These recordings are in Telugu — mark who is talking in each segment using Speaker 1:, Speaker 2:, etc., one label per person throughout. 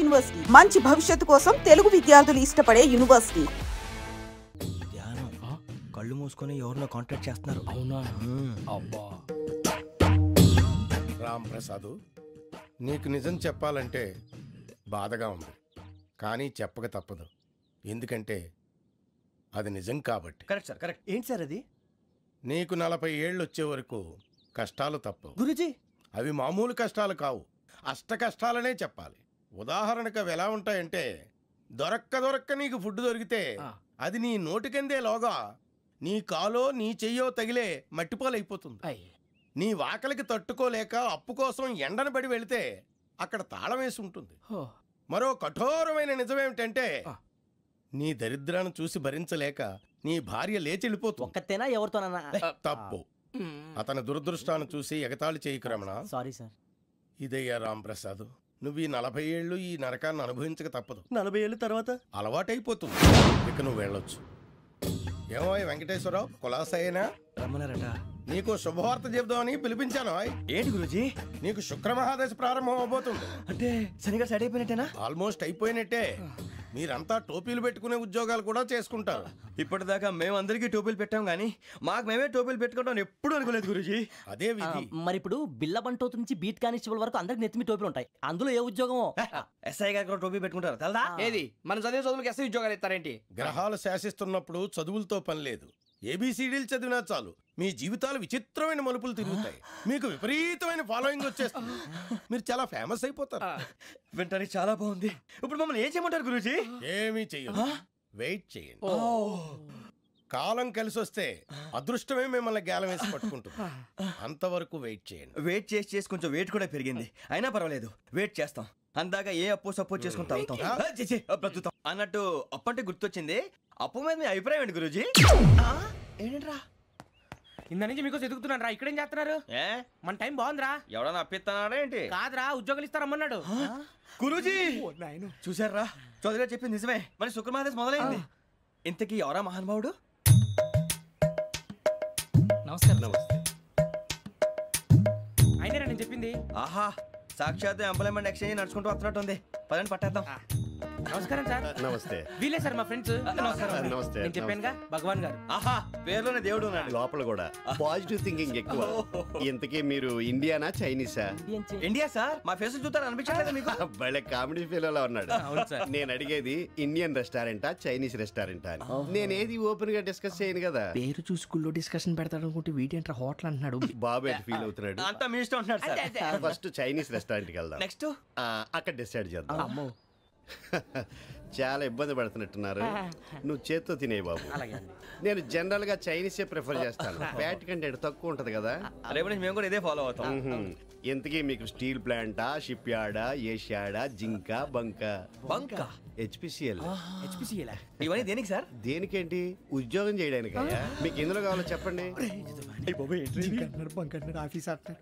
Speaker 1: యూనివర్సిటీ, మంచి భవిష్యత్తు కోసం తెలుగు విద్యార్థులు ఇష్టపడే యూనివర్సిటీ.
Speaker 2: ధ్యానం కళ్ళు మూసుకొని ఎవరినో కాంటాక్ట్ చేస్తున్నారు.
Speaker 3: అవునా? అబ్బా
Speaker 4: రామ్ ప్రసాద్, నీకు నిజం చెప్పాలంటే బాధగా ఉంది, కానీ చెప్పక తప్పదు. ఎందుకంటే అది నిజం కాబట్టి.
Speaker 2: Correct sir, correct. ఏంటి సార్ అది?
Speaker 4: నీకు 40 ఏళ్ళు వచ్చే వరకు కష్టాలు తప్పవు
Speaker 2: గురూజీ.
Speaker 4: అవి మామూలు కష్టాలు కావు, అష్ట కష్టాలనే చెప్పాలి. ఉదాహరణకు అవి ఎలా ఉంటాయంటే, దొరక్క నీకు ఫుడ్ దొరికితే అది నీ నోటికందే లోగా నీ కాలో నీ చెయ్యో తగిలే మట్టిపాలైపోతుంది. నీ వాకలికి తట్టుకోలేక అప్పు కోసం ఎండను పడి వెళితే అక్కడ తాళం వేసి ఉంటుంది. మరో కఠోరమైన నిజమేమిటంటే, నీ దరిద్రాన్ని చూసి భరించలేక నీ భార్య లేచి వెళ్ళిపోతుంది.
Speaker 2: ఒక్కతేనా ఎవరితోనన్నా?
Speaker 4: తప్పు. అతని దురదృష్టాన్ని చూసి ఎగతాళి చేయకు రమణ.
Speaker 2: Sorry sir.
Speaker 4: ఇదయ్యా రాంప్రసాద్, నువ్వు ఈ 40 ఏళ్ళు ఈ నరకాన్ని అనుభవించక తప్పదు.
Speaker 2: 40 ఏళ్ళ తర్వాత
Speaker 4: అలవాటైపోతుంది. ఇక నువ్వు వెళ్ళొచ్చు. ఏమో వెంకటేశ్వరరావు, కులాసైనా
Speaker 2: రమ్మన్నారట.
Speaker 4: నీకు శుభవార్త చెబుదామని పిలిపించాను.
Speaker 2: ఏంటి గురూజీ?
Speaker 4: నీకు శుక్రమహాదశ ప్రారంభం అవబోతుంది.
Speaker 2: అంటే సరిగా సెట్ అయిపోయినట్టేనా?
Speaker 4: ఆల్మోస్ట్ అయిపోయినట్టే. మీరంతా టోపీలు పెట్టుకునే ఉద్యోగాలు కూడా చేసుకుంటారు.
Speaker 2: ఇప్పటిదాకా మేమందరికీ టోపీలు పెట్టాం గానీ మాకు మేమే టోపీలు పెట్టుకుంటాం ఎప్పుడు అనుకోలేదు గురూజీ.
Speaker 4: అదే విధి.
Speaker 5: మరి ఇప్పుడు బిల్ల బంటోతు నుంచి బీట్ కానిస్టేబుల్ వరకు అందరికి నెత్తిమి టోపీలు ఉంటాయి. అందులో ఏ ఉద్యోగమో?
Speaker 2: ఎస్ఐ గారు కూడా టోపీ పెట్టుకుంటారు తెలదా?
Speaker 3: ఏది మన చదువులకు ఎస్ఐ ఉద్యోగాలు ఇస్తారేంటి?
Speaker 4: గ్రహాలు శాసిస్తున్నప్పుడు చదువులతో పని లేదు. ఏబిసిడీలు చదివినా చాలు మీ జీవితాలు విచిత్రమైన మలుపులు తిరుగుతాయి. మీకు విపరీతమైన ఫాలోయింగ్ వచ్చేస్తుంది. మీరు చాలా ఫేమస్ అయిపోతారు.
Speaker 2: వింటానికి చాలా బాగుంది. ఇప్పుడు మమ్మల్ని ఏం చేయమంటారు గురూజీ?
Speaker 4: ఏమీ చెయ్యదు, వెయిట్ చేయండి. కాలం కలిసి వస్తే అదృష్టమే మిమ్మల్ని గేలం వేసి పట్టుకుంటుంది. అంతవరకు వెయిట్ చేయండి.
Speaker 2: వెయిట్ చేసి కొంచెం వెయిట్ కూడా పెరిగింది. అయినా పర్వాలేదు, వెయిట్ చేస్తాం. అందాక ఏ అప్పు సపోర్ట్ చేసుకుని తాగుతాం అన్నట్టు. అప్పు అంటే గుర్తొచ్చింది. అప్పు మీద మీ అభిప్రాయం ఏంటి గురూజీ? ఏంటరా
Speaker 3: ఇంత నుంచి మీకు ఎదుగుతున్నాను రా. ఇక్కడేం చేస్తున్నారు? మన టైం బాగుందిరా.
Speaker 2: ఎవడన్నా అప్పిస్తున్నాడా ఏంటి?
Speaker 3: కాదురా, ఉద్యోగాలు ఇస్తారమ్మన్నాడు
Speaker 2: గురూజీ. చూసారా, చౌదరిగా చెప్పింది నిజమే. మరి శుక్రమహాదశ మొదలైంది. ఇంతకీ ఎవరా మహానుభావుడు?
Speaker 3: నమస్కారం. అయినా నేను చెప్పింది.
Speaker 2: ఆహా, సాక్షాత్ ఎంప్లాయ్మెంట్ ఎక్స్చేంజ్ నడుచుకుంటూ వస్తున్నట్టు ఉంది. పదండి పట్టేద్దాం.
Speaker 3: నమస్కారం సార్.
Speaker 6: నమస్తే.
Speaker 3: వీలే సార్ మా ఫ్రెండ్స్.
Speaker 6: నమస్తే.
Speaker 3: నేను చెప్పానుగా, భగవాన్ గారు.
Speaker 2: ఆహా, పేరులోనే దేవుడు ఉన్నాడు.
Speaker 6: లోపల కూడా పాజిటివ్ థింకింగ్ ఎక్కువ. ఇంతకీ మీరు ఇండియానా చైనీసా?
Speaker 2: India sir. మా ఫేస్ చూస్తారు అనిపించలేదు మీకు?
Speaker 6: భలే కామెడీ ఫీల్ ఉన్నాడు. నేను అడిగేది ఇండియన్ రెస్టారెంటా చైనీస్ రెస్టారెంటా అని. నేనేది ఓపెన్ గా డిస్కస్ చేయను కదా.
Speaker 3: పేరు చూసుకుల్లో డిస్కషన్ పెడతాడు అనుకుంటే వీటేంట్రా హోటల్ అంటున్నాడు.
Speaker 6: బాబు ఎట్ ఫీల్ అవుతున్నాడు.
Speaker 2: అంతా మీ ఇష్టం ఉంటున్నాడు సార్.
Speaker 6: ఫస్ట్ చైనీస్ రెస్టారెంట్ కి వెళ్దాం.
Speaker 2: నెక్స్ట్
Speaker 6: అక్కడ డిసైడ్ చేద్దాం. చాలా ఇబ్బంది పడుతున్నట్టున్నారు. నువ్వు చేత్తో తినే బాబు. నేను జనరల్ గా చైనీసే ప్రిఫర్ చేస్తాను. ఫ్యాట్ కంటెంట్ తక్కువ ఉంటది కదా.
Speaker 2: రేపు నుంచి మేము కూడా ఇదే ఫాలో అవుతాం.
Speaker 6: ఎంతకీ మీకు స్టీల్ ప్లాంటా, షిప్ యార్డా, ఏషియాడా, జింక, బంకా? హెచ్పిసిఎల్.
Speaker 2: ఇవన్నీ దేనికి సార్?
Speaker 6: దేనికేంటి? ఉద్యోగం చేయడానికి. మీకు ఎందులో కావాలో చెప్పండి.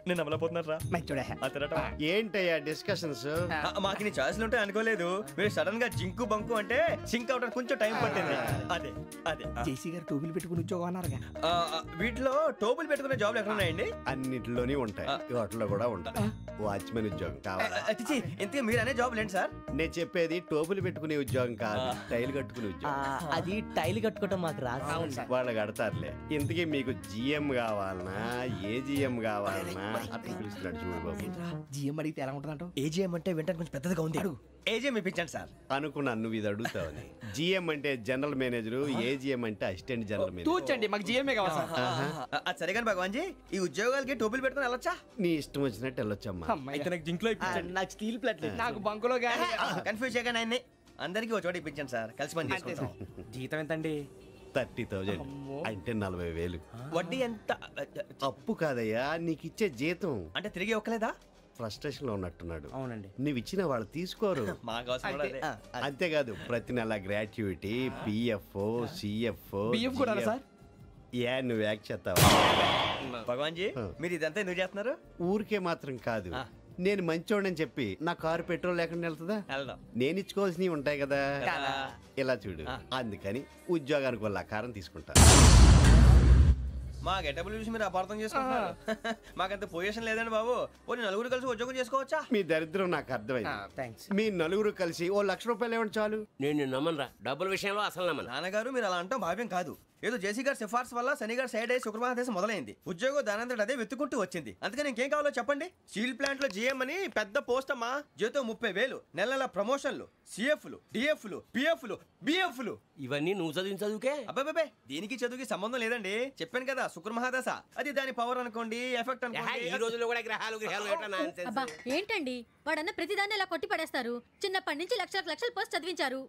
Speaker 2: నేను అమలపోతున్నారా?
Speaker 6: ఏంటయ్యా డిస్కషన్స్?
Speaker 2: మాకు నీ ఛాయిస్లు ఉంటాయి అనుకోలేదు. మీరు సడన్ గా జింకు బంకు అంటే సింక్ అవడానికి కొంచెం టైం పట్టింది. అదే అదే
Speaker 3: జేసీ గారు టోపీలు పెట్టుకుని ఉద్యోగం అన్నారుగా.
Speaker 2: వీటిలో టోపులు పెట్టుకునే జాబ్లు ఎక్కడ ఉన్నాయండి?
Speaker 6: అన్నిటిలోనే ఉంటాయి, వాటిలో కూడా ఉంటాయి. వాచ్మెన్ ఉద్యోగం కావాలా?
Speaker 2: ఇంతకీ మీరు అనే జాబ్ ఏంటి సార్?
Speaker 6: నేను చెప్పేది టోపులు పెట్టుకునే ఉద్యోగం కాదు, టైల్ కట్టుకునే ఉద్యోగం.
Speaker 5: అది టైల్ కట్టుకోవటం మాకు రాదు.
Speaker 6: వాళ్ళు కడతారులే. ఇంతకీ మీకు జిఎం కావాలనా, ఏ జిఎం కావాలనా? అట్లా పిలుస్తున్నాడు చూడు బాబు.
Speaker 3: జిఎం అడిగితే ఎలా ఉంటుందంట?
Speaker 2: ఏజీఎం అంటే వింటానికి కొంచెం పెద్దదిగా ఉంది. ఏజీఎం ఇప్పించండి సార్.
Speaker 6: అనుకున్నాను నువ్వు ఇది అడుగుతావని. జిఎం అంటే జనరల్ మేనేజర్, ఏజిఎం అంటే అసిస్టెంట్ జనరల్ మేనేజర్.
Speaker 3: తూచండి, మాకు జిఎంఏ కావాలి సార్.
Speaker 2: అది సరే కానీ భగవాన్ జీ, ఈ ఉద్యోగాలకి టోపులు పెట్టుకుని వెళ్ళొచ్చా?
Speaker 6: నీ ఇష్టం వచ్చినట్టు వెళ్ళొచ్చమ్మా.
Speaker 3: అయితే నాకు జింక్ లో
Speaker 5: నాకు స్టీల్ ప్లేట్,
Speaker 3: నాకు బంకులో గానీ.
Speaker 2: కన్ఫ్యూజ్ చేయగానే ఆయన్ని అందరికీ ఒక చోట ఇప్పించండి సార్. కలిసి పని చేసుకుంటాం.
Speaker 3: జీతం ఎంతండి?
Speaker 6: 30,000 అంటే 40,000.
Speaker 2: వడ్డీ ఎంత?
Speaker 6: అప్పు కాదయ్యా, నీకు ఇచ్చే జీతం.
Speaker 2: అంటే తిరిగి ఒక్కలేదా?
Speaker 6: ఫ్రస్ట్రేషన్ లో ఉన్నట్టున్నాడు.
Speaker 3: అవునండి.
Speaker 6: నువ్వు ఇచ్చిన వాళ్ళు తీసుకోరు.
Speaker 2: మాకు అవసరం కూడా అదే.
Speaker 6: అంతేకాదు ప్రతి నెల గ్రాట్యుటీ, పిఎఫ్, సిఎఫ్.
Speaker 3: బియ్యం కూడా సార్?
Speaker 6: ఏ నువ్వు యాక్ట్ చేస్తావా?
Speaker 2: భగవాన్ జీ, మీరు ఇదంతా ఎందుకు చేస్తున్నారు?
Speaker 6: ఊరికే మాత్రం కాదు, నేను మంచోడని చెప్పి నా కారు పెట్రోల్ లేకుండా వెళ్తుందా? నేను ఇచ్చుకోవాల్సినవి ఉంటాయి కదా. ఇలా చూడు, అందుకని ఉద్యోగానికి వాళ్ళ ఆకారం తీసుకుంటా.
Speaker 2: మా గెటబుల్ చూసి మీరు అపార్థం చేసుకుంటున్నారు. మాకంత పొజిషన్ లేదండి బాబు. ఓ నలుగురు కలిసి ఉద్యోగం చేసుకోవచ్చా?
Speaker 6: మీ దరిద్రం నాకు అర్థమైంది. మీ నలుగురు కలిసి ఓ ₹1,00,000 ఇవ్వండి చాలు.
Speaker 7: నేను నమ్మనరా, డబ్బుల విషయంలో అసలు నమ్మను.
Speaker 2: నాన్నగారు మీరు అలా అంటాం భావ్యం కాదు. ఏదో జేసీ గారి సిఫార్సు వల్ల శని గారు సైడ్ అయ్యి శుక్రవారం మొదలైంది. ఉద్యోగం దానంతటి అదే వెతుకుంటూ వచ్చింది. అందుకని ఇంకేం కావాలో చెప్పండి. స్టీల్ ప్లాంట్ లో జీఎం అని పెద్ద పోస్ట్ అమ్మా. జీతం 30,000, నెల ప్రమోషన్లు, సిఎఫ్లు, డిఎఫ్లు, పిఎఫ్లు, బిఎఫ్లు.
Speaker 7: ఇవన్నీ నువ్వు చదివిన చదువుకే?
Speaker 2: అబ్బాబే దీనికి చదువుకి సంబంధం లేదండి. చెప్పాను కదా శుక్రమహాదశ, అది దాని పవర్ అనుకోండి, ఎఫెక్ట్ అనుకోండి.
Speaker 7: ఈ రోజుల్లో కూడా గ్రహాలు
Speaker 8: అబ్బా ఏంటండి వాడన్న ప్రతిదాన్ని ఇలా కొట్టి పడేస్తారు. చిన్నప్పటి నుంచి లక్షల పోస్ట్ చదివించారు.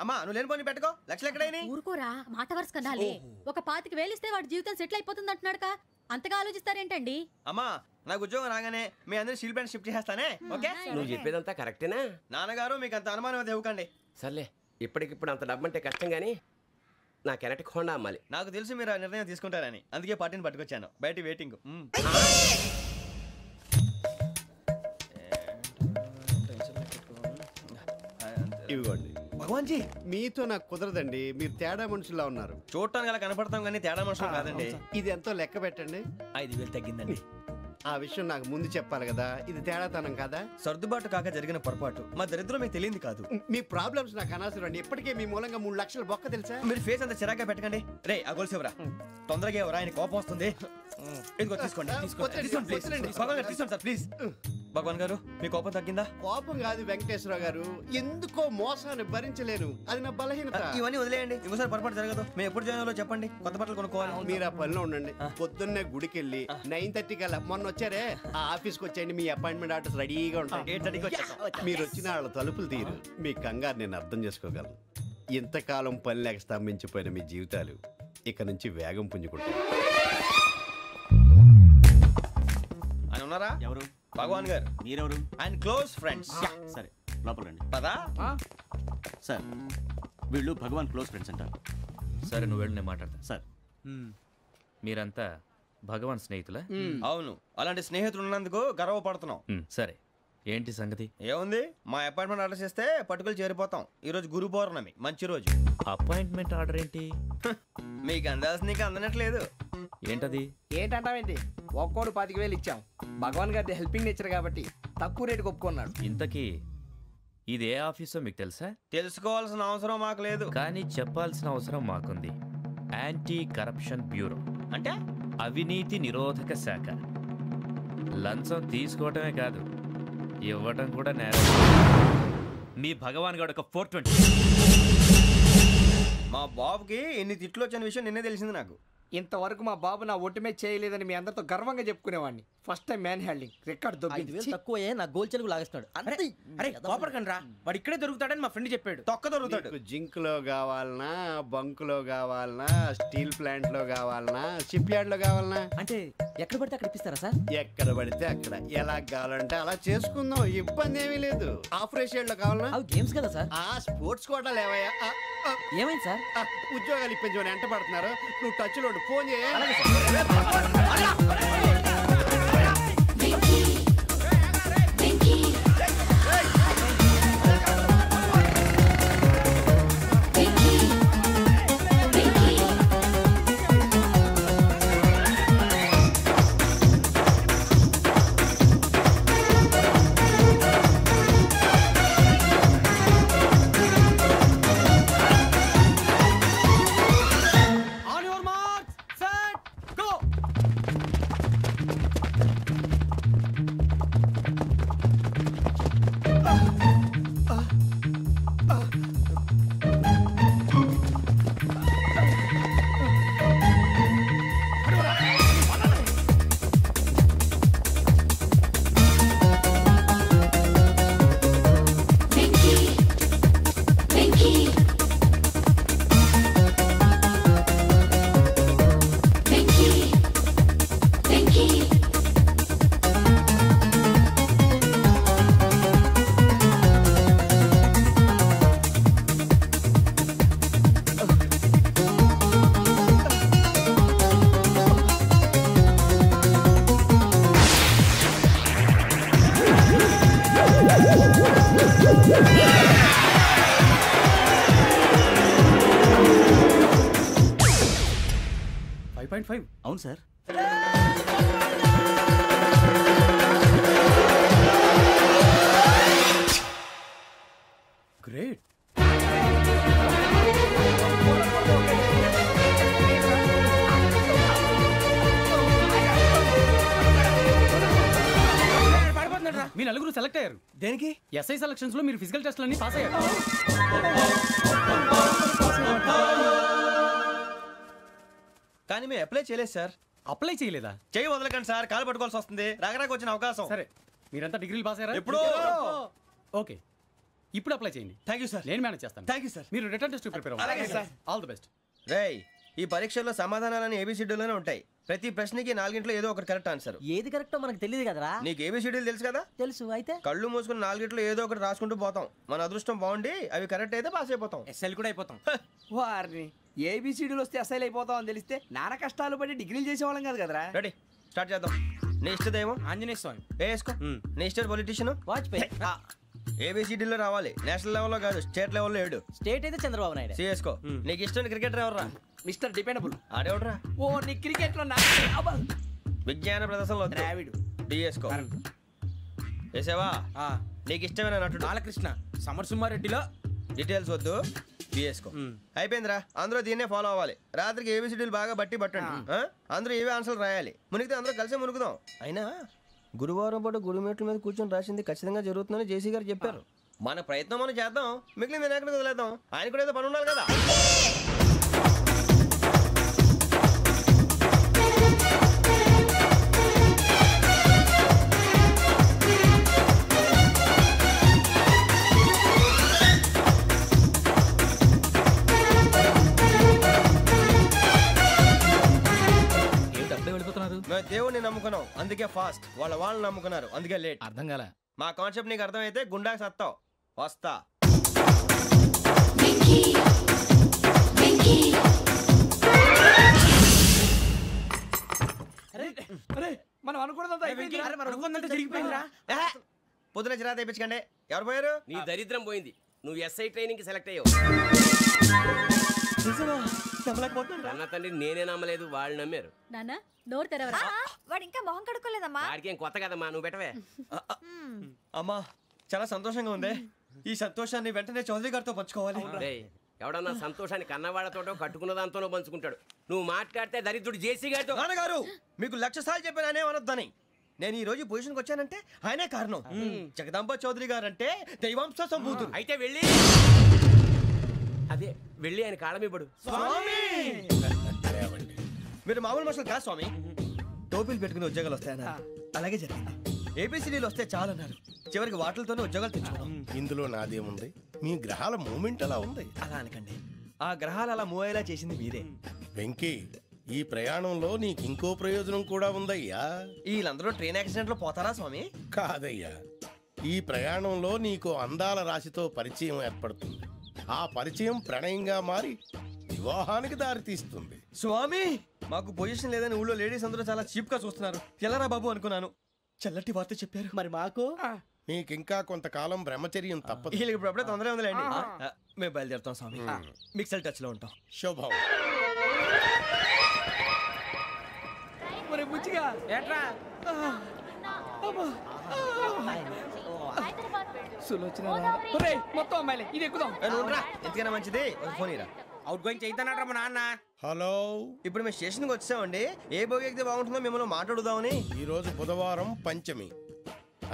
Speaker 2: అమ్మా నువ్వు లేని పోనీ పెట్టుకో. లక్షలు ఎక్కడైనా
Speaker 8: ఊరుకోరా, మాట వరుస కదాలే. ఒక 25,000 ఇస్తే వాడి జీవితం సెటిల్ అయిపోతుంది అంటున్నాడుగా, అంతగా ఆలోచిస్తారేంటండి?
Speaker 2: అమ్మా నాకు ఉద్యోగం రాగానే మీ అందరూ స్టీల్ ప్లాంట్ షిఫ్ట్ చేస్తానే. ఓకే
Speaker 7: నువ్వు చెప్పేదంతా కరెక్టేనా?
Speaker 2: నాన్నగారు మీకు అంత అనుమానం అయితే ఇవ్వకండి.
Speaker 7: సర్లే, ఇప్పటికిప్పుడు అంత డబ్బు అంటే కష్టం కానీ నా కెనటిక్ హోండా అమ్మాలి.
Speaker 2: నాకు తెలుసు మీరు ఆ నిర్ణయం తీసుకుంటారని, అందుకే పార్టీని పట్టుకొచ్చాను. బయట వెయిటింగ్.
Speaker 6: ఇవ్వండి.
Speaker 2: భగవాన్ జీ
Speaker 6: మీతో నాకు కుదరదండి. మీరు తేడా మనుషుల్లా ఉన్నారు.
Speaker 2: చూడటానికి అలా కనపడతాం కానీ తేడా మనుషులు కాదండి.
Speaker 6: ఇది ఎంతో లెక్క పెట్టండి.
Speaker 2: 5,000 తగ్గిందండి.
Speaker 6: ఆ విషయం నాకు ముందు చెప్పాలి కదా. ఇది తేడాతనం కాదా?
Speaker 2: సర్దుబాటు కాక జరిగిన పొరపాటు. మా దరిద్రం మీకు తెలియదు కాదు.
Speaker 6: మీ ప్రాబ్లమ్స్ నాకు అనవసరం అండి. ఇప్పటికే మీ మూలంగా 3 లక్షలు బొక్క తెలుసా?
Speaker 2: మీరు ఫేస్ అంత చిరాగ్గా పెట్టకండి. రే ఆ గొలుసేవరా, తొందరగా ఎవరా, ఆయన కోపం వస్తుంది. ఇదిగో తీసుకోండి. తీసుకోండి సార్ ప్లీజ్. భగవాన్ గారు మీ కోపం తగ్గిందా?
Speaker 6: కోపం కాదు వెంకటేశ్వరరావు గారు, ఎందుకో మోసాన్ని భరించలేను. అది నా బలహీనత.
Speaker 2: ఇవన్నీ వదిలేయండి, ఇంకోసారి పొరపాటు జరగదు. మేము ఎప్పుడు జాయిన్ అవ్వాలో చెప్పండి, కొత్త బట్టలు కొనుక్కోవాలి.
Speaker 6: మీరు ఆ పనిలో ఉండండి. పొద్దున్నే గుడికి వెళ్ళి 9:30 కల్లా, మొన్న వచ్చారే ఆ ఆఫీస్కి వచ్చేయండి. మీ అపాయింట్మెంట్ ఆర్డర్స్ రెడీగా ఉంటాయి.
Speaker 2: 8:30కి వచ్చేస్తాం.
Speaker 6: మీరు వచ్చిన వాళ్ళ తలుపులు తీరు. మీ కంగారు నేను అర్థం చేసుకోగలను. ఇంతకాలం పని లేక స్తంభించిపోయిన మీ జీవితాలు ఇక నుంచి వేగం పుంజుకుంటాయి.
Speaker 2: ఆయన ఉన్నారా?
Speaker 9: ఎవరు?
Speaker 2: భగవాన్ గారు.
Speaker 9: మీరెవరు?
Speaker 2: ఆయన క్లోజ్ ఫ్రెండ్స్.
Speaker 9: సరే లోపల రండి.
Speaker 2: పదా
Speaker 9: సార్ వీళ్ళు భగవాన్ క్లోజ్ ఫ్రెండ్స్ అంటారు.
Speaker 10: సరే నువ్వు వెళ్ళి నేను మాట్లాడతా.
Speaker 9: సార్
Speaker 10: మీరంతా భగవాన్ స్నేహితులా?
Speaker 2: అవును, అలాంటి స్నేహితులు ఉన్నందుకు గర్వపడుతున్నాం.
Speaker 10: సరే ఏంటి సంగతి?
Speaker 2: ఏముంది, మా అపాయింట్మెంట్ ఆర్డర్ చేస్తే పట్టుకులు చేరిపోతాం. ఈ రోజు గురు పౌర్ణమి, మంచి రోజు.
Speaker 10: అపాయింట్మెంట్ ఆర్డర్ ఏంటి?
Speaker 2: మీకు అందాల్సి నీకు అందనట్లేదు.
Speaker 10: ఏంటది?
Speaker 3: ఏంటంటావేంటి? ఒక్కోడు 25,000 ఇచ్చాం. భగవాన్ గారి హెల్పింగ్ నేచర్ కాబట్టి తక్కువ రేటుకి ఒప్పుకున్నాడు.
Speaker 10: ఇంతకీ ఇది ఏ ఆఫీసో మీకు తెలుసా?
Speaker 2: తెలుసుకోవాల్సిన అవసరం మాకు లేదు,
Speaker 10: కానీ చెప్పాల్సిన అవసరం మాకుంది. యాంటీ కరప్షన్ బ్యూరో
Speaker 2: అంటే
Speaker 10: అవినీతి నిరోధక శాఖ. లంచం తీసుకోవటమే కాదు, ఇవ్వటం కూడా నేరం. మీ భగవాన్ గారు ఒక 420.
Speaker 2: మా బాబుకి ఎన్ని తిట్లు వచ్చిన విషయం నిన్నే తెలిసింది నాకు.
Speaker 3: ఇంతవరకు మా బాబు నా ఒట్టుమే చేయలేదని మీ అందరితో గర్వంగా చెప్పుకునేవాడిని. First time man handing record దొబ్బింది.
Speaker 5: తక్కువ నా గోల్ చెలుగు లాగేస్తున్నాడు.
Speaker 3: అరే కోపడకండి రా, వాడు ఇక్కడే దొరుకుతాడని మా ఫ్రెండ్ చెప్పాడు.
Speaker 2: తొక్క దొరుకుతాడు.
Speaker 6: జింక్ లో కావాలనా, బంక్ లో కావాలనా, స్టీల్ ప్లాంట్ లో కావాలనా, షిప్ యార్డ్ లో కావాలనా?
Speaker 5: అంటే ఎక్కడ పడితే అక్కడ ఇప్పిస్తారా సార్?
Speaker 6: ఎక్కడ పడితే అక్కడ, ఎలా కావాలంటే అలా చేసుకుందాం. ఇబ్బంది ఏమీ లేదు. ఆపరేషన్ లో కావాలనా?
Speaker 5: అవి గేమ్స్ కదా సార్.
Speaker 6: ఆ స్పోర్ట్స్ కోటా లేవయ్యా.
Speaker 5: ఏమైంది సార్?
Speaker 6: ఉద్యోగాలు ఇప్పించమని ఎంట పడుతున్నారు. నువ్వు టచ్ లో ఫోన్ చేయ.
Speaker 9: 1.5. అవును సార్. గ్రేట్. మీ నలుగురు సెలెక్ట్ అయ్యారు.
Speaker 2: దేనికి?
Speaker 9: ఎస్ఐ సెలక్షన్స్ లో మీరు ఫిజికల్ టెస్ట్ అన్ని పాస్ అయ్యారు.
Speaker 2: కానీ మేము అప్లై చేయలేదు సార్.
Speaker 9: అప్లై చేయలేదా?
Speaker 2: చేయి వదలకండి సార్, కాలు పట్టుకోవాల్సి వస్తుంది. రాగరాకు వచ్చిన అవకాశం.
Speaker 9: సరే, మీరంతా డిగ్రీలు పాస్ అయ్యారా?
Speaker 2: ఎప్పుడో.
Speaker 9: ఓకే, ఇప్పుడు అప్లై చేయండి.
Speaker 2: Thank you sir.
Speaker 9: నేను మేనేజ్ చేస్తాను.
Speaker 2: Thank you sir.
Speaker 9: మీరు రిటర్న్ టెస్ట్ ప్రిపేర్ అవ్వండి.
Speaker 2: అలాగే సార్.
Speaker 9: All the best.
Speaker 2: రేయ్, ఈ పరీక్షల్లో సమాధానాలని ఏబిసిడీలోనే ఉంటాయి. ప్రతి ప్రశ్నకి 4 ఏదో ఒకటి కరెక్ట్ ఆన్సర్.
Speaker 5: ఏది కరెక్టో మనకు తెలియదు కదరా.
Speaker 2: నీకు ఏబిసిడీలు తెలుసు కదా?
Speaker 5: తెలుసు. అయితే
Speaker 2: కళ్ళు మూసుకుని 4 ఏదో ఒకటి రాసుకుంటూ పోతాం. మన అదృష్టం బాగుండి అవి కరెక్ట్ అయితే పాస్ అయిపోతాం.
Speaker 3: ఎస్ఎల్ కూడా అయిపోతాం. వారిని ఏబిసిడీలు వస్తే ఎస్ఐలు అయిపోతాం అని తెలిస్తే నాన్న కష్టాలు పడి డిగ్రీలు చేసేవాళ్ళం కాదు కదరా.
Speaker 2: రెడీ, స్టార్ట్ చేద్దాం. నీ ఇష్టదేమో
Speaker 3: ఆంజనేయ స్వామి
Speaker 2: వేసుకో. నీ ఇష్ట పొలిటీషియన్
Speaker 5: వాజ్పేయి.
Speaker 2: ఏబిసిడీలో రావాలి, నేషనల్ లెవెల్లో కాదు, స్టేట్ లెవెల్లో 7.
Speaker 5: స్టేట్ అయితే చంద్రబాబు నాయుడు.
Speaker 2: సిఎస్కో. నీకు ఇష్టం క్రికెటర్ ఎవర్రా?
Speaker 3: Mister dependable.
Speaker 2: ఆడేవడరా?
Speaker 3: ఓ నీ క్రికెట్ లో
Speaker 2: విజ్ఞాన ప్రదర్శనలో
Speaker 3: ద్రావిడు.
Speaker 2: డిఎస్కో. వేసావా? నీకు ఇష్టమైన నటుడు?
Speaker 3: బాలకృష్ణ. సమర్ సుమారెడ్డిలో
Speaker 2: డీటెయిల్స్ వద్దు, బిఎస్కో. అయిపోయిందిరా, అందరూ దీన్నే ఫాలో అవ్వాలి. రాత్రికి ఏబిసిడీలు బాగా బట్టి పట్టండి. అందరూ ఏవే ఆన్సర్లు రాయాలి. మునిగితే అందరూ కలిసి మునుగుదాం. అయినా గురువారం పాటు గురుమేట్ల మీద కూర్చొని రాసింది ఖచ్చితంగా జరుగుతుందని జేసీ గారు చెప్పారు. మన ప్రయత్నం మనం చేద్దాం, మిగిలింది నేను ఎక్కడికి వదిలేద్దాం. ఆయన కూడా ఏదో పని ఉండాలి కదా. మేము దేవుడిని నమ్ముకున్నాం, అందుకే ఫాస్ట్. వాళ్ళని నమ్ముకున్నారు, అందుకే లేట్.
Speaker 9: అర్థం కాలే.
Speaker 2: మా కాన్సెప్ట్ నీకు అర్థమైతే గుండా సత్తావు. వస్తా.
Speaker 3: మనం అనుకున్నదంతా జరిగిపోయిందిరా.
Speaker 2: పొద్దున చిరా తెప్పించకండి. ఎవరు పోయారు?
Speaker 7: నీ దరిద్రం పోయింది. నువ్వు ఎస్ఐ ట్రైనింగ్ సెలెక్ట్ అయ్యావు. అన్న తండ్రి నేనే నమ్మలేదు, వాళ్ళు నమ్మారు.
Speaker 8: నాన్న నోరు తెరవరా.
Speaker 11: వాడు ఇంకా మొహం కడుక్కోలేదమ్మా.
Speaker 7: వాడికి ఏం కొత్త కదమ్మా, నువ్వు పెట్టవే.
Speaker 2: అమ్మా చాలా సంతోషంగా ఉంది. ఈ సంతోషాన్ని వెంటనే చౌదరి గారితో పంచుకోవాలి.
Speaker 7: ఎవడన్నా సంతోషాన్ని కన్నవాళ్లతోటో కట్టుకున్న దాంతోనో పంచుకుంటాడు. నువ్వు మాట్లాడితే దరిద్రుడు జేసీ గారితో.
Speaker 2: నాన్నగారు మీకు 1,00,000 సార్లు చెప్పాను అనొద్దని. నేను ఈ రోజు పొజిషన్కి వచ్చానంటే ఆయనే కారణం. జగదాంబ చౌదరి గారు అంటే దైవాంశ సంభూతుడు.
Speaker 7: అయితే వెళ్ళి అదే వెళ్ళి ఆయన కాళ్ళమివ్వడు.
Speaker 2: మీరు మామూలు మనుషులు కాదు స్వామి. టోపీలు పెట్టుకుని ఉద్యోగాలు వస్తాయన్నారు, అలాగే జరిగింది. ఏబిసిడీలు వస్తే చాలన్నారు, చివరికి వాటిలతోనే ఉద్యోగాలు తెచ్చుకున్నాం.
Speaker 4: ఇందులో నాదేముంది? మీ గ్రహాల మూమెంట్ అలా ఉంది.
Speaker 2: అలా అనకండి, ఆ గ్రహాలు అలా మూవ్ అయ్యేలా చేసింది మీరే.
Speaker 4: వెంకీ, ఈ ప్రయాణంలో నీకు ఇంకో ప్రయోజనం కూడా ఉందయ్యా.
Speaker 2: వీళ్ళందరూ ట్రైన్ యాక్సిడెంట్ లో పోతారా స్వామి?
Speaker 4: కాదయ్యా, ఈ ప్రయాణంలో నీకు అందాల రాశితో పరిచయం ఏర్పడుతుంది. ఆ పరిచయం ప్రణయంగా మారి వివాహానికి దారితీస్తుంది.
Speaker 2: స్వామి మాకు పొజిషన్ లేదని ఊళ్ళో లేడీస్ అందరూ చాలా చీప్ గా చూస్తున్నారు. ఎలారా బాబు అనుకున్నాను. చల్లటి వార్త చెప్పారు.
Speaker 5: మరి మాకు
Speaker 4: నీకింకా కొంతకాలం బ్రహ్మచర్యం తప్పదు.
Speaker 2: వీళ్ళకి ఇప్పుడు అప్పుడే తొందరగా ఉందిలేండి. మేము బయలుదేరుతాం స్వామి. మిక్సెల్ టచ్ లో ఉంటాం.
Speaker 4: శుభం.
Speaker 3: మొత్తం అమ్మాయిలే, ఇది ఎక్కుదాం.
Speaker 2: ఎందుకైనా మంచిది ఫోన్ ఇరా.
Speaker 3: అవుట్ గోయింగ్ చేద్దానట్రా మా నాన్న.
Speaker 4: హలో,
Speaker 2: ఇప్పుడు మేము స్టేషన్కి వచ్చామండి. ఏ బోగి ఎక్కితే బాగుంటుందో మిమ్మల్ని మాట్లాడుదామని.
Speaker 4: ఈరోజు బుధవారం పంచమి,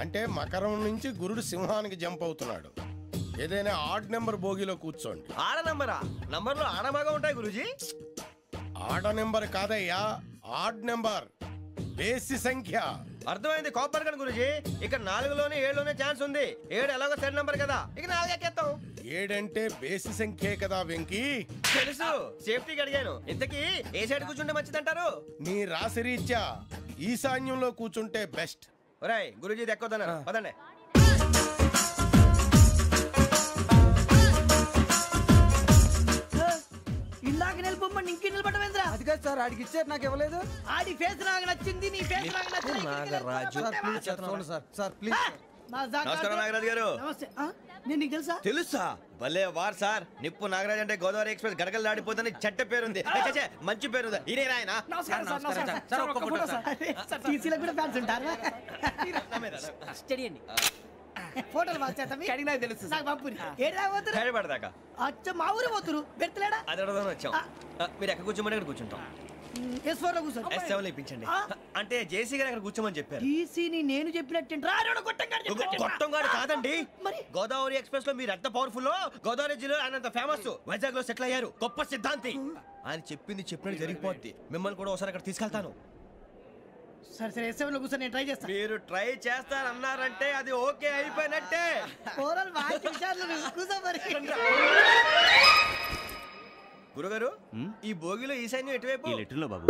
Speaker 4: అంటే మకరం నుంచి గురుడు సింహానికి జంప్ అవుతున్నాడు. ఏదైనా ఆడ్ నెంబర్ బోగిలో కూర్చోండి.
Speaker 2: ఆడ నంబరా? నంబర్లో ఆడ బాగా ఉంటాయి గురూజీ.
Speaker 4: ఆడ నెంబర్ కాదయ్యా, ఆడ్ నెంబర్, బేసి సంఖ్య.
Speaker 2: అర్థమైంది. కాపర్ కన్ గురూజీ. ఇక్కడ 4లోనే 7లోనే ఛాన్స్ ఉంది. 7 ఎలాగో సెడ్ నంబర్ కదా, ఇక 4 ఎక్కేస్తాం.
Speaker 4: 7 అంటే బేసి సంఖ్యే కదా వెంకీ.
Speaker 2: తెలుసు, సేఫ్టీకి అడిగాను. ఇంతకీ ఏ సైడ్ కూర్చుంటే మంచిదంటారు?
Speaker 4: నీ రాశి రీత్యా ఈశాన్యంలో కూర్చుంటే బెస్ట్.
Speaker 2: ఒరేయ్ గురూజీ దెక్కొద్దన్నారు, పదండి.
Speaker 5: ఇందాక నిలబొమ్మని ఇంకే నిలబడమేంద్రా?
Speaker 3: అది కాదు సార్, ఆడికి ఇచ్చారు, నాకు ఇవ్వలేదు.
Speaker 5: ఆడి ఫేస్ నాకు నచ్చింది, నీ ఫేస్ నాకు నచ్చింది.
Speaker 2: నాగరాజు.
Speaker 3: Sir please.
Speaker 2: నమస్కారం నాగరాజు గారు.
Speaker 5: నమస్తే.
Speaker 3: నేను నీకు తెలుసా?
Speaker 2: తెలుసా? భలే వార్ సార్. నిప్పు నాగరాజ్ అంటే గోదావరి ఎక్స్ప్రెస్ గడగలు దాడిపోతుంది చెట్ట పేరుంది. మంచి పేరుంది. ఇదే ఆయన.
Speaker 3: టీసీలో కూడా ఫ్యాన్స్ ఉంటారా? ఫోటోలు నాకు తెలుసు. అచ్చా మా ఊరు పోతురు పెడతలేడా?
Speaker 2: అది అడగదామని వచ్చాం. మీరు ఎక్కడ కూర్చోమని అక్కడ కూర్చుంటాం. ఇప్పించండి. అంటే జేసీ గారు అక్కడ కూర్చోమని చెప్పారు.
Speaker 3: నేను
Speaker 2: గొట్టంగాడు కాదండి. గోదావరి ఎక్స్ప్రెస్ లో మీరు ఎంత పవర్ఫుల్, గోదావరి జిల్లా ఆయన ఫేమస్, వైజాగ్ లో సెటిల్ అయ్యారు, గొప్ప సిద్ధాంతి. ఆయన చెప్పింది చెప్పినట్టు జరిగిపోద్ది. మిమ్మల్ని కూడా ఒకసారి అక్కడ తీసుకెళ్తాను.
Speaker 3: సరే సరే ఎస్ఎంలో కూర్చొని నేను ట్రై చేస్తాను.
Speaker 2: మీరు ట్రై చేస్తారన్నారంటే అది ఓకే అయిపోయినట్టే. గురుగారు ఈ భోగిలో ఈశాన్యం ఎటువైపు?
Speaker 9: లెటర్లో బాబు.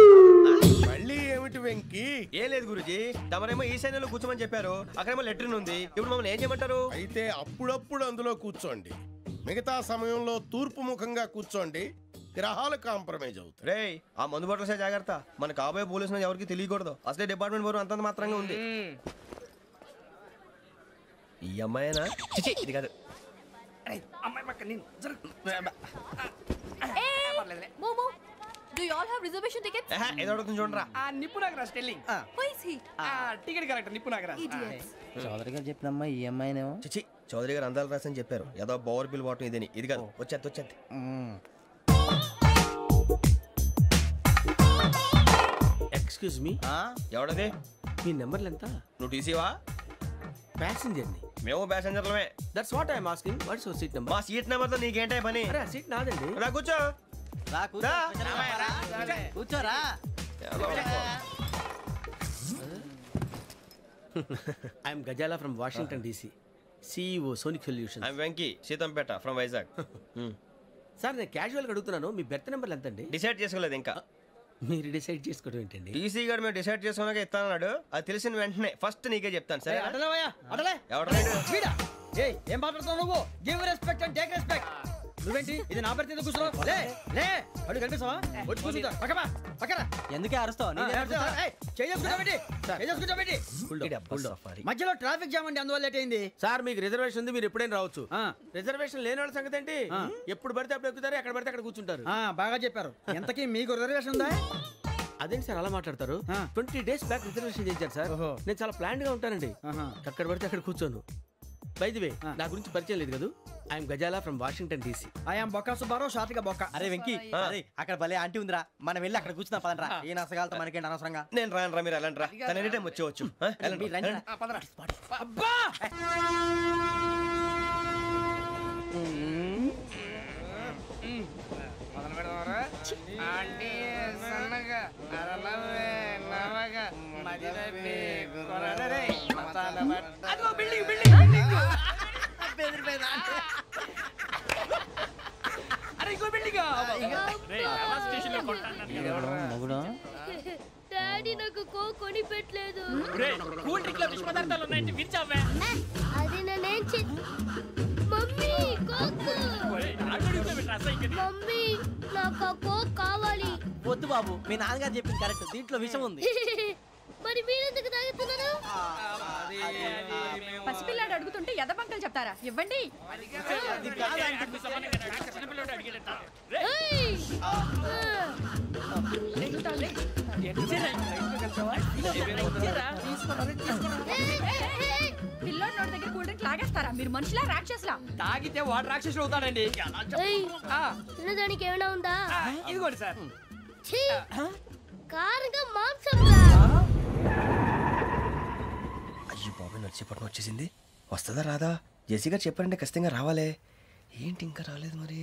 Speaker 4: మళ్ళీ ఏమిటి వెంకీ?
Speaker 2: ఏం లేదు గురుజీ, తమరేమో ఈశాన్యంలో కూర్చోమని చెప్పారు, అక్కడేమో లెటర్ ఉంది. ఇప్పుడు మమ్మల్ని ఏం చేయమంటారు?
Speaker 4: అయితే అప్పుడప్పుడు అందులో కూర్చోండి, మిగతా సమయంలో తూర్పు ముఖంగా కూర్చోండి. గ్రహాలు కాంప్రమైజ్ అవుతాయి.
Speaker 2: రే ఆ మందు బాటలసే జాగ్రత్త. మన కాబోయే పోలీసులు ఎవరికి తెలియకూడదు. అసలే డిపార్ట్మెంట్ బోరు అంతంత మాత్రంగా ఉంది. ఈ అమ్మాయినా? ఇది కాదు.
Speaker 11: Do you all have reservation tickets?
Speaker 2: ఏదో అడుగుతుంది చూడరా.
Speaker 3: నిప్పు Nagaraj telling.
Speaker 11: Who is he?
Speaker 3: Ticket correct నిప్పు నాగరాజ్.
Speaker 5: చౌదరి గారు చెప్పినమ్మా ఈ అమ్మాయినేమో.
Speaker 2: చిచి చౌదరి గారు అందాలు రాసని చెప్పారు. ఏదో బోర్ బిల్ వాటం ఇదని. ఇది కాదు. వచ్చేది.
Speaker 9: Excuse me,
Speaker 2: ఎవడది?
Speaker 9: మీ నెంబర్లు ఎంత?
Speaker 2: నువ్వు టీసీవా?
Speaker 9: ప్యాసింజర్ ని.
Speaker 2: మేము ప్యాసెంజర్లమే.
Speaker 9: That's what I'm asking. What's your seat number?
Speaker 2: మా సీట్ నెంబర్ తో నీకేంటే పని?
Speaker 9: అరే ఆ సీట్ నాదండి.
Speaker 2: రా కూర్చో.
Speaker 5: కూర్చోరా.
Speaker 9: I'm Ghazala from Washington DC, CEO sonic solution.
Speaker 2: I'm Venky, Seethampeta from Vizag.
Speaker 9: Sir నేను క్యాజువల్గా అడుగుతున్నాను, మీ బెర్త్ నెంబర్లు ఎంత అండి?
Speaker 2: డిసైడ్ చేసుకోలేదు ఇంకా.
Speaker 9: మీరు డిసైడ్ చేసుకోవడం ఏంటండి?
Speaker 2: టీసీ గారు మేము డిసైడ్ చేసుకున్నాక ఇస్తానన్నాడు. అది తెలిసిన వెంటనే ఫస్ట్ నీకే చెప్తాను. సరే
Speaker 3: ఏం మాట్లాడుతున్నావు నువ్వు? Give respect and take respect. నువ్వేంటి ఇది నా పరిస్థితి కూర్చున్నావు? లే లే అడుగు కనిపిస్తావా? వచ్చి కూర్చుంటా. పక్కన
Speaker 5: ఎందుకే అరుస్తావు?
Speaker 3: మధ్యలో ట్రాఫిక్ జామ్ అండి, అందువల్ల లేట్ అయింది.
Speaker 9: సార్ మీకు రిజర్వేషన్ ఉంది, మీరు ఎప్పుడైనా రావచ్చు. రిజర్వేషన్ లేని వాళ్ళ సంగతి ఏంటి? ఎప్పుడు పడితే అప్పుడు ఎక్కుతారు, ఎక్కడ పడితే అక్కడ కూర్చుంటారు.
Speaker 3: బాగా చెప్పారు. ఎంతకీ మీకు రిజర్వేషన్ ఉందా?
Speaker 9: అదేంటి సార్ అలా మాట్లాడతారు? 20 days బ్యాక్ రిజర్వేషన్ చేశారు సార్. నేను చాలా ప్లాన్డ్ గా ఉంటానండి. అక్కడ పడితే అక్కడ కూర్చోను. బై ది వే నా గురించి పరిచయం లేదు కదా. I'm Ghazala from Washington DC.
Speaker 3: I'm Bokka Subbarao, షార్ట్గా బొక్క.
Speaker 5: అరే వెంకీ, అక్కడ భలే ఆంటీ ఉందిరా, మనం వెళ్ళి అక్కడ కూర్చున్నా పదనరా. ఏ నసగాలతో మనకేంటి అనవసరంగా.
Speaker 2: నేను రాను రా, మీరు వెళ్ళండి రా. తన ఎనీ టైం వచ్చేవచ్చు.
Speaker 3: అబ్బా
Speaker 8: డాడీ నాకు కోక్ కొని పెట్టలేదు.
Speaker 3: కూల్ డ్రింక్ లో విష పదార్థాలు ఉన్నాయండి, విరిచావే.
Speaker 8: అది నేనేం మమ్మీ కోక్. మమ్మీ నాకు ఆ కోక్ కావాలి.
Speaker 5: వద్దు బాబు, మీ నాన్నగారు చెప్పింది కరెక్ట్, దీంట్లో విషయం ఉంది.
Speaker 8: మరి మీరెందుకు తాగుతున్నారు?
Speaker 11: పసిపిల్లాడు అడుగుతుంటే ఎదబంకలు చెప్తారా? ఇవ్వండి. పిల్లోడి నోటి దగ్గర కూల్ డ్రింక్ లాగేస్తారా? మీరు మనుషులా రాక్షసులా?
Speaker 3: తాగితే వాడు రాక్షసుడు అవుతాడండి.
Speaker 8: తినడానికి ఏమైనా ఉందా?
Speaker 3: ఇదిగోండి సార్.
Speaker 8: కారుగా మాంసం.
Speaker 2: అయ్యో బాబు, నడిచిపట్నం వచ్చేసింది. వస్తుందా రాదా? జేసీ గారు చెప్పారంటే ఖచ్చితంగా రావాలే. ఏంటి ఇంకా రాలేదు మరి?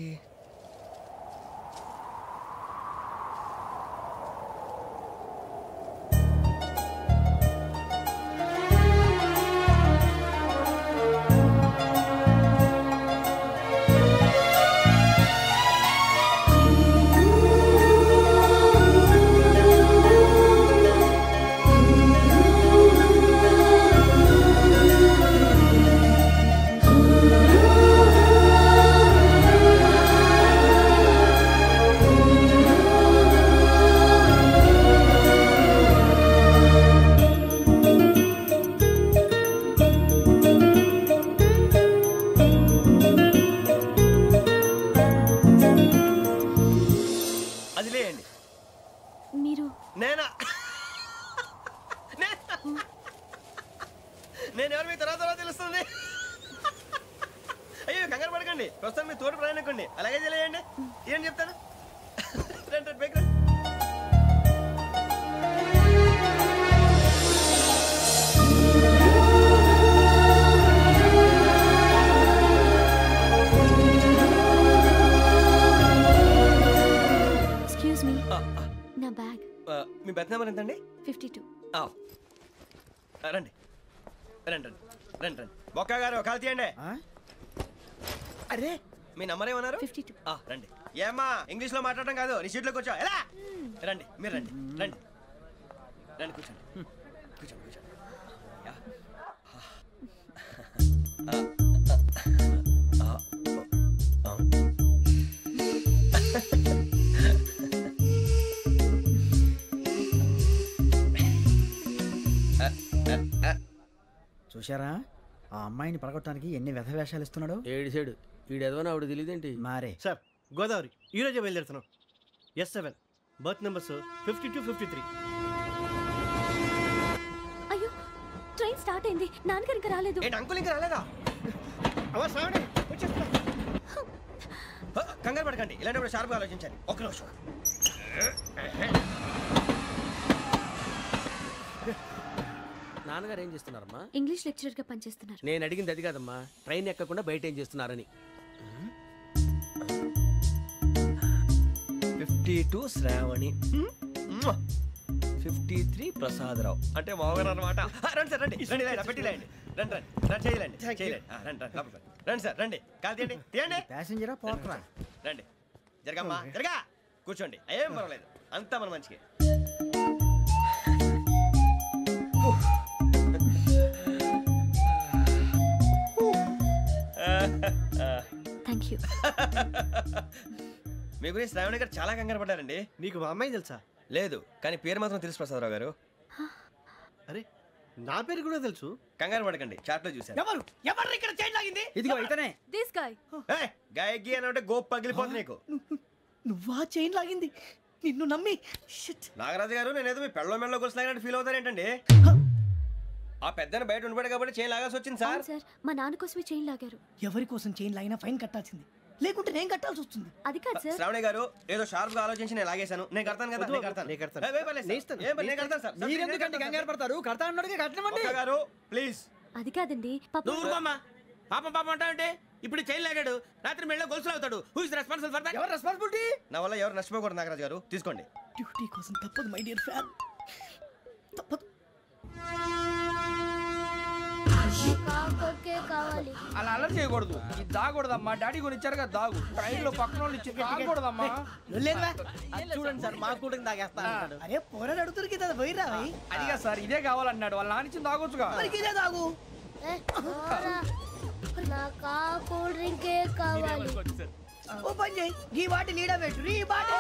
Speaker 2: అనుకోకండి, ప్రస్తుతం మీ తోడు ప్రయాణకండి. అలాగే తెలియండి, ఏం చెప్తాను. రండి రండి, పైకి రండి.
Speaker 8: ఎక్స్క్యూజ్ మీ, నా బ్యాగ్.
Speaker 2: మీ బెత్ నెంబర్ ఎంతండి?
Speaker 8: 52.
Speaker 2: రండి రండి రండి రండి రండి. బొక్క గారు కాల్ తీయండి. అరే మీ నంబర్ ఏమన్నారు?
Speaker 8: 52.
Speaker 2: రండి. ఏమ్మా ఇంగ్లీష్ లో మాట్లాడడం కాదు, నీ సీట్లోకి వచ్చా. ఎలా రండి, మీరు రండి రండి రండి, కూర్చోండి కూర్చోండి కూర్చోండి.
Speaker 3: చూశారా ఆ అమ్మాయిని పడగొట్టడానికి ఎన్ని వ్యధ వేషాలు ఇస్తున్నాడు.
Speaker 9: ఏడిసాడు వీడు ఎదవని ఆవిడ తెలియదేంటి.
Speaker 3: మారే
Speaker 12: సార్ గోదావరి ఈరోజే బయలుదేరుతున్నాం. S7 berth numbers 52, 53.
Speaker 8: అయ్యో ట్రైన్ స్టార్ట్ అయింది, నాన్నగారు ఇంకా రాలేదు.
Speaker 2: ఏంటి అంకుల్ ఇంకా రాలేదా? కంగారు పడకండి, ఇలాంటప్పుడు షార్ప్గా ఆలోచించాలి. ఒక్క నిమిషం.
Speaker 9: నాన్నగారు ఏం చేస్తున్నారమ్మా?
Speaker 8: ఇంగ్లీష్ లెక్చరర్ గా పనిచేస్తున్నారు.
Speaker 9: నేను అడిగింది అది కాదమ్మా, ట్రైన్ ఎక్కకుండా బయట ఏం చేస్తున్నారని.
Speaker 2: 52 శ్రావణి, 53 ప్రసాదరావు అంటే మామగారు అనమాట. రండి సార్ రండి రండి, ఇలా పెట్టిలేండి. రండి రండి రండి, చేయలేండి చేయలేండి. రండి రండి లోపలికి రండి సార్, రండి కాల్ తీయండి తీయండి.
Speaker 3: ప్యాసింజరా పోట్రా.
Speaker 2: రండి జరగమ్మా జరగా, కూర్చోండి, ఏం పర్వాలేదు, అంతా మన మంచికి.
Speaker 8: Thank you.
Speaker 2: మీ గురించి శ్రావణి గారు చాలా కంగారు పడ్డారండి.
Speaker 12: నీకు మా అమ్మాయి తెలుసా?
Speaker 2: లేదు, కానీ పేరు మాత్రం తెలుసు ప్రసాదరావు గారు.
Speaker 12: అరే నా పేరు కూడా తెలుసు.
Speaker 2: కంగారు పడకండి, చాట్లో చూసాను.
Speaker 3: ఎవరు ఇక్కడ చైన్ లాగింది? ఇదిగో ఇతనే.
Speaker 8: This guy.
Speaker 2: గాయకి అని అంటే గోప్ పగిలిపోతుంది నీకు.
Speaker 3: నువ్వా చైన్ లాగింది? నిన్ను నమ్మి.
Speaker 2: నాగరాజు గారు, నేనేదో మీ పెళ్ళ మెళ్ళ కొలిసిలాగినట్టు ఫీల్ అవుతారేంటండి? ఆ పెద్దని బయట ఉండిపోయాడు కాబట్టి చైన్ లాగాల్సి వచ్చింది సార్.
Speaker 8: సార్ మా నాన్న కోసమే చైన్ లాగారు.
Speaker 3: ఎవరి కోసం చైన్ లాగినా ఫైన్ కట్టాల్సింది, లేకుంటే నేను కట్టాల్సి వస్తుంది.
Speaker 8: అది కాదు సార్.
Speaker 2: శ్రావణి గారు ఏదో షార్ప్ గా ఆలోచించి నేను లాగేశాను. నేను కడతాను కదా, నేను కడతాను. నేను కడతాను సార్.
Speaker 3: మీరెందుకంటే కంగారు పడతారు? కడతా అన్నాడుగా కట్టమండి.
Speaker 2: గారు ప్లీజ్.
Speaker 8: అది కాదండి
Speaker 9: పాపం పాపం అంటావంటే ఇప్పుడు చైన్ లాగాడు, రాత్రి మెళ్ళ గొలుసులు అవుతాడు. Who is responsible for that?
Speaker 3: ఎవరు రెస్పాన్సిబిలిటీ?
Speaker 2: నా వల్ల ఎవరు నష్టపోకూడదు నాగరాజు గారు, తీసుకోండి.
Speaker 3: డ్యూటీ కోసం తప్పదు మై డియర్ ఫ్యాన్, తప్పదు.
Speaker 13: అలా అలర్ట్ చేయకూడదు, ఇది దాగకూడదమ్మా. డాడీ కొని ఇచ్చారు కదా దాగు, ట్రైన్ లో పక్కన వాళ్ళు ఇచ్చి దాగకూడదమ్మా.
Speaker 5: చూడండి సార్, మా కూడా తాగేస్తా.
Speaker 3: అరే పోరాడు అడుగుతారు కదా, పోయిరా.
Speaker 13: అదిగా సార్, ఇదే కావాలన్నాడు. వాళ్ళ నాన్న ఇచ్చింది తాగొచ్చుగా.
Speaker 3: ఇదే తాగు.
Speaker 8: కూల్ డ్రింకే కావాలి.
Speaker 3: ఓ పని చేయి, ఈ బాటి లీడ పెట్టు. ఈ బాటి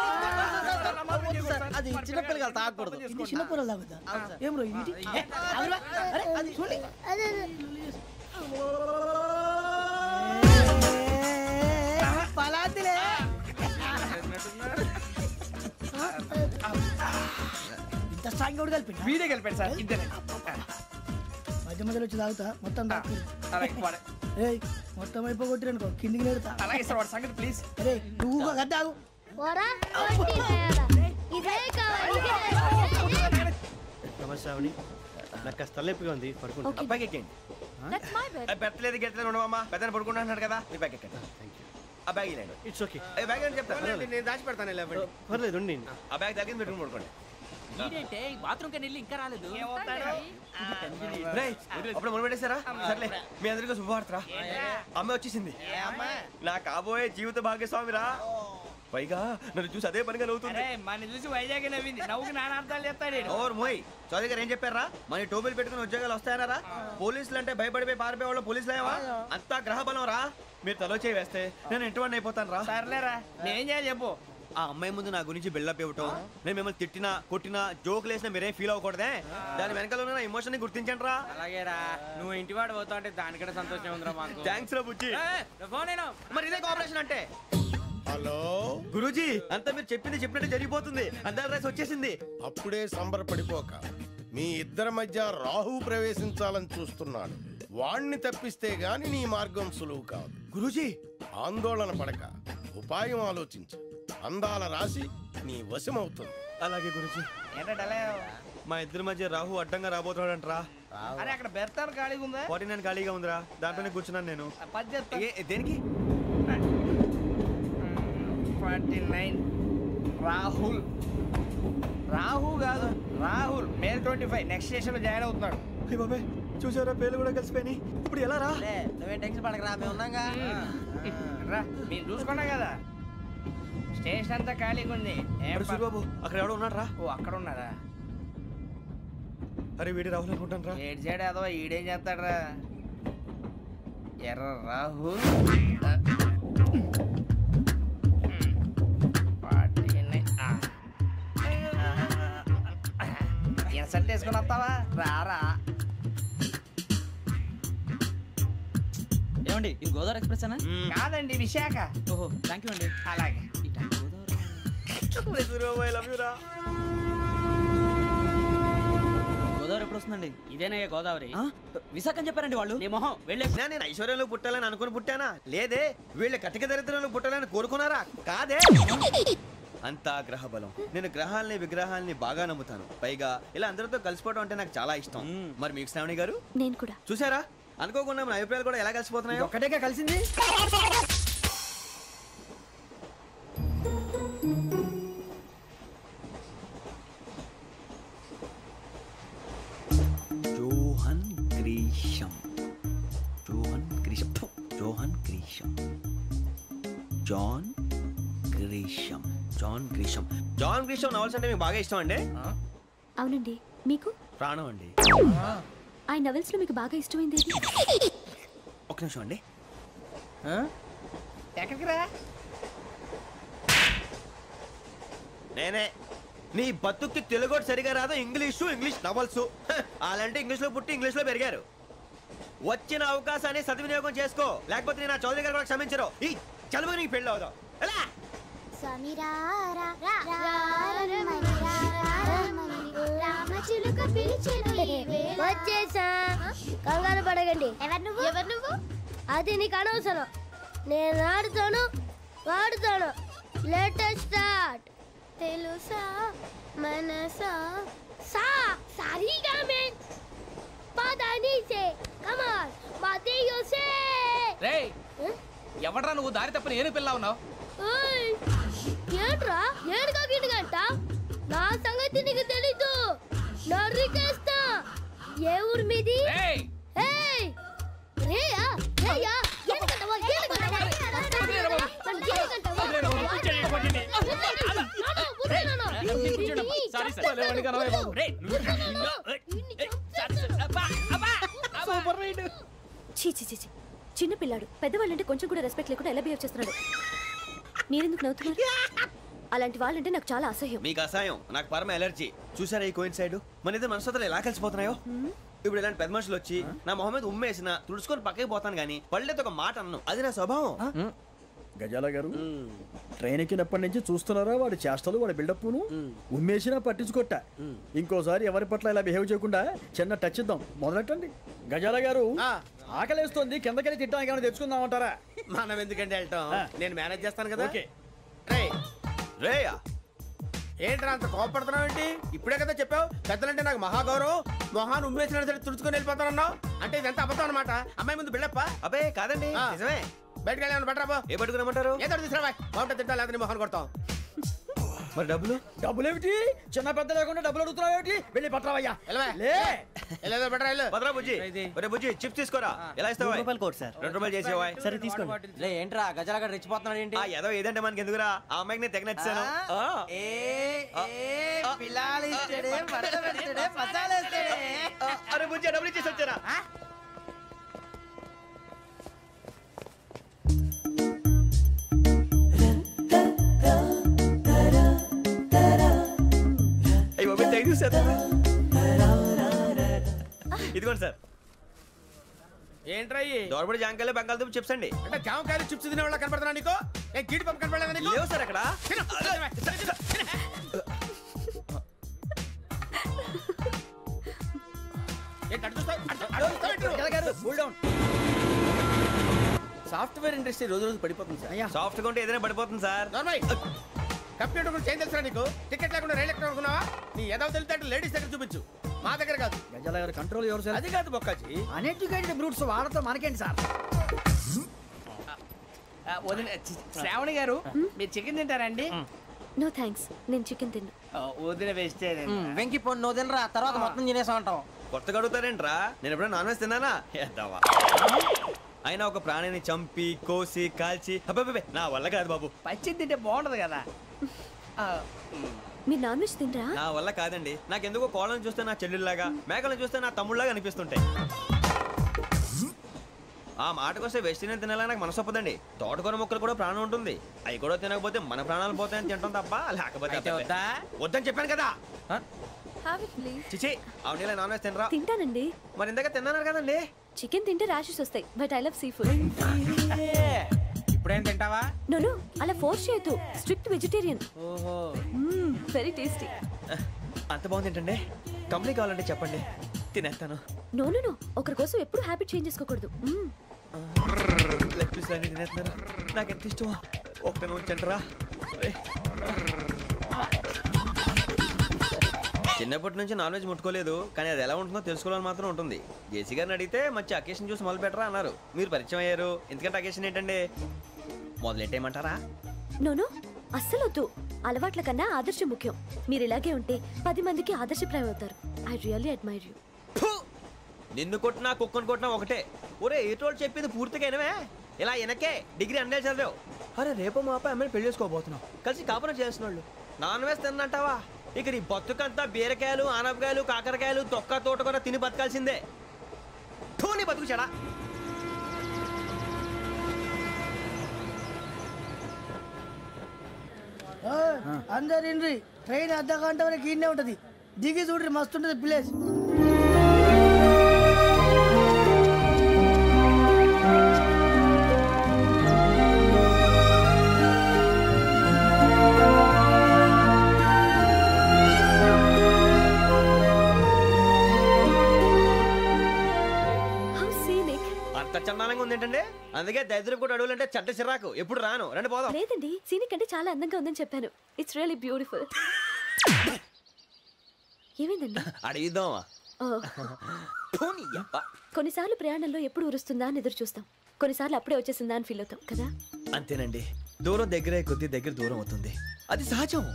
Speaker 5: అది చిన్నపిల్లలు తాగకూడదు.
Speaker 3: ఇది చిన్నపిల్లలు తాగుతా. ఏం రో ఇది? అరే అది చూడండి. పలాతిలే. ఇంత స్ట్రాంగ్ కూడా కలిపి
Speaker 13: వీడే కలిపాడు సార్, ఇద్దరే.
Speaker 3: మధ్య మధ్యలో వచ్చి తాగుతా, మొత్తం తాగు. ఏయ్ మొత్తం అయిపోగొట్టిరనుకో కిందికి నేడుతా.
Speaker 13: అలాగే సార్, వాడి సంగతి ప్లీజ్.
Speaker 3: అరే నువ్వు గద్దాగు.
Speaker 12: నమస్కారం, నాకు కాస్త తలెప్పిగా ఉంది, పడుకుంటా.
Speaker 2: అబ్బాయికి ఎక్కండి. పెట్టలేదు గెట్టలేదు ఉండవమ్మా, పెద్దని పడుకుంటున్నాడు కదా, మీ బ్యాగ్ ఎక్కండి. ఆ బ్యాగ్ ఇలాండి.
Speaker 12: It's okay.
Speaker 2: బ్యాగ్ అని చెప్తాను,
Speaker 12: నేను దాచి పెడతాను. పర్లేదు ఉండి.
Speaker 2: ఆ బ్యాగ్ తగ్గింది పెట్టుకుని పడుకోండి.
Speaker 5: బాత్రూమ్ కి వెళ్ళి ఇంకా రాలేదు.
Speaker 2: అప్పుడు మొదలు పెట్టేశారా? సర్లే, మీ అందరికీ శుభవార్తరా. అమ్మాయి వచ్చేసింది, నా కాబోయే జీవిత భాగ్యస్వామిరా. పైగా నన్ను చూసి అదే పనిగా నవ్వుతుంది.
Speaker 13: మన చూసి వైజాగ్ నవ్వింది, నవ్వుకి నాన్న అర్థాలు చెప్తాడు.
Speaker 2: ఓర్ మోయ్, చౌదరి గారు ఏం చెప్పారా? మన టోబీలు పెట్టుకుని ఉద్యోగాలు వస్తాయనరా? పోలీసులు అంటే భయపడిపోయి పారిపోయే వాళ్ళు పోలీసులు అయ్యవా? అంతా గ్రహ బలం రా. మీరు తలో చేయి వేస్తే నేను ఇంటివాడిని అయిపోతాను రా.
Speaker 13: సర్లేరా, నేనేం చేయాలి చెప్పు.
Speaker 2: ఆ అమ్మాయి ముందు నా గురించి బిల్డప్ ఇవ్వటం, నేను మిమ్మల్ని తిట్టినా కొట్టినా జోకులు వేసినా మీరేం ఫీల్ అవ్వకూడదే. దాని వెనకాల ఉన్న ఎమోషన్ ని గుర్తించండి రా.
Speaker 13: అలాగేరా, నువ్వు ఇంటివాడు పోతా అంటే దానికంటే సంతోషం ఉందిరా మాకు.
Speaker 2: థ్యాంక్స్ రా బుజ్జి. మరి ఇదే కోఆపరేషన్ అంటే.
Speaker 4: హలో
Speaker 2: గురూజీ, అంతా మీరు చెప్పింది చెప్పినట్టు జరిగిపోతుంది. అందాల రైస్ వచ్చేసింది.
Speaker 4: అప్పుడే సంబరపడిపోక, మీ ఇద్దరి మధ్య రాహు ప్రవేశించాలని చూస్తున్నాడు. వాణ్ణి తప్పిస్తే గాని నీ మార్గం సులువు కాదు.
Speaker 2: గురూజీ,
Speaker 4: ఆందోళన పడక ఉపాయం ఆలోచించు. అందాల రాశి నీ వశమవుతుంది.
Speaker 2: అలాగే గురుజీ. మా ఇద్దరి మధ్య రాహు అడ్డంగా రాబోతున్నాడంట్రా.
Speaker 13: అరే అక్కడ బెర్తాను ఖాళీగా ఉందా?
Speaker 2: 49 ఖాళీగా ఉందిరా, దాంట్లోనే కూర్చున్నాను నేను. దేనికి?
Speaker 13: 49 రాహుల్. రాహు కాదు, రాహుల్. మే 25 నెక్స్ట్ స్టేషన్ లో జాయిన్ అవుతున్నాడు.
Speaker 2: బాబే చూసారా, పేర్లు కూడా కలిసిపోయినాయి. ఇప్పుడు ఎలా రా?
Speaker 3: నువ్వేం టెన్షన్ పడకరా, మేము ఉన్నాగా.
Speaker 13: రా, మీరు చూసుకున్నా కదా స్టేషన్ అంతా ఖాళీగా ఉంది.
Speaker 2: బాబు అక్కడ ఎవడో ఉన్నాడు రా.
Speaker 13: ఓ అక్కడ ఉన్నారా?
Speaker 2: అరే వీడి రాహుల్ అనుకుంటాను రా.
Speaker 13: ఏడు సైడ్ అదో ఈడేం చేస్తాడరా? ఎర్ర రాహుల్. ఇన్సల్ట్ వేసుకుని వస్తావా? రారా.
Speaker 3: ఏమండి ఇది గోదావరి ఎక్స్ప్రెస్ అనా?
Speaker 13: కాదండి, విశాఖ.
Speaker 3: ఓహో థ్యాంక్ యూ అండి.
Speaker 13: అలాగే.
Speaker 3: గోదావరి ఎప్పుడు వస్తుందండి? ఇదేనయ్య గోదావరి. విశాఖ అని చెప్పారండి వాళ్ళు. నీ మొహం వెళ్ళే.
Speaker 2: నేను ఐశ్వర్యంలో పుట్టాలని అనుకుని పుట్టానా? లేదే. వీళ్ళ కటిక దరిద్రంలో పుట్టాలని కోరుకున్నారా? కాదే. అంతా గ్రహ బలం. నేను గ్రహాలని విగ్రహాలని బాగా నమ్ముతాను. పైగా ఇలా అందరితో కలిసిపోవడం అంటే నాకు చాలా ఇష్టం. మరి మీకు శ్రావణి గారు?
Speaker 8: నేను కూడా.
Speaker 2: చూసారా, అనుకోకుండా మన అభిప్రాయాలు కూడా ఎలా కలిసిపోతున్నాయో.
Speaker 3: ఒక్కటేగా కలిసింది.
Speaker 2: Johan Grisham. Johan Grisham. Johan Grisham. John Grisham. John Grisham. John Grisham novels అంటే మీకు బాగా ఇష్టం అండి?
Speaker 8: అవునండి. మీకు?
Speaker 2: ప్రాణం అండి.
Speaker 8: ఆ నవల్స్ లో మీకు బాగా ఇష్టమైంది?
Speaker 2: ఒక నిమిషం అండి.
Speaker 13: ఎక్కడికి రా?
Speaker 2: నేనే. నీ బతుక్కి తెలుగు సరిగా రాదు, ఇంగ్లీష్ నవల్స్. అలాంటి ఇంగ్లీష్ లో పుట్టి ఇంగ్లీష్ లో పెరిగారు. వచ్చిన అవకాశాన్ని సద్వినియోగం చేసుకో, లేకపోతే నేను చౌదరి గారు కూడా క్షమించరు. ఈ చదువు నీకు పెళ్ళి అవుదాం. ఎలా?
Speaker 14: వచ్చేసా, కంగారు పడగండి. ఎవరు నువ్వు? అది నీకు అనవసరం. నేను ఆడుతాను, వాడుతాను. Latest start. తెలుసా మనసా సా సారీగా మెన్ పదని సే కమాన్ మాదేయో సే.
Speaker 13: రేయ్ ఎవడ్రా నువ్వు? దారి తప్పని ఏను పిల్ల ఉన్నావు?
Speaker 14: ఓయ్ ఏంట్రా ఏడుగా గిడుగంట? నా సంగతి నీకు తెలీదు. నరికేస్తా. ఏ ఊరు మీది? ఏయ్ రేయా రేయా ఏడుగంటవా ఏడుగంటవా
Speaker 8: చిన్న పిల్లాడు. పెద్దవాళ్ళంటే కొంచెం కూడా రెస్పెక్ట్ లేకుండా ఎలా బిహేవ్ చేస్తున్నాడు. మీరెందుకు నవ్వుతున్నారు? అలాంటి వాళ్ళంటే నాకు చాలా అసహ్యం.
Speaker 2: మీకు అసహ్యం, నాకు పరమ ఎలర్జీ. చూసారా ఈ కోయిన్సైడ్? మన ఇద్దరు మనస్తత్వాలు ఎలా కలిసిపోతున్నాయో. ఇప్పుడు ఇలాంటి పెద్ద మనుషులు వచ్చి నా మొహం మీద ఉమ్మేసిన తుడుచుకొని పక్కకి పోతాను కానీ పళ్ళేతో ఒక మాట అన్ను. అది నా స్వభావం.
Speaker 3: గజాల గారు ట్రైన్ ఎక్కినప్పటి నుంచి చూస్తున్నారా వాడి చేష్టలు, వాడి బిల్డప్ను? ఉమ్మేసినా పట్టించుకోట. ఇంకోసారి ఎవరి పట్ల ఇలా బిహేవ్ చేయకుండా చిన్న టచ్ ఇద్దాం. మొదలెట్టండి. గజాల గారు ఆకలేస్తుంది, కిందకెళ్ళి తిట్టడానికి ఏమైనా తెచ్చుకుందామంటారా?
Speaker 9: మనం ఎందుకంటే వెళ్తాం, నేను మేనేజ్ చేస్తాను కదా.
Speaker 3: ఓకే.
Speaker 2: రేయా
Speaker 9: ఏంట్రా అంత కోపడుతున్నావు ఏంటి? ఇప్పుడే కదా చెప్పావు పెద్దలంటే నాకు మహాగౌరవం, మొహాన్ని ఉమ్మేసిన సరే తుడుచుకొని వెళ్ళిపోతానన్నావు. అంటే ఇదంతా అబద్ధం అనమాట. అమ్మాయి ముందు బిల్డప్ప?
Speaker 2: అబ్బే కాదండి, నిజమే.
Speaker 9: బయటకు వెళ్ళి బట్రాబో.
Speaker 2: ఏ పట్టుకురమ్మంటారు?
Speaker 9: ఏదో తీసుకురా బాగుంటే తింటా, లేదా మొహాన్ని కొడతాం.
Speaker 2: మరి డబ్బులు?
Speaker 3: డబ్బులు ఏమిటి? చిన్న పెద్ద లేకుండా డబ్బులు అడుగుతున్నావు ఏమిటి? వెళ్ళి పట్టరావయ్యా.
Speaker 2: భద్రా బుజ్జి, బుజ్జి చిప్స్ తీసుకోరా. ఎలా ఇస్తావా?
Speaker 5: Court sir.
Speaker 2: 2 రూపాయలు చేసేవా?
Speaker 5: సరే తీసుకోండి.
Speaker 3: ఏంట్రా గజాల రెచ్చిపోతున్నాడు ఏంటి?
Speaker 2: ఏదో ఏదంటే మనకి ఎందుకురా, ఆ అమ్మాయికి నేను తెగ నచ్చాను. అరే బుజ్జి డబ్బులు ఇచ్చేసి వచ్చారా? ఇదిగోండి సార్.
Speaker 9: ఏంట్రా
Speaker 2: దోరబడి జాంకాయలు బంగాళదుంప చిప్స్ అండి.
Speaker 9: అంటే జామకాయలు చిప్స్ తినే వాళ్ళ కనపడుతున్నా నీకు? ఏ గీడి పంపు కనపడలేదా నీకు?
Speaker 2: లేవు సార్ అక్కడ.
Speaker 9: సాఫ్ట్వేర్ ఇండస్ట్రీ రోజు రోజు పడిపోతుంది సార్.
Speaker 2: సాఫ్ట్ గా ఉంటే ఏదైనా పడిపోతుంది సార్.
Speaker 4: కంప్యూటర్ గురించి ఏం తెలుసా నీకు? టికెట్ లేకుండా రైలు ఎక్కడ అనుకున్నావా? నీ ఏదో తెలితే లేడీస్ దగ్గర చూపించు, మా దగ్గర కాదు.
Speaker 3: గజాల గారు కంట్రోల్ ఎవరు సార్?
Speaker 4: అది కాదు బొక్కాజీ.
Speaker 3: అన్ఎడ్యుకేటెడ్ బ్రూట్స్ వాళ్ళతో మనకేంటి సార్?
Speaker 13: శ్రావణి గారు మీరు చికెన్ తింటారండి?
Speaker 8: నో థ్యాంక్స్, నేను చికెన్ తిన్నా.
Speaker 13: వదిన వేస్తే
Speaker 5: వెంకి పొన్ను నువ్వు తినరా, తర్వాత మొత్తం తినేసా ఉంటాం.
Speaker 2: కొత్తగా అడుగుతారేంట్రా? నేను ఎప్పుడైనా నాన్ వెజ్ తిన్నానా? ఎద్దావా. అయినా ఒక ప్రాణిని చంపి కోసి కాల్చి అబ్బబ్బే నా వల్ల కాదు బాబు.
Speaker 13: పచ్చి తింటే బాగుంటది కదా.
Speaker 8: మీరు నాన్ వెజ్ తినరా?
Speaker 2: నా వల్ల కాదండి. నాకెందుకో కోళ్ళని చూస్తే నా చెల్లెళ్ళలాగా, మేకలను చూస్తే నా తమ్ముళ్ళలాగా అనిపిస్తుంటాయి. ఆ మాటకొస్తే వెస్టిరియన్ తినాలని నాకు మనసు ఒప్పదండి. తోటకూర మొక్కలు కూడా ప్రాణం ఉంటుంది. అవి కూడా తినకపోతే మన ప్రాణాలు పోతాయని తింటాం తప్ప లేకపోతే వద్దని చెప్పాను కదా. చిచి అవునీ నాన్ వెజ్ తినరా?
Speaker 8: తింటానండి.
Speaker 2: మరి ఇందాక తిన్నాను కదండి.
Speaker 8: చికెన్ తింటే ర్యాషెస్ వస్తాయి, but I love sea food.
Speaker 13: ఇప్పుడేం తింటావా?
Speaker 8: నో అలా ఫోర్స్ చేయొద్దు. Strict vegetarian.
Speaker 13: ఓహో,
Speaker 8: వెరీ టేస్టీ.
Speaker 2: అంత బాగుంది ఏంటండి? కంప్లీట్ కావాలంటే చెప్పండి, తినేస్తాను.
Speaker 8: నో ఒకరి కోసం ఎప్పుడు హ్యాబిట్ చేంజ్ చేసుకోకూడదు.
Speaker 2: లెగ్ పీస్ అన్ని తినేస్తున్నారు. నాకు ఎంత ఇష్టమో ఒక్క ఉంచండిరా. చిన్నప్పటి నుంచి నాన్ వెజ్ ముట్టుకోలేదు, కానీ అది ఎలా ఉంటుందో తెలుసుకోవాలని మాత్రం ఉంటుంది. జేసీ గారిని అడిగితే మంచి అకేషన్ చూసి మొదలు పెట్టరా అన్నారు. మీరు పరిచయం అయ్యారు, ఎందుకంటే అకేషన్ ఏంటండి? మొదలెట్టేయమంటారా?
Speaker 8: నో అస్సలు వద్దు. అలవాట్ల కన్నా ఆదర్శం ముఖ్యం. మీరు ఇలాగే ఉంటే 10 మందికి ఆదర్శప్రాయం అవుతారు. I really admire you.
Speaker 2: నిన్ను కొట్టినా కుక్కను కొట్టినా ఒకటే. ఒరే ఏటోళ్ళు చెప్పింది పూర్తిగా వినవే. ఇలా వెనకే డిగ్రీ అన్నే చదివావు. అరే రేపు మా అబ్బాయి అమ్మని పెళ్లి చేసుకోబోతున్నావు, కలిసి కాపురం చేసిన వాళ్ళు నాన్ వెజ్ తిన్నంటావా? ఇక నీ బతుకంతా బీరకాయలు ఆనపకాయలు కాకరకాయలు తొక్క తోట కూడా తిని బతకాల్సిందే. నీ బతుకు చెడా.
Speaker 15: అందరు ఇండ్రి, ట్రైన్ అర్ధ గంట వరకు ఇన్నే ఉంటది. దిగి చూడ్రి, మస్తు ఉంటది ప్లేస్.
Speaker 2: అంత చందానంగా ఉంది ఏంటండి? అందుకే దరిద్రం కూడా అడవులు అంటే చెడ్డ చిరాకు. ఎప్పుడు రాను, రండి పోదాం.
Speaker 8: లేదండి, సీనిక్ అంటే చాలా అందంగా ఉందని చెప్పాను. It's really beautiful. ఏమైందండి?
Speaker 2: అడిగిద్దామా?
Speaker 8: కొన్నిసార్లు ప్రయాణంలో ఎప్పుడు ఉరుస్తుందా అని ఎదురు చూస్తాం, కొన్నిసార్లు అప్పుడే వచ్చేసిందా అని ఫీల్ అవుతాం కదా.
Speaker 2: అంతేనండి, దూరం దగ్గర కొద్ది దగ్గర దూరం అవుతుంది, అది సహజం.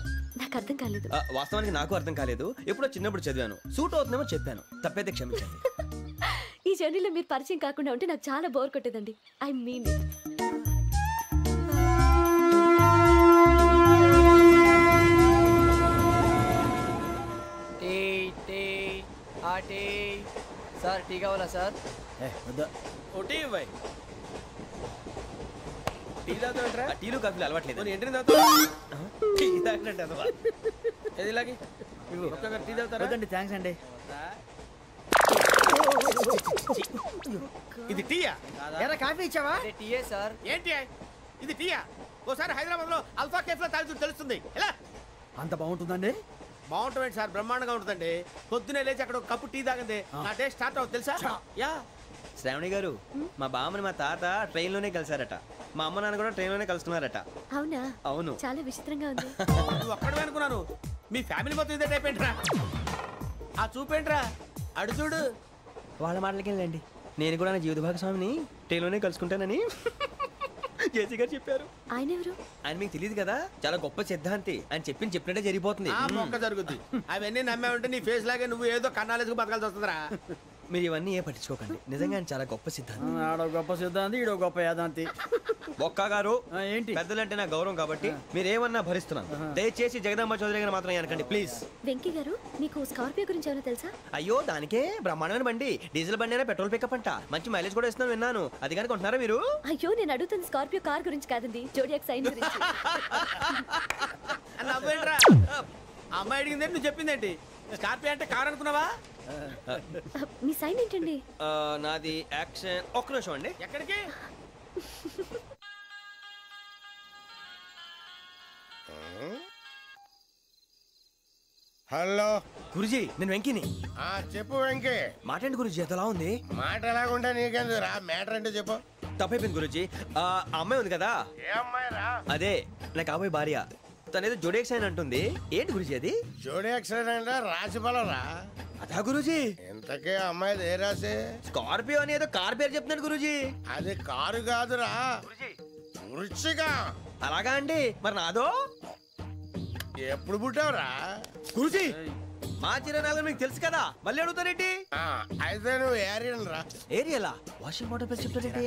Speaker 8: నాకు అర్థం కాలేదు.
Speaker 2: వాస్తవానికి నాకు అర్థం కాలేదు. ఎప్పుడో చిన్నప్పుడు చదివాను, సూట్ అవుతుందేమో చెప్పాను, తప్పైతే క్షమించండి.
Speaker 8: ఈ జర్నీలో మీరు పరిచయం కాకుండా ఉంటే నాకు చాలా బోర్ కొట్టేదండి. I mean it.
Speaker 15: Sir tea కావాలా సార్?
Speaker 2: టీలు కాఫీలు అలవాట్లేదు.
Speaker 3: థ్యాంక్స్ అండి.
Speaker 4: ఇది టీయా?
Speaker 15: ఎరా కాఫీ ఇచ్చావా?
Speaker 13: టీయే సార్.
Speaker 4: ఏంటి ఇది టీయా? ఓసారి హైదరాబాద్ లో అల్ఫా కేఫ్ లో తాగుతూ తెలుస్తుంది. ఎలా
Speaker 3: అంత బాగుంటుందండి?
Speaker 4: బాగుంటుంది సార్, బ్రహ్మాండంగా ఉంటుందండి. పొద్దునే లేచి అక్కడ ఒక కప్పు టీ తాగింది నా డే స్టార్ట్ అవుతుంది తెలుసా? యా.
Speaker 2: శ్రావణి గారు, మా బామ్మని మా తాత ట్రైన్ లోనే కలిసారట, మా అమ్మ నాన్న కూడా ట్రైన్ లోనే కలుసుకున్నారట.
Speaker 8: అవునా?
Speaker 2: అవును.
Speaker 8: చాలా విచిత్రంగా ఉంది.
Speaker 4: నువ్వు ఒక్కడే అనుకున్నాను, మీ ఫ్యామిలీ మొత్తం ఇదే టైప్ ఏంట్రా? ఆ చూపేంట్రా, అడు చూడు.
Speaker 2: వాళ్ళ మాటలకి వెళ్ళండి, నేను కూడా నా జీవిత భాగస్వామిని ట్రైన్ లోనే కలుసుకుంటానని జేసీ గారు చెప్పారు.
Speaker 8: ఆయన ఎవరు?
Speaker 2: ఆయన మీకు తెలియదు కదా, చాలా గొప్ప సిద్ధాంతి. ఆయన చెప్పినట్టే జరిగిపోతుంది.
Speaker 4: మొక్క జరుగుద్ది. అవన్నీ నమ్మావంటే నీ ఫేస్ లాగే నువ్వు ఏదో కన్నాలేసుకు బతకాల్సి వస్తుందిరా.
Speaker 2: మీరు ఇవన్నీ ఏ పట్టించుకోకండి, నిజంగా ఆయన చాలా గొప్ప సిద్ధాంతి.
Speaker 3: ఆడో గొప్ప సిద్ధాంతి, ఈడో గొప్ప యాదాంతి.
Speaker 2: బొక్క గారు,
Speaker 3: ఏంటి
Speaker 2: పెద్దలంటే నా గౌరవం కాబట్టి మీరు ఏమన్నా భరిస్తున్నాను. దయచేసి జగదాంబ చౌదరి గారు మాత్రం అనకండి ప్లీజ్.
Speaker 8: వెంకీ గారు, మీకు స్కార్పియో గురించి ఏమైనా తెలుసా?
Speaker 2: అయ్యో దానికే బ్రహ్మాండమైన బండి, డీజిల్ బండి అయినా పెట్రోల్ పికప్ అంట, మంచి మైలేజ్ కూడా ఇస్తున్నాను విన్నాను. అది కానీ కొంటున్నారా మీరు?
Speaker 8: అయ్యో నేను అడుగుతుంది స్కార్పియో కార్ గురించి కాదండి, జోడియాక్ సైన్ గురించి.
Speaker 4: అమ్మాయి అడిగింది నువ్వు చెప్పిందేంటి? స్కార్పియో అంటే కార్ అనుకున్నావా?
Speaker 8: మీ సైన్ ఏంటండి?
Speaker 2: నాది యాక్షన్. ఒక్క నిమిషం అండి.
Speaker 4: ఎక్కడికి? హలో
Speaker 2: గురుజీ, నేను వెంకీని.
Speaker 4: చెప్పు వెంకీ.
Speaker 2: మాట ఏంటి గురుజీ, ఎంతలా ఉంది?
Speaker 4: మాట ఎలాగుంటా నీకెందుకు రా, మ్యాటర్ అంటే చెప్పు.
Speaker 2: తప్పైపోయింది గురూజీ. ఆ అమ్మాయి ఉంది కదా,
Speaker 4: ఏ అమ్మాయిరా?
Speaker 2: అదే నా కాబోయే భార్య. తనేదో జోడేక్స్ అని అంటుంది. ఏంటి గురూజీ అది?
Speaker 4: జోడేక్స్ అంటే రాశి బలరా?
Speaker 2: అదా గురూజీ.
Speaker 4: ఇంతకే అమ్మాయిది ఏ రాశి?
Speaker 2: స్కార్పియో అని ఏదో కార్ పేరు చెప్తున్నాడు గురూజీ.
Speaker 4: అది కారు కాదురా, వృశ్చిక.
Speaker 2: అలాగా అండి, మరి నాదో?
Speaker 4: ఎప్పుడు పుట్టావురా
Speaker 2: గురూజీ? మా చిరనాలు మీకు తెలుసు కదా, మళ్ళీ అడుగుతారేంటి?
Speaker 4: అయితే నువ్వు ఏరియన్ రా.
Speaker 2: ఏరియలా? వాషింగ్ వాటర్ పేరు చెప్తారేంటి?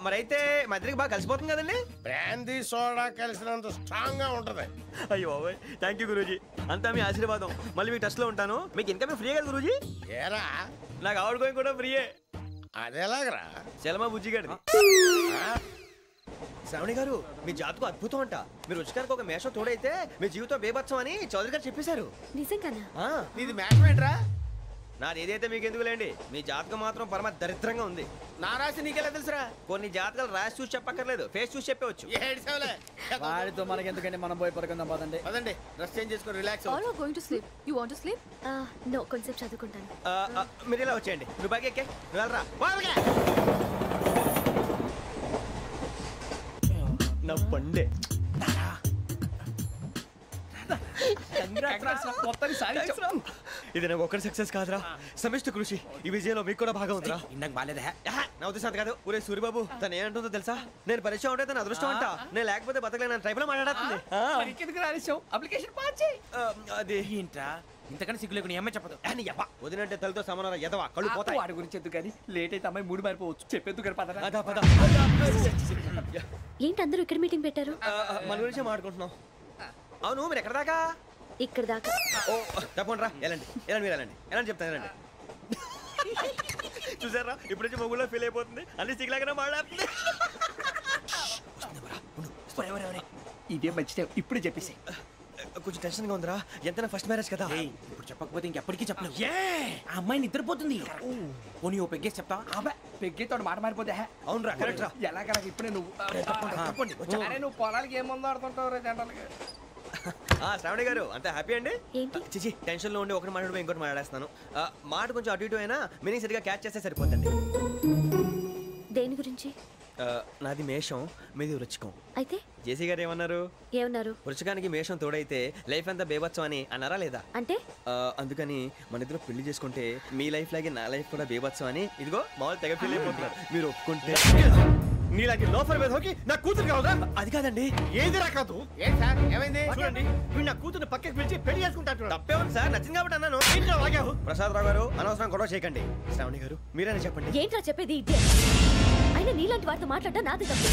Speaker 2: మరైతే మా ఇద్దరికి బాగా కలిసిపోతుంది కదండి.
Speaker 4: బ్రాందీ సోడా కలిసినంత స్ట్రాంగ్ గా ఉంటది.
Speaker 2: అయ్యో థ్యాంక్ యూ గురూజీ, అంతా మీ ఆశీర్వాదం. మళ్ళీ మీ టచ్ లో ఉంటాను. మీకు ఇంకా ఫ్రీ కదా గురూజీ?
Speaker 4: ఏరా
Speaker 2: నాకు ఆవిడ గోయింగ్ కూడా ఫ్రీయే.
Speaker 4: అదేలాగరా?
Speaker 2: చలమా బుజ్జి గారిది. శ్రావణి గారు, మీ జాతకు అద్భుతం అంట. మీరు రుచికారికి ఒక మేషం తోడైతే మీ జీవితం బేబత్సం అని చౌదరి గారు చెప్పేశారు.
Speaker 8: నిజంగానా?
Speaker 2: నీది మేషం ఏంట్రా? నాది ఏదైతే మీకు ఎందుకులేండి, మీ జాతకం మాత్రం పరమ దరిద్రంగా ఉంది.
Speaker 9: నా రాసి నీకెలా తెలుసురా?
Speaker 2: కొన్ని జాతకాలు రాసి చూసి చెప్పక్కర్లేదు, ఫేస్ చూసి చెప్పవచ్చు.
Speaker 3: వాడితో మనకి ఎందుకంటే మనం పోయి పడుకుందాం పదండి.
Speaker 9: పదండి, డ్రెస్ చేంజ్ చేసుకొని relax.
Speaker 11: All are going to sleep. You want to sleep?
Speaker 8: No, కొంచెం చదువుకుంటాను.
Speaker 2: మీరు ఇలా వచ్చేయండి. నువ్వు బాగా ఎక్కే, నువ్వు వెళ్ళరా. నా పండే ఇది నాకు ఒక్కరి సక్సెస్ కాదురా, సమిష్టి కృషి. ఈ విజయంలో మీకు కూడా భాగం ఉందిరా.
Speaker 9: నాకు బాలేదా?
Speaker 2: నా ఉద్దేశం కాదు. ఊరే సూరిబాబు, తను ఏమంటుందో తెలుసా? నేను పరిచయం ఉంటే తన అదృష్టం అంట. నేను లేకపోతే బతకలేను ట్రైబ్ లో మాట్లాడుతుంది.
Speaker 9: అప్లికేషన్ పాస్ చేయి.
Speaker 2: అది
Speaker 9: ఏంట్రా ఇంతకన్నా సిగ్గు లేకుండా అమ్మాయి చెప్పదు.
Speaker 2: వదినంటే తలతో సమాన ఎదవా, కళ్ళు పోతాయి.
Speaker 9: వాడి గురించి ఎందుకు కానీ లేట్ అయితే అమ్మాయి మూడు మారిపోవచ్చు. చెప్పేందుకు కానీ పద.
Speaker 8: ఏంటి అందరూ ఇక్కడ మీటింగ్ పెట్టారు?
Speaker 2: మన గురించి మాట్లాడుకుంటున్నాం. అవును, మీరు ఎక్కడ దాకా?
Speaker 8: ఇక్కడ దాకా.
Speaker 2: ఓ తప్పకుండా రా, వెళ్ళండి వెళ్ళండి, మీరు వెళ్ళండి వెళ్ళండి, చెప్తాను వెళ్ళండి. చూసారా, ఇప్పుడు నుంచి మొగుల్లో ఫీల్ అయిపోతుంది. అన్ని సిగ్లాగానే మాట్లాడుతుంది.
Speaker 9: ఇదే మంచిదే, ఇప్పుడు చెప్పేసి.
Speaker 2: కొంచెం టెన్షన్ గా ఉందిరా, ఎంతైనా ఫస్ట్ మ్యారేజ్ కదా.
Speaker 9: ఇప్పుడు చెప్పకపోతే ఇంకెప్పటికీ చెప్పలేవు. ఆ అమ్మాయి నిద్రపోతుంది. పోనీ ఓ పెగ్గేసి చెప్తావా? అబ్బా పెగ్గేతో మాట మారిపోతే.
Speaker 2: అవునరా, కరెక్ట్ రా.
Speaker 9: ఎలాగలా ఇప్పుడే నువ్వు నువ్వు పొలాలకి ఏముందో ఆడుతుంటావు రే జనరల్గా.
Speaker 2: శ్రావణి గారు, అంత హ్యాపీ అండి? చిచి, టెన్షన్ లో ఉండి ఒకటి మాట్లాడిపోయి ఇంకోటి మాట్లాడేస్తాను. మాట కొంచెం అటు ఇటు అయినా మీనింగ్ సరిగా క్యాచ్ చేస్తే సరిపోతుంది.
Speaker 8: దేని గురించి?
Speaker 2: నాది మేషం, మీది వృచ్చికం.
Speaker 8: అయితే
Speaker 2: జేసీ గారు ఏమన్నారు? వృచ్చికానికి మేషం తోడైతే లైఫ్ అంతా బేబత్సం అని అన్నారా లేదా?
Speaker 8: అంటే
Speaker 2: అందుకని మన ఇద్దరు పెళ్లి చేసుకుంటే మీ లైఫ్ లాగే నా లైఫ్ కూడా బేబత్సం అని ఇదిగో మామూలు తెగ ఫీల్ అయిపోతున్నారు. మీరు ఒప్పుకుంటే నీలాంటి లోఫర్ మీద హోకి నా కూతురు కావదా? అది కాదండి. ఏది రాకాదు.
Speaker 9: ఏం సార్ ఏమైంది?
Speaker 2: చూడండి, వీడు నా కూతురు పక్కకి పిలిచి పెళ్లి చేసుకుంటాడు. తప్పే ఉంది సార్, నచ్చింది కాబట్టి అన్నాను. ఏంటో వాగావు? ప్రసాద్ రావు గారు, అనవసరం గొడవ చేయకండి. శ్రావణి గారు, మీరైనా చెప్పండి.
Speaker 8: ఏంట్రా చెప్పేది? అయినా నీలాంటి వారితో మాట్లాడటం నాది తప్పు.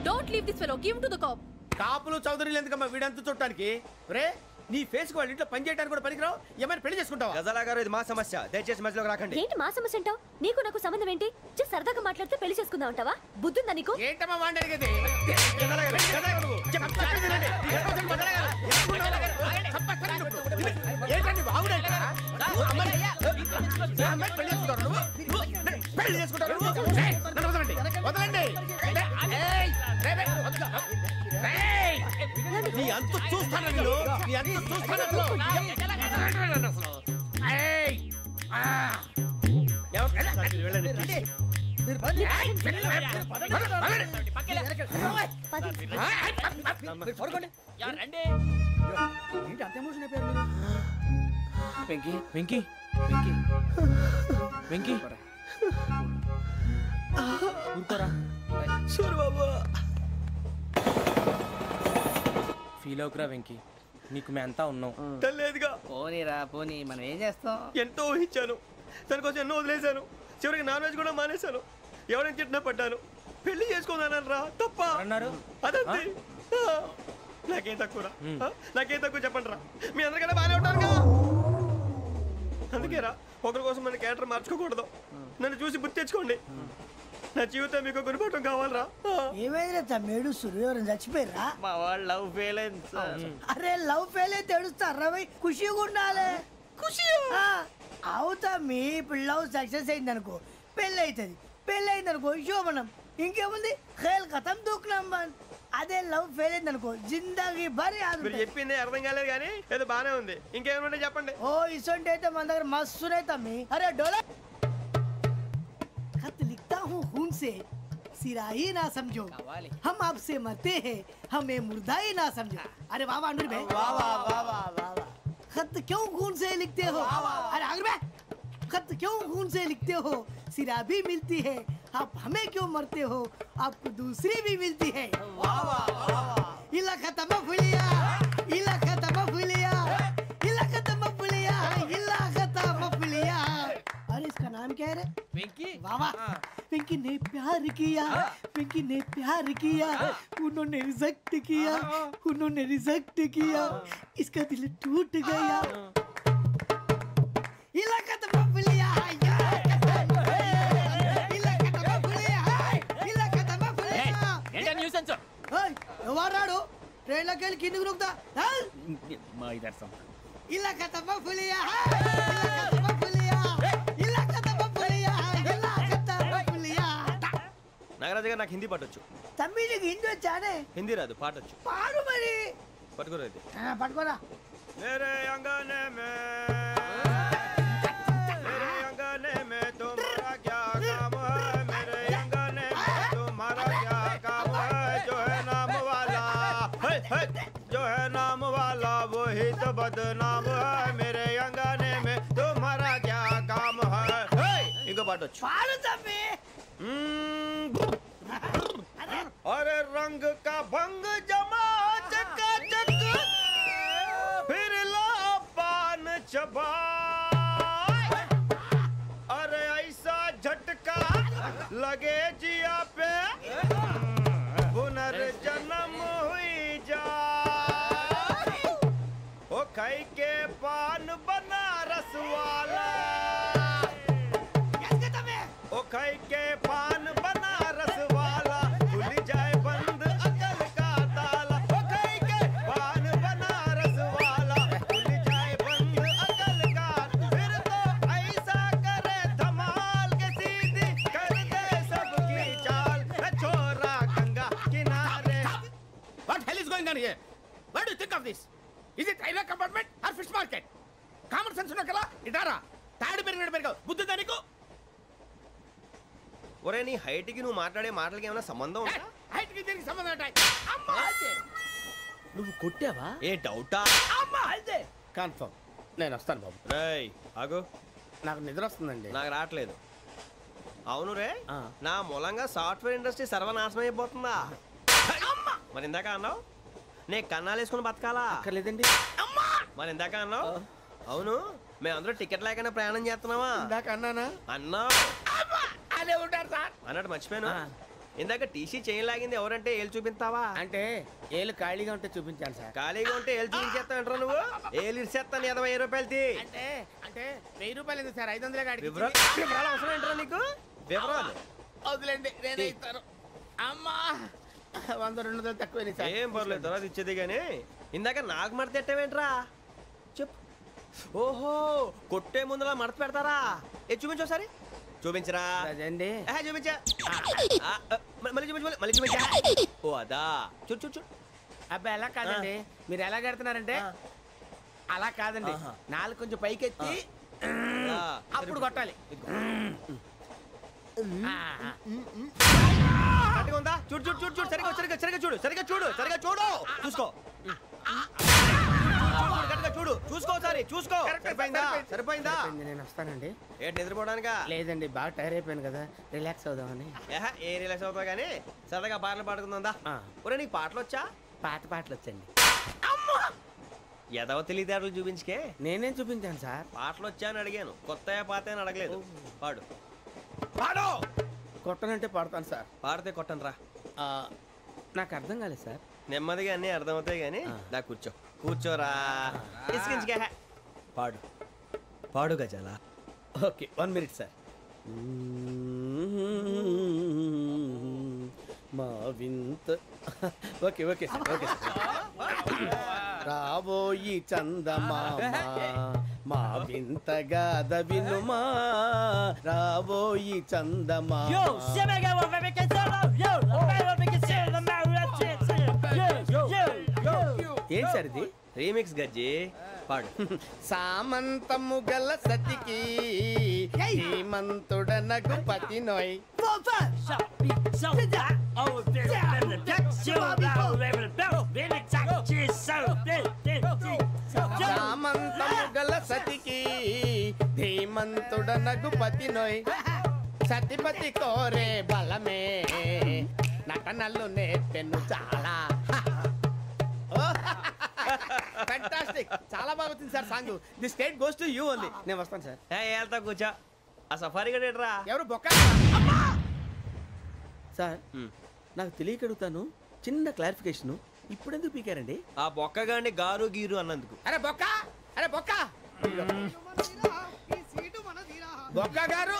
Speaker 11: Don't leave this fellow. Give him to the cop.
Speaker 9: కాపులు చౌదరులు ఎందుకమ్మా వీడంతా చూడటానికి? రే నీ ఫేస్ వాళ్ళ ఇంట్లో పని చేయడానికి కూడా పనికిరావు. ఏమైనా పెళ్లి చేసుకుంటావా?
Speaker 2: గజాలా గారు, ఇది మా సమస్య, దయచేసి మధ్యలోకి రాకండి.
Speaker 8: ఏంటి మా సమస్య అంటావు? నీకు నాకు సంబంధం ఏంటి? జస్ట్ సరదాగా మాట్లాడితే పెళ్లి చేసుకుందాం అంటావా? బుద్ధుందా నీకు?
Speaker 9: ఏంటమ్మా వాడిని అడిగేది? నీ అంత చూస్తాను నీ అంత చూస్తాను. వెంకీ వెంకీ వెంకీ వెంకీ ఊరుకోరా.
Speaker 2: సూరిబాబు,
Speaker 9: ఫీల్ అవుకురా వెంకీ, నీకు మేమంతా ఉన్నాం.
Speaker 2: తెలియదుగా.
Speaker 13: పోనీరా పోనీ, మనం ఏం చేస్తాం?
Speaker 2: ఎంతో ఊహించాను, దానికోసం ఎన్నో వదిలేశాను. చివరికి నాన్ వెజ్ కూడా మానేశాను. ఎవరైనా తిట్టినా పడ్డాను. పెళ్లి చేసుకుందానని రా, తప్ప
Speaker 9: అన్నారు.
Speaker 2: అదంతే. నాకేం తక్కువరా? నాకేం తక్కువ చెప్పండి రా. మీ అందరికన్నా బాగానే ఉంటారు కదా. అందుకే రా, ఒకరి కోసం మన క్యారెక్టర్ మార్చుకోకూడదు. నన్ను చూసి గుర్తు తెచ్చుకోండి. నా జీవితం మీకు గురిపటం కావాలరా.
Speaker 15: ఏమైనా తమ్మేడు సూర్యవరం చచ్చిపోయిరా?
Speaker 13: మా వాళ్ళు లవ్ ఫెయిల్ అయింది సార్.
Speaker 15: అరే లవ్ ఫెయిల్ అయితే ఏడుస్తారా? ఖుషిగా ఉండాలి. ఖుషి అవుతా. మీ ఇప్పుడు లవ్ సక్సెస్ అయింది అనుకో, పెళ్ళి అవుతుంది. పెళ్ళి అయింది అనుకో శోభనం. ఇంకేముంది, ఖేల్ కథం దూకునాం బాన్. అదే లవ్ ఫెయిల్ అయింది అనుకో, జిందాగీ భారీ.
Speaker 2: మీరు చెప్పింది అర్థం కాలేదు కానీ ఏదో బానే ఉంది. ఇంకేమైనా చెప్పండి.
Speaker 15: ఓ ఇసొంటి అయితే మన దగ్గర మస్తునే తమ్మి. అరే డోలా खत लिखता हूँ खून से सिरा ही ना समझो हम आपसे मरते हैं हमें मुर्दा ही ना समझो अरे वाह वाह अनुर भाई वाह वाह वाह वाह खत क्यों खून से लिखते हो अरे अनुर भाई खत क्यों खून से लिखते हो सिरा भी मिलती है आप हमें क्यों मरते हो आपको दूसरी भी मिलती है वाह वाह वाह इला खत्म फुलिया इला खत्म फुलिया इला खत्म फुलिया इला खत्म फुलिया अरे इसका नाम क्या है रे पिंकी वाह वाह पिंकी ने प्यार किया पिंकी ने प्यार किया उन्होंने रिजेक्ट किया उन्होंने रिजेक्ट किया इसका दिल टूट गया इलाका तो बबलिया ఎవరాడు ట్రైన్లోకి వెళ్ళి కిందికి నొక్కుతా
Speaker 13: మా ఇదర్శం
Speaker 15: ఇలాకా తప్ప పులియా ఇలాకా తప్ప పులియా ఇలాకా తప్ప పులియా ఇలాకా తప్ప పులియా
Speaker 2: నాగరాజు గారు నాకు హిందీ పాటొచ్చు
Speaker 15: తమ్మి నీకు హిందీ వచ్చానే
Speaker 2: హిందీ రాదు పాటొచ్చు
Speaker 15: పాడు మరి
Speaker 2: పట్టుకోరా ఇది
Speaker 15: పట్టుకోరా
Speaker 2: मेरे अंगने में तुम्हारा क्या काम है मेरे अंगने में तुम्हारा क्या काम है जो है नाम वाला जो है नाम वाला वही तो बदनाम है मेरे अंगने में तुम्हारा क्या काम है इनको पाटो
Speaker 15: पाड़ो तभी
Speaker 2: अरे रंग का भंग जमा चका चक फिर ला पान चबा अरे ऐसा झटका लगे जिया पे पुनर्जन्म हुई जा ओ खाई के पान बनारस वाला ओ खाई के पान बनारस वाला खुल जाए बंद अकल का ताला ओ खाई के पान बनारस वाला खुल जाए बंद अकल का फिर तो ऐसा करे धमाल के सीधी कर दे सबकी चाल छोरा गंगा किनारे
Speaker 9: What hell is going on here? What do you think of this? Is it railway compartment or fish market? Common sense ఉన్న కదా ఇటారా తాడు పెరిగినట్టు బుద్ధి దానికి
Speaker 2: ఒరే నీ హైట్ కి నువ్వు మాట్లాడే మాటలకి ఏమైనా సంబంధం ఉందా
Speaker 9: హైట్ కి దీనికి సంబంధం ఉంటాయి అమ్మా అయితే నువ్వు కొట్టావా
Speaker 2: ఏ డౌటా
Speaker 9: అమ్మా అయితే కన్ఫర్మ్ నేను వస్తాను బాబు
Speaker 2: రేయ్ ఆగు
Speaker 9: నాకు నిద్ర వస్తుందండి
Speaker 2: నాకు రావట్లేదు అవును రే నా మూలంగా సాఫ్ట్వేర్ ఇండస్ట్రీ సర్వనాశనం అయిపోతుందా మరి ఇందాక అన్నావు నే కన్నాలు వేసుకుని బతకాలా
Speaker 9: అక్కర్లేదండి
Speaker 2: మరి ఇందాక అన్నావు అవును మేమందరూ టికెట్ లేకుండా ప్రయాణం చేస్తున్నావా
Speaker 9: ఇందాక అన్నానా
Speaker 2: అన్నావు
Speaker 9: అదే ఉంటారు సార్
Speaker 2: అన్నట్టు మర్చిపోయాను ఇందాక టీసీ చైన్ లాగింది ఎవరంటే ఏళ్ళు చూపిస్తావా
Speaker 9: అంటే ఏళ్ళు ఖాళీగా ఉంటే చూపించాను సార్
Speaker 2: ఖాళీగా ఉంటే ఏళ్ళు చూపించేస్తావు నువ్వు ఏళ్ళు ఇచ్చేస్తాను 20 రూపాయలది
Speaker 9: అంటే అంటే 1000 రూపాయలు ఎందుకు సార్ 500 గాడి
Speaker 2: వివరాలు అవసరం ఏంట్రా నీకు వివరాలు
Speaker 9: వదిలేండి నేనే ఇస్తాను అమ్మా 100-200 తక్కువ సార్
Speaker 2: ఏం పర్లేదు తర్వాత ఇచ్చేది కానీ ఇందాక నాకు మడత ఎట్టవేంట్రా చెప్పు ఓహో కొట్టే ముందులా మడత పెడతారా ఏ చూపించు ఒకసారి చూపించరా
Speaker 9: అదండి
Speaker 2: చూపించా మళ్ళీ చూపించు మళ్ళీ చూపించా ఓ అదా చూడు చూడు చూడు
Speaker 9: అబ్బాయి ఎలా కాదండి మీరు ఎలా కడుతున్నారంటే అలా కాదండి నాలుగు కొంచెం పైకెత్తి అప్పుడు కొట్టాలి
Speaker 2: ఉందా చూడు చూడు చూడు చూడు సరిగా సరిగా సరిగా చూడు సరిగా చూడు సరిగా చూడు చూసుకో చూడు చూసుకో ఒకసారి చూసుకో సరిపోయిందా సరిపోయిందా
Speaker 9: నేను వస్తానండి
Speaker 2: ఏంటి నిద్రపోవడానికా
Speaker 9: లేదండి బాగా టైర్ అయిపోయాను కదా రిలాక్స్ అవుదామని
Speaker 2: ఏ రిలాక్స్ అవుతావు కానీ సరదాగా పాటలు పాడుకుందా ఒరే నీకు పాటలు వచ్చా
Speaker 9: పాత పాటలు వచ్చండి
Speaker 2: ఎదవ తెలివితేటలు చూపించుకే
Speaker 9: నేనేం చూపించాను సార్
Speaker 2: పాటలు వచ్చా అని అడిగాను కొత్త పాత అని అడగలేదు పాడు
Speaker 9: పాడు కొట్టనంటే పాడతాను సార్
Speaker 2: పాడితే కొట్టను రా
Speaker 9: నాకు అర్థం కాలేదు సార్
Speaker 2: నెమ్మదిగా అన్నీ అర్థమవుతాయి కానీ దా కూర్చో కూర్చోరా ఇసుకించుకే పాడు పాడు గజాల
Speaker 9: ఓకే 1 మినిట్ సార్ మా వింత ఓకే ఓకే సార్ ఓకే రాబోయి చందమామ మా వింతగా వినుమా రాబోయి చందమామ ఏంటి సార్ ఇది
Speaker 2: రీమిక్స్ గజ్జి పాడు.
Speaker 6: సామంతము గల సతికి ధీమంతుడనగు పతి నోయ్. సామంతము గల సతికి ధీమంతుడనగు పతి నోయ్. సతిపతి కోరే బలమే నటనలు నేర్పెను చాలా. ఫ్యాంటాస్టిక్, చాలా బాగా వచ్చింది sir song. The state goes to you only. నేను వస్తాను సార్.
Speaker 2: వెళ్తా కూర్చో. ఆ సఫారీ గడేట్రా
Speaker 6: ఎవరు బొక్క
Speaker 9: సార్ నాకు తెలియక అడుగుతాను, చిన్న క్లారిఫికేషన్. ఇప్పుడు ఎందుకు పీకారండి?
Speaker 2: ఆ బొక్క గాని గారు గీరు అన్నందుకు.
Speaker 6: అరే బొక్క, అరే బొక్క, బొక్క గారు,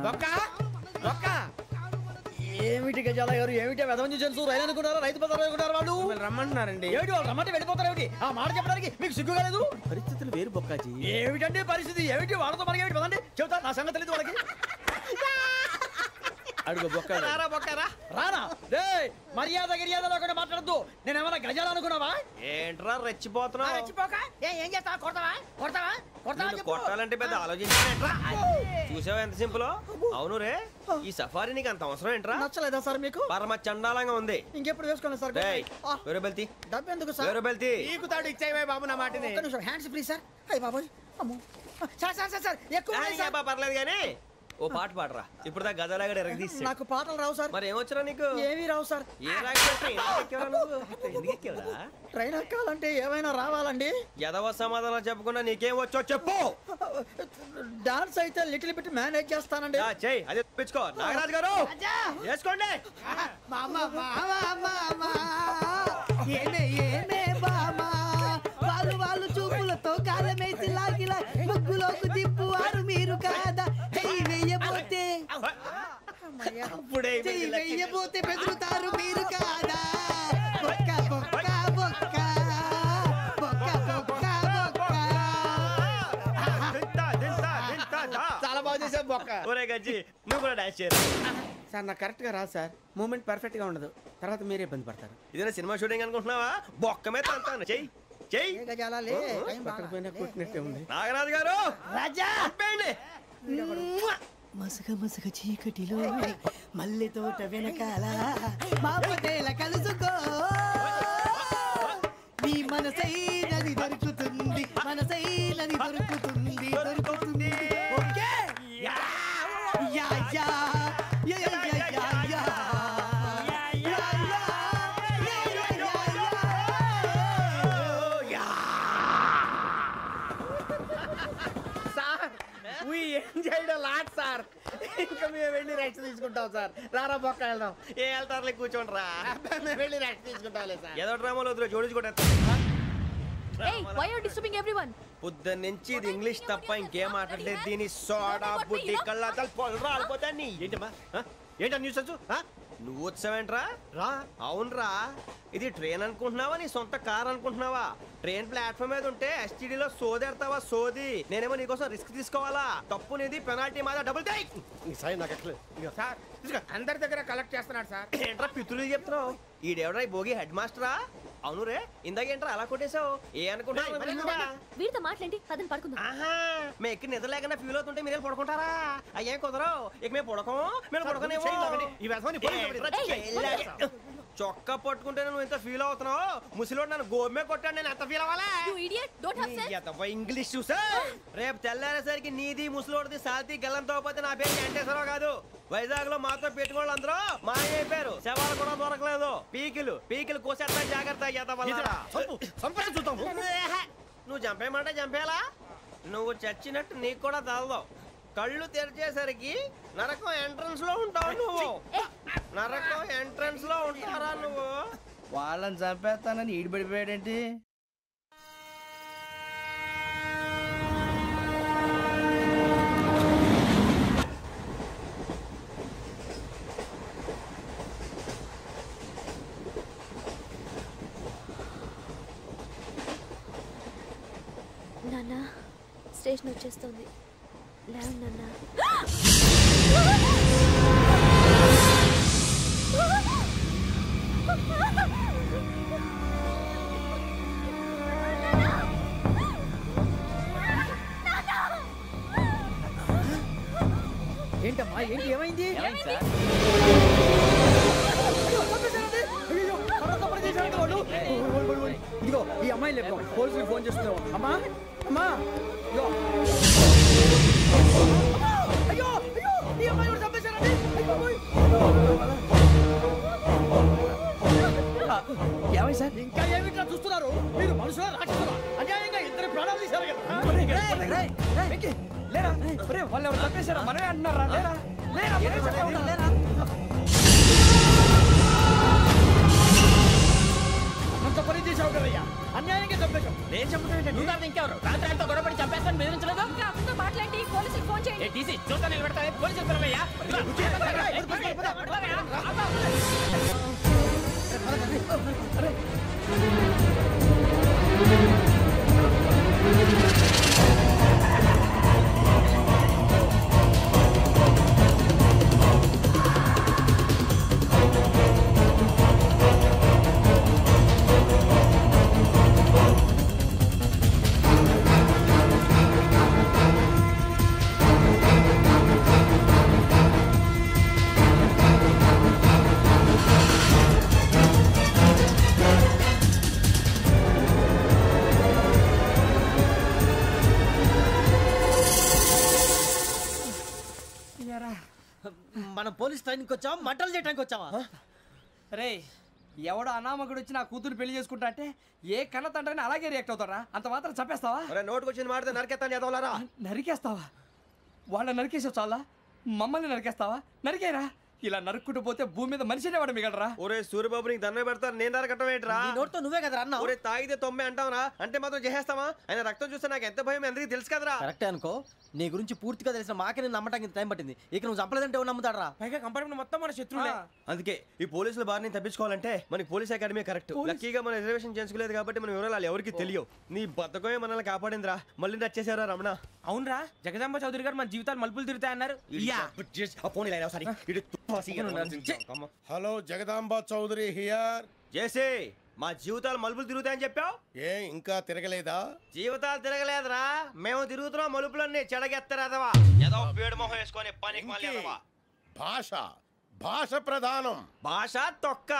Speaker 6: బొక్క బొక్క.
Speaker 3: ఏమిటి గజాల గారు, ఏమిటి వెదవం చూసాను రైలు అనుకున్నారా, రైతు బజార్ అనుకున్నారు వాళ్ళు?
Speaker 6: రమ్మంటున్నారండి.
Speaker 3: ఏమిటి వాళ్ళు రమ్మంటే వెళ్ళిపోతారు ఏమిటి? ఆ మాట చెప్పడానికి మీకు సిగ్గు కాలేదు?
Speaker 9: పరిస్థితులు వేరు బొక్కాజీ.
Speaker 3: ఏమిటండి పరిస్థితి, ఏమిటి వాళ్ళతో మనకి ఏమిటి పదండి చెబుతా, నా సంగతి తెలియదు వాళ్ళకి.
Speaker 9: అడుగు బొక్క.
Speaker 2: రారా బొక్కరా.
Speaker 3: రానా రే, మర్యాద గిర్యాద లేకుండా మాట్లాడద్దు. నేను ఏమన్నా గజాలు అనుకున్నావా?
Speaker 2: ఏంట్రా రెచ్చిపోతున్నావు?
Speaker 15: ఏం చేస్తావా? కొడతావా? కొడతావా? కొడతావా?
Speaker 2: నిన్ను కొట్టాలంటే పెద్ద ఆలోచించానేంట్రా. చూసావా ఎంత సింపుల్. అవును రే, ఈ సఫారీ నీకు అంత అవసరం ఏంట్రా?
Speaker 3: నచ్చలేదా సార్ మీకు?
Speaker 2: పరమ చండాలంగా ఉంది.
Speaker 3: ఇంకెప్పుడు వేసుకోండి సార్.
Speaker 2: వేరే బెల్తి,
Speaker 3: డబ్బు ఎందుకు సార్?
Speaker 2: వేరే బెల్తి.
Speaker 6: నీకు తాడు ఇచ్చాయి బాబు నా మాటని.
Speaker 3: ఒక్క నిమిషం, హ్యాండ్స్ ఫ్రీ సార్. అయ్య బాబోయ్, అమ్మో సార్ సార్ సార్ సార్ ఎక్కువ ఉన్నాయి సార్.
Speaker 2: పర్లేదు కానీ ఓ పాట పాడరా. ఇప్పుడు దా గదలాగడ ఎరగదీసి.
Speaker 3: నాకు పాటలు రావు సార్.
Speaker 2: మరి ఏమొచ్చరా నీకు?
Speaker 3: ఏమీ రావు సార్.
Speaker 2: ఏ రాకెవరా?
Speaker 3: ట్రైన్ ఎక్కాలంటే ఏమైనా రావాలండి.
Speaker 2: ఎదవ సమాధానం చెప్పకుండా నీకేం వచ్చో చెప్పు.
Speaker 3: డాన్స్ అయితే లిటిల్ బిట్ మేనేజ్ చేస్తానండి.
Speaker 2: చెయ్యి, అదే తెప్పించుకో. నాగరాజు గారు వేసుకోండి.
Speaker 15: ఏమే ఏమే బామా, వాళ్ళు వాళ్ళు చూపులతో కాలమేసి లాగిలా ముగ్గులోకి తిప్పువారు మీరు కాదా? చెయ్యి వెయ్యబోతే చెయ్యి వెయ్యబోతే బెదురుతారు మీరు కాదా? బొక్క బొక్క బొక్క బొక్క బొక్క బొక్క.
Speaker 6: చాలా బాగా చేసావు బొక్క.
Speaker 2: ఒరే గజ్జి, నువ్వు కూడా డాన్స్ చేయరు
Speaker 9: సార్. నాకు కరెక్ట్ గా రాదు సార్. మూమెంట్ పర్ఫెక్ట్ గా ఉండదు, తర్వాత మీరే ఇబ్బంది పడతారు.
Speaker 2: ఇదేనా సినిమా షూటింగ్ అనుకుంటున్నావా? బొక్క మీద అంటాను. చెయ్యి చెయ్యి.
Speaker 9: కొట్టినట్టే ఉంది.
Speaker 2: నాగరాజు గారు
Speaker 15: రాజా
Speaker 2: చెప్పండి.
Speaker 15: మసగ మసగ చీకటిలో మల్లె తోట వెనకాల మా పటేల కలుసుకో, నీ మనసైనది దొరుకుతుంది, మనసైనది దొరుకుతుంది, దొరుకుతుంది. Okay yeah yeah yeah yeah yeah yeah yeah.
Speaker 6: Sir ఇంకా మేము వెళ్ళి రెస్ట్ తీసుకుంటాం సార్. రారా బొక్క వెళ్దాం.
Speaker 2: ఏ వెళ్తారులే, కూర్చోండి రా.
Speaker 6: మేము వెళ్ళి రెస్ట్ తీసుకుంటాంలే సార్.
Speaker 2: ఏదో డ్రామాలో వద్దులే, జోడించుకుంటా. పొద్దున్న నుంచి ఇది ఇంగ్లీష్ తప్ప ఇంకేం మాట్లాడలేదు. దీని సోడా బుద్ధి కళ్ళ పొలం రాలిపోతా. నీ
Speaker 12: ఏంటమ్మా ఏంటా న్యూస్
Speaker 2: నువ్వు వచ్చావేంట్రా? రా. అవునరా, ఇది ట్రైన్ అనుకుంటున్నావా, నీ సొంత కార్ అనుకుంటున్నావా? ట్రైన్ ప్లాట్ఫామ్ మీద ఉంటే ఎస్టీడీలో సోదేడతావా సోది. నేనేమో నీకోసం రిస్క్ తీసుకోవాలా? తప్పు నీది, పెనాల్టీ మాదా, డబుల్ టై.
Speaker 12: సాయి నాకు ఎక్కలేదు
Speaker 6: సార్. అందరి దగ్గర కలెక్ట్ చేస్తున్నాడు సార్.
Speaker 2: ఏంట్రా పితులు చెప్తున్నావు? ఈడెవడ్రా ఈ భోగి హెడ్ మాస్టరా? అవును రే, ఇందాకేంట్రా అలా కొట్టేశావు? ఏ అనుకుంటున్నావు?
Speaker 8: వీరితో మాట్లాడి పదని పడుకుందాం.
Speaker 2: ఆహా, మేము ఎక్కి నిద్ర లేకుండా ఫీల్ అవుతుంటే మీరు పడుకుంటారా? అయ్యేం కుదరవు. ఇక మేము పడకం, మేము పడుకునేమో. చొక్కా పట్టుకుంటే నువ్వు ఇంత ఫీల్ అవుతున్నావు. ముసలివాడు నన్ను గోమే కొట్టాడు, నేను ఎంత ఫీల్ అవ్వాలా? ఇంగ్లీష్ చూసా. రేపు తెల్లారేసరికి నీది ముసలివాడిది సాతి గల్లంతో పోతే నా పేరు వెంకటేశ్వరరావు కాదు. వైజాగ్ లో మాతో పెట్టుకోళ్ళు అందరూ మాయైపోయారు. శవాలు కూడా దొరకలేదు. పీకిలు కోసేస్తా, జాగ్రత్త. నువ్వు చంపేయమంటే చంపేలా? నువ్వు చచ్చినట్టు నీకు కూడా తగదు. కళ్ళు తెరిచేసరికి నరకం ఎంట్రన్స్ లో ఉంటావు నువ్వు. నరకం ఎంట్రన్స్ లో ఉంటారా నువ్వు?
Speaker 13: వాళ్ళని చంపేస్తానని ఈడిపడిపోయాడేంటి?
Speaker 8: నాన్న, స్టేషన్ వచ్చేస్తుంది. లేవు నాన్న.
Speaker 3: ఏంటి ఏమైంది ఇదిగో ఈ అమ్మాయి లేపు పోలీసులకు ఫోన్ చేస్తున్నావు అమ్మా అమ్మా ఇదిగో అయ్యో అయ్యో ఈ అమ్మాయి కూడా చంపేశారండి ఏమై సార్ ఇంకా ఏమిట్లా చూస్తున్నారు మీరు మనుషుల రాక్షసులా అన్యాయంగా ఇద్దరు ప్రాణాలు తీశారు కదా లేరా వాళ్ళు ఎవరు చంపేశారా మనమే అంటున్నారా లేరా లేరా అంత పని చేసావు కదయ్యా అన్యాయంగా చంపేశావు నేను చంపేశాను ఇంకెవరు రాత్రి అంతా గొడవపడి చంపేస్తాను బెదిరించలేదు
Speaker 11: మాట్లాడి పోలీసులకు ఫోన్ చేయండి
Speaker 7: టీసీ చూస్తా నిలబెడతా పోలీసులు పిలవయ్యా
Speaker 5: మనం పోలీస్ ట్రైనింగ్కి వచ్చావా మంటలు చేయడానికి వచ్చావా
Speaker 13: రే ఎవడో అనామకుడు వచ్చి నా కూతురు పెళ్లి చేసుకుంటా అంటే ఏ కన్న తండ్రిని అలాగే రియాక్ట్ అవుతారా అంత మాత్రం చంపేస్తావా
Speaker 2: నోటుకు వచ్చింది మాడితే నరికేస్తాను చదవాలరా
Speaker 13: నరికేస్తావా వాళ్ళ నరికేసావు చాలా మమ్మల్ని నరికేస్తావా నరికేరా ఇలా నరుక్కుంటూ పోతే భూమి మీద మనిషినే వాడు మిగలరా
Speaker 2: ఒరే సూర్యబాబు నీకు దండ పెడతాను నేను నరకటం ఏంట్రా
Speaker 5: నోటితో నువ్వే కదా అన్నా
Speaker 2: ఒరే తాగితే తొమ్మే అంటావురా అంటే మాత్రం చేసేస్తావా ఆయన రక్తం చూస్తే నాకు ఎంత భయం అందరికీ తెలుసు కదరా
Speaker 5: కరెక్టే అనుకో నీ గురించి పూర్తిగా తెలిసిన మాకే నేను నమ్మటానికి టైం పట్టింది ఇక నువ్వు చంపలేదంటే ఎవరు నమ్ముతాడరా
Speaker 13: పైగా కంపార్ట్మెంట్ మొత్తం మన శత్రువులే
Speaker 2: అందుకే ఈ పోలీసుల బారిని తప్పించుకోవాలంటే మనకి పోలీస్ అకాడమీ కరెక్ట్ లక్కీగా మనం రిజర్వేషన్ చేసుకోలేదు కాబట్టి మనం వివరాలు ఎవరికి తెలియవు నీ బతకమే మనల్ని కాపాడిందిరా మళ్ళీ నచ్చేసారా రమణ
Speaker 13: అవునరా జగదాంబ చౌదరి గారు మన జీవితాలు మలుపులు తిరుగుతాయన్నారు
Speaker 4: హలో జగదాంబ చౌదరి హియర్
Speaker 2: జేసే మా జీవితాలు మలుపులు తిరుగుతాయని చెప్పావు
Speaker 4: ఏ ఇంకా తిరగలేదా
Speaker 2: జీవితాలు తిరగలేదురా మేము తిరుగుతున్నాం మలుపులన్నీ చెడగెత్తరాదవా ఏదో పేడు మొహం వేసుకొని పనికి మళ్ళీ
Speaker 4: భాష భాష ప్రధానం
Speaker 2: భాష తొక్క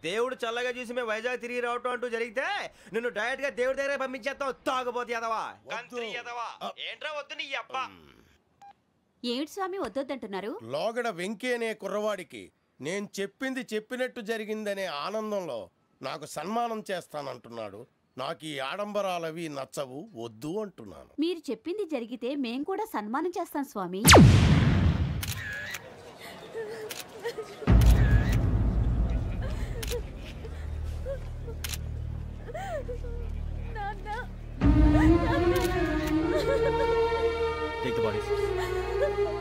Speaker 2: దేవుడు చల్లగా చూసి మేము వైజాగ్ తిరిగి రావటం అంటూ జరిగితే నిన్ను డైరెక్ట్ గా దేవుడి దగ్గర పంపించేస్తాం తాగబోతు ఎదవా కంత్రి ఎదవా ఏంట్రా వద్దు నీ అప్ప
Speaker 11: ఏమిటి స్వామి వద్దొద్దంటున్నారు
Speaker 4: లోగడ వెంకీ అనే కుర్రవాడికి నేను చెప్పింది చెప్పినట్టు జరిగిందనే ఆనందంలో నాకు సన్మానం చేస్తానంటున్నాడు నాకు ఈ ఆడంబరాలవి నచ్చవు వద్దు అంటున్నాను
Speaker 11: మీరు చెప్పింది జరిగితే మేం కూడా సన్మానం చేస్తాం స్వామి
Speaker 10: Take the bodies.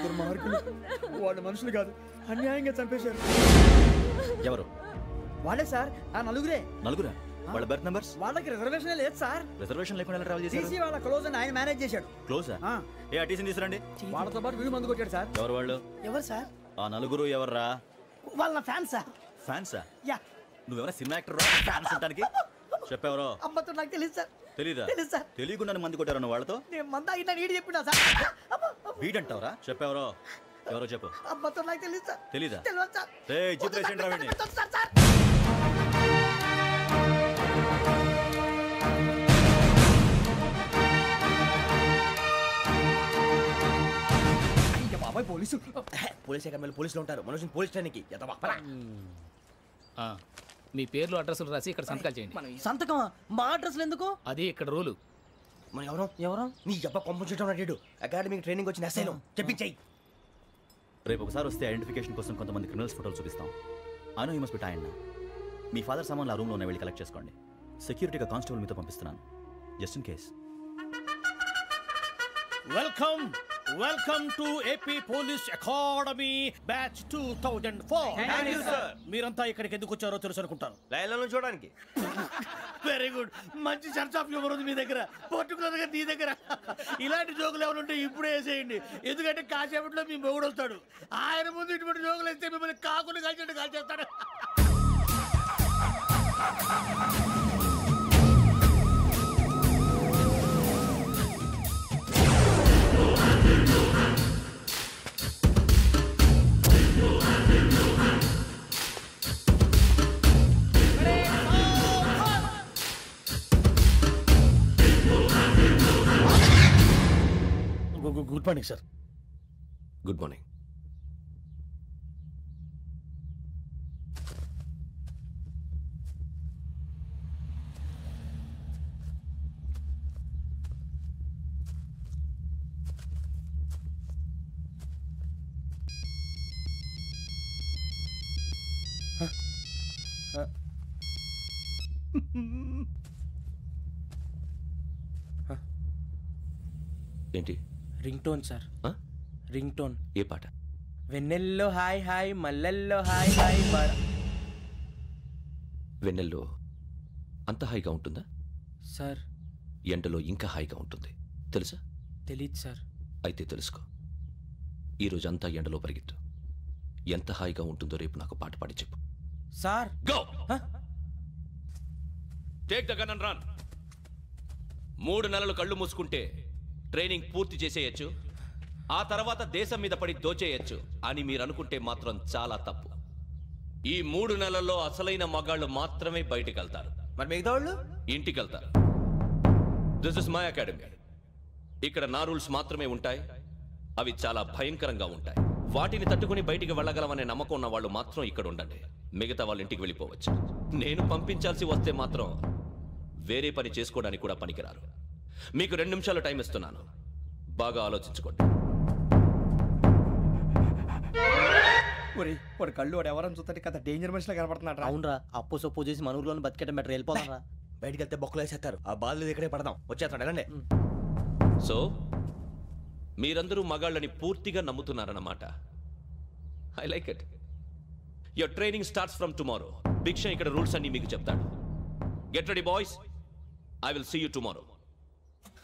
Speaker 3: దుర్మార్గులు వాళ్ళు మనుషులు కాదు అన్యాయంగా చంపేశారు
Speaker 10: ఎవరు
Speaker 3: వాళ్ళే సార్ ఆ నలుగురే
Speaker 10: నలుగురా వాళ్ళ బర్త్ నంబర్స్
Speaker 3: వాళ్ళకి రిజర్వేషన్ లేదు సార్
Speaker 10: రిజర్వేషన్ లేకుండా ట్రావెల్ చేశారు
Speaker 3: టీసీ వాళ్ళ క్లోజ్ అని ఆయన మేనేజ్ చేశాడు
Speaker 10: క్లోజా ఏ టీసీని తీసురండి
Speaker 3: వాళ్ళతో పాటు వీడు మందు కొట్టాడు సార్
Speaker 10: ఎవరు వాళ్ళు
Speaker 15: ఎవరు సార్
Speaker 10: ఆ నలుగురు ఎవర్రా
Speaker 15: వాళ్ళ ఫ్యాన్ సార్
Speaker 10: ఫ్యాన్సా
Speaker 15: యా
Speaker 10: నువ్వెవరా సినిమా యాక్టర్ ఫ్యాన్స్ అంటానికి చెప్పెవరో
Speaker 15: అమ్మతో నాకు తెలియదు సార్
Speaker 10: తెలీదా
Speaker 15: తెలుసు సార్
Speaker 10: తెలియకుండా మంది కొట్టారు వాళ్ళతో
Speaker 15: నేను మంద అయినా నీడి చెప్పినా సార్
Speaker 10: వీడంటావరా చెప్పెవరో ఎవరో చెప్పు
Speaker 15: అమ్మతో నాకు తెలియదు సార్
Speaker 10: తెలీదా
Speaker 15: తెలియదు సార్
Speaker 10: జిప్రేషన్ రావండి
Speaker 15: సార్ సార్
Speaker 2: బాబాయ్ పోలీసు పోలీస్ అకాడమీలో పోలీసులు ఉంటారు మనుషులు పోలీస్ ట్రైనింగ్కి
Speaker 16: మీ పేర్లు అడ్రస్లు రాసి ఇక్కడ సంతకాలు చేయండి
Speaker 5: సంతకం మా అడ్రస్లు ఎందుకు
Speaker 16: అది ఇక్కడ రూలు
Speaker 2: మన ఎవరు నీ అబ్బా పంపించడం అడిగాడు అకాడమిక్ ట్రైనింగ్ వచ్చిన అసలు చెప్పించాయి
Speaker 10: రేపు ఒకసారి వస్తే ఐడెంటిఫికేషన్ కోసం కొంతమంది క్రిమినల్స్ ఫోటోలు చూపిస్తాం I know you must be టైండ్ me father సామాన్లు ఆ రూమ్లో ఉన్న వెళ్ళి కలెక్ట్ చేసుకోండి సెక్యూరిటీగా కానిస్టేబుల్ మీతో పంపిస్తున్నాను just in case
Speaker 17: welcome to AP police academy batch 2004 మీరంతా ఇక్కడికి ఎందుకు వచ్చారో తెలుసు అనుకుంటాను
Speaker 2: లైన్లను చూడడానికి
Speaker 17: వెరీ గుడ్ మంచి సెన్స్ ఆఫ్ హ్యూమర్ ఉంది మీ దగ్గర పర్టికులర్ గా నీ దగ్గర ఇలాంటి జోకులు ఏమైనా ఉంటే ఇప్పుడే వేసేయండి ఎందుకంటే కాసేపట్లో మీ మొగుడు వస్తాడు ఆయన ముందు ఇటువంటి జోకులు వేస్తే మిమ్మల్ని కాకులు కాల్చేట్టు కాల్చేస్తాడు good morning sir.
Speaker 18: Good morning. ఏంటి?
Speaker 9: Ring tone sir. Ring tone.
Speaker 18: ఏ పాట?
Speaker 9: వెన్నెల్లో హాయ్ హాయ్ మల్లెల్లో హాయ్ హాయ్
Speaker 18: వెన్నెల్లో అంత హాయిగా ఉంటుందా
Speaker 9: సార్?
Speaker 18: ఎండలో ఇంకా హాయిగా ఉంటుంది తెలుసా?
Speaker 9: తెలీదు సార్.
Speaker 18: అయితే తెలుసుకో. ఈరోజు అంతా ఎండలో పరిగెత్తు. ఎంత హాయిగా ఉంటుందో రేపు నాకు పాట పాడి చెప్పు.
Speaker 9: Sir
Speaker 18: go. Take the gun and run. 3 నెలలు కళ్ళు మూసుకుంటే ట్రైనింగ్ పూర్తి చేసేయచ్చు, ఆ తర్వాత దేశం మీద పడి దోచేయచ్చు అని మీరు అనుకుంటే మాత్రం చాలా తప్పు. ఈ 3 నెలల్లో అసలైన మగాళ్ళు మాత్రమే బయటికి వెళ్తారు.
Speaker 2: మరి మిగతా వాళ్ళు
Speaker 18: ఇంటికి వెళ్తారు. This is my academy. ఇక్కడ నా రూల్స్ మాత్రమే ఉంటాయి. అవి చాలా భయంకరంగా ఉంటాయి. వాటిని తట్టుకుని బయటికి వెళ్ళగలమనే నమ్మకం ఉన్న వాళ్ళు మాత్రం ఇక్కడ ఉండండి. మిగతా వాళ్ళు ఇంటికి వెళ్ళిపోవచ్చు. నేను పంపించాల్సి వస్తే మాత్రం వేరే పని చేసుకోవడానికి కూడా పనికిరారు. మీకు 2 నిమిషాలు టైం ఇస్తున్నాను. బాగా ఆలోచించుకోండి.
Speaker 2: వాడు కళ్ళు వాడు ఎవరని చూస్తే కదా డేంజర్ మనిషిలో కనపడుతున్నాడు.
Speaker 5: అవునరా, అప్పు సొప్పు చేసి మన ఊర్లో బతికేయడం బెటర్. వెళ్ళిపోతారా?
Speaker 2: బయటికి వెళ్తే బొక్కలు వేసేస్తారు. ఆ బాధలు ఇక్కడే పడదాం. వచ్చేస్తాడు ఎలాండి.
Speaker 18: సో మీరందరూ మగాళ్ళని పూర్తిగా నమ్ముతున్నారన్నమాట. I like it. Your training starts from tomorrow. Bhiksha ఇక్కడ రూల్స్ అన్ని మీకు చెప్తాడు. Get ready boys. I will see you tomorrow.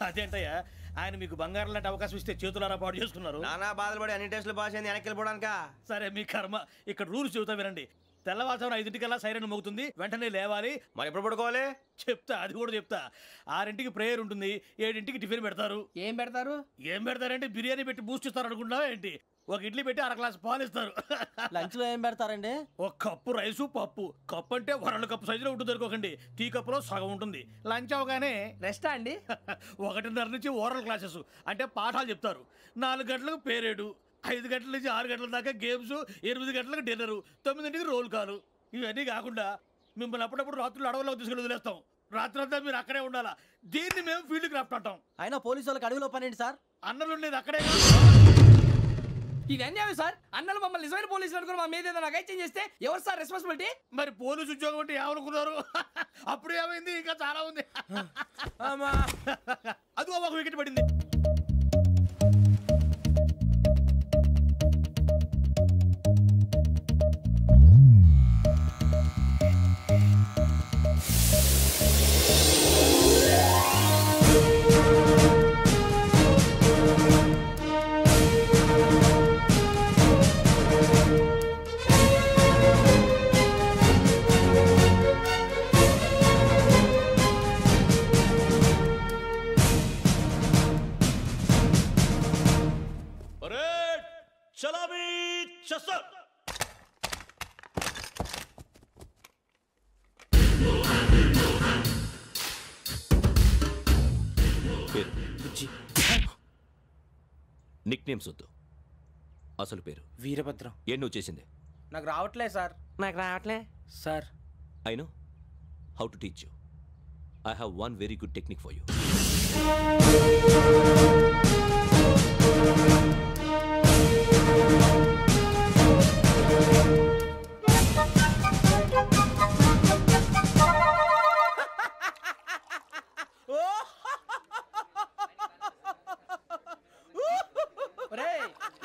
Speaker 17: అదేంటయ్యా, ఆయన మీకు బంగారం లాంటి అవకాశం ఇస్తే చేతులారా పాటు చేసుకున్నారు.
Speaker 2: నానా బాధలు పడి అన్ని టెస్టులు పాస్ అయింది, వెనక్కి వెళ్ళిపోవడానికా?
Speaker 17: సరే మీ కర్మ. ఇక్కడ రూల్స్ చెబుతా వినండి. తెల్లవారుజామున 5 సైరన్ మోగుతుంది, వెంటనే లేవాలి.
Speaker 2: మరి ఎప్పుడు పడుకోవాలి
Speaker 17: చెప్తా, అది కూడా చెప్తా. 6 ప్రేయర్ ఉంటుంది, 7 టిఫిన్ పెడతారు.
Speaker 13: ఏం పెడతారు?
Speaker 17: ఏం పెడతారంటే బిర్యానీ పెట్టి బూస్ట్ ఇస్తారు అనుకుంటున్నావా ఏంటి? ఒక ఇడ్లీ పెట్టి 1 గ్లాస్ పాలు ఇస్తారు.
Speaker 5: లంచ్ లో ఏం పెడతారండి?
Speaker 17: 1 కప్పు రైసు పప్పు. కప్పు అంటే 1/2 కప్పు సైజులో ఉంటుంది అనుకోకండి. టీ కప్పులో సగం ఉంటుంది. లంచ్ అవగానే
Speaker 13: రెస్టా అండి?
Speaker 17: 1:30 నుంచి ఓరల్ క్లాసెస్ అంటే పాఠాలు చెప్తారు. 4 గంటలకు పేరేడు, 5 గంటల నుంచి 6 గంటల దాకా గేమ్స్, 8 గంటలకు డిన్నరు, 9 రోల్ కాలు. ఇవన్నీ కాకుండా మిమ్మల్ని అప్పుడప్పుడు రాత్రులు అడవుల్లో తీసుకెళ్ళి వదిలేస్తాం. రాత్రంతా మీరు అక్కడే ఉండాలా. దీన్ని మేము ఫీల్డ్ క్రాఫ్ట్ అంటాం.
Speaker 5: అయినా పోలీసు వాళ్ళకి అడవిలో పనేంటి సార్?
Speaker 17: అన్నలు ఉండేది అక్కడే.
Speaker 13: ఇది అన్యాయం సార్. అన్నలు మమ్మల్ని నిజమైన పోలీసులు అనుకుని మా మీద ఏదైనా నగైత్యం చేస్తే ఎవరు సార్ రెస్పాన్సిబిలిటీ?
Speaker 17: మరి పోలీసు ఉద్యోగం అంటే ఏమనుకున్నారు? అప్పుడు ఏమైంది? ఇంకా చాలా ఉంది. అదిగో 1 వికెట్ పడింది.
Speaker 18: నిక్ నేమ్స్ వద్దు, అసలు పేరు.
Speaker 9: వీరభద్రం.
Speaker 18: ఏం నువ్వు చేసింది?
Speaker 9: నాకు రావట్లే సార్.
Speaker 13: నాకు రావట్లే
Speaker 9: sir.
Speaker 18: I know how to teach you. I have 1 very good technique for you.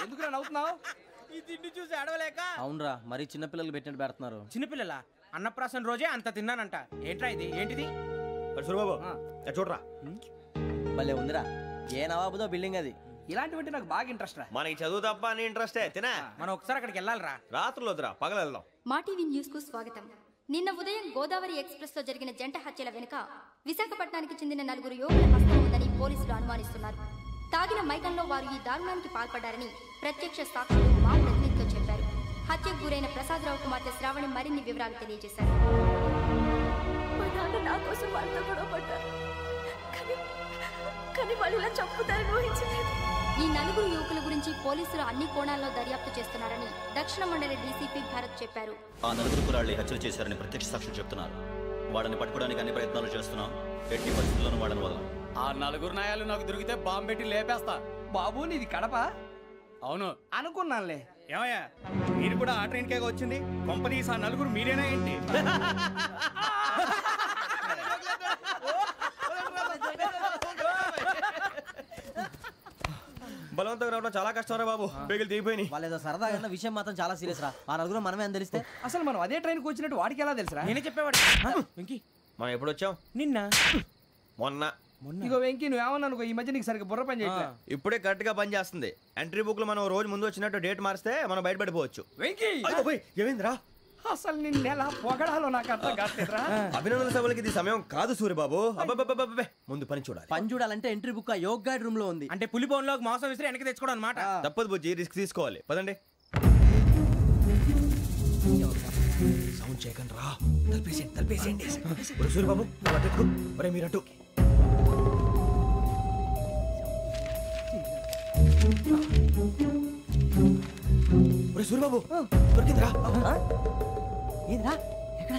Speaker 13: ఎందుకు నవ్వుతున్నావు?
Speaker 9: ఈ తిండి చూసి అడవలేక.
Speaker 5: అవునరా, మరి చిన్నపిల్లలు పెట్టినట్టు పెడుతున్నారు.
Speaker 9: చిన్నపిల్లల అన్నప్రాసన రోజే అంత తిన్నానంట. ఏంట్రా ఇది? ఏంటిది?
Speaker 2: బాబు చూడరా,
Speaker 5: భలే ఉందిరా. ఏ నవాబుదో బిల్డింగ్ అది.
Speaker 13: ఇలాంటివంటే నాకు బాగా ఇంట్రెస్ట్ రా.
Speaker 2: మనకి చదువు తప్ప అని ఇంట్రెస్టే. తినా
Speaker 9: మనం ఒకసారి అక్కడికి వెళ్ళాలిరా.
Speaker 2: రాత్రులు వద్దురా, పగలు వెళ్దాం.
Speaker 19: మా టీవీ న్యూస్ కు స్వాగతం. నిన్న ఉదయం గోదావరి ఎక్స్ప్రెస్ లో జరిగిన జంట హత్యల వెనుక విశాఖపట్నానికి చెందిన 4 యువకుల హస్తం ఉందని పోలీసులు అనుమానిస్తున్నారు. తాగిన మైకంలో వారు ఈ దారుణానికి పాల్పడ్డారని ప్రత్యక్ష సాక్షులు మా ప్రతినిధితో చెప్పారు. హత్యకు గురైన ప్రసాదరావు కుమార్తె శ్రావణి మరిన్ని వివరాలు తెలియజేశారు.
Speaker 8: మా నాన్న నా కోసం వాళ్ళతో గొడవ పడ్డారు, కానీ వాళ్ళు ఇలా చంపుతారని ఊహించలేదు.
Speaker 19: ఈ నలుగురు యువకుల గురించి పోలీసులు అన్ని కోణాల్లో దర్యాప్తు చేస్తున్నారని దక్షిణ మండలి డీసీపీ భరత్ చెప్పారు.
Speaker 10: ఆ నలుగురు కురాళ్ళు హత్యలు చేశారని ప్రత్యక్ష సాక్షులు చెప్తున్నారు. వాళ్ళని పట్టుకోవడానికి అన్ని ప్రయత్నాలు చేస్తున్నాం. ఎట్టి పరిస్థితుల్లోనూ వాళ్ళని వదలం.
Speaker 20: ఆ నలుగురు నాయాలు నాకు దొరికితే బాంబు పెట్టి లేపేస్తా.
Speaker 13: బాబు నీది కడప?
Speaker 20: అవును
Speaker 13: అనుకున్నానులే.
Speaker 20: ఏమయ్యా మీరు కూడా ఆ ట్రైన్ కేగా వచ్చింది? కంపెనీస్ ఆ నలుగురు మీరేనా ఏంటి?
Speaker 2: బలవంతంగా రావడం చాలా కష్టం రా బాబు. బేగులు దిగిపోయినాయి.
Speaker 5: వాళ్ళేదో సరదాగా విషయం మాత్రం చాలా సీరియస్ రా. ఆ నలుగురు మనమే అని తెలిస్తే
Speaker 13: అసలు మనం అదే ట్రైన్కి వచ్చినట్టు వాడికి ఎలా తెలుసురా?
Speaker 20: నేనే చెప్పేవాడు.
Speaker 2: మనం ఎప్పుడు వచ్చాం?
Speaker 13: నిన్న
Speaker 2: మొన్న.
Speaker 13: ఇగో వెంకీ నువ్వేమన్నా అనుకో, ఈ మధ్య నీకు సరిగ్గా బుర్ర పని చేయట్లేదు.
Speaker 2: ఇప్పుడే కరెక్ట్ గా పని చేస్తుంది. ఎంట్రీ బుక్ లో మనం రోజు ముందు వచ్చినట్టు డేట్ మారిస్తే మనం బయటపడిపోవచ్చు.
Speaker 13: వెంకీ
Speaker 2: ఏమైందిరా?
Speaker 13: అసలు నిన్న ఎలా పొగడాలో నాకు అర్థం కాట్లేదురా.
Speaker 2: అభినందన సభలకి ఇది సమయం కాదు సూర్యబాబు. అబ్బబ్బబ్బబ్బే ముందు పని చూడాలి.
Speaker 5: పని చూడాలంటే ఎంట్రీ బుక్ ఆ యోగ్ గైడ్ రూమ్ లో ఉంది.
Speaker 20: అంటే పులి బోన్లోకి మాంసం విసిరి వెనక్కి తెచ్చుకోవడం అనమాట.
Speaker 2: తప్పదు బుజ్జి, రిస్క్ తీసుకోవాలి. పదండి. సౌండ్ చేయకండి రా. తలపేసేయండి. సూర్యబాబు ఒరే మీరటు. ఒరే సూర్యబాబు దొరికిందిరా.
Speaker 5: ఏంద్రా ఎక్కడ?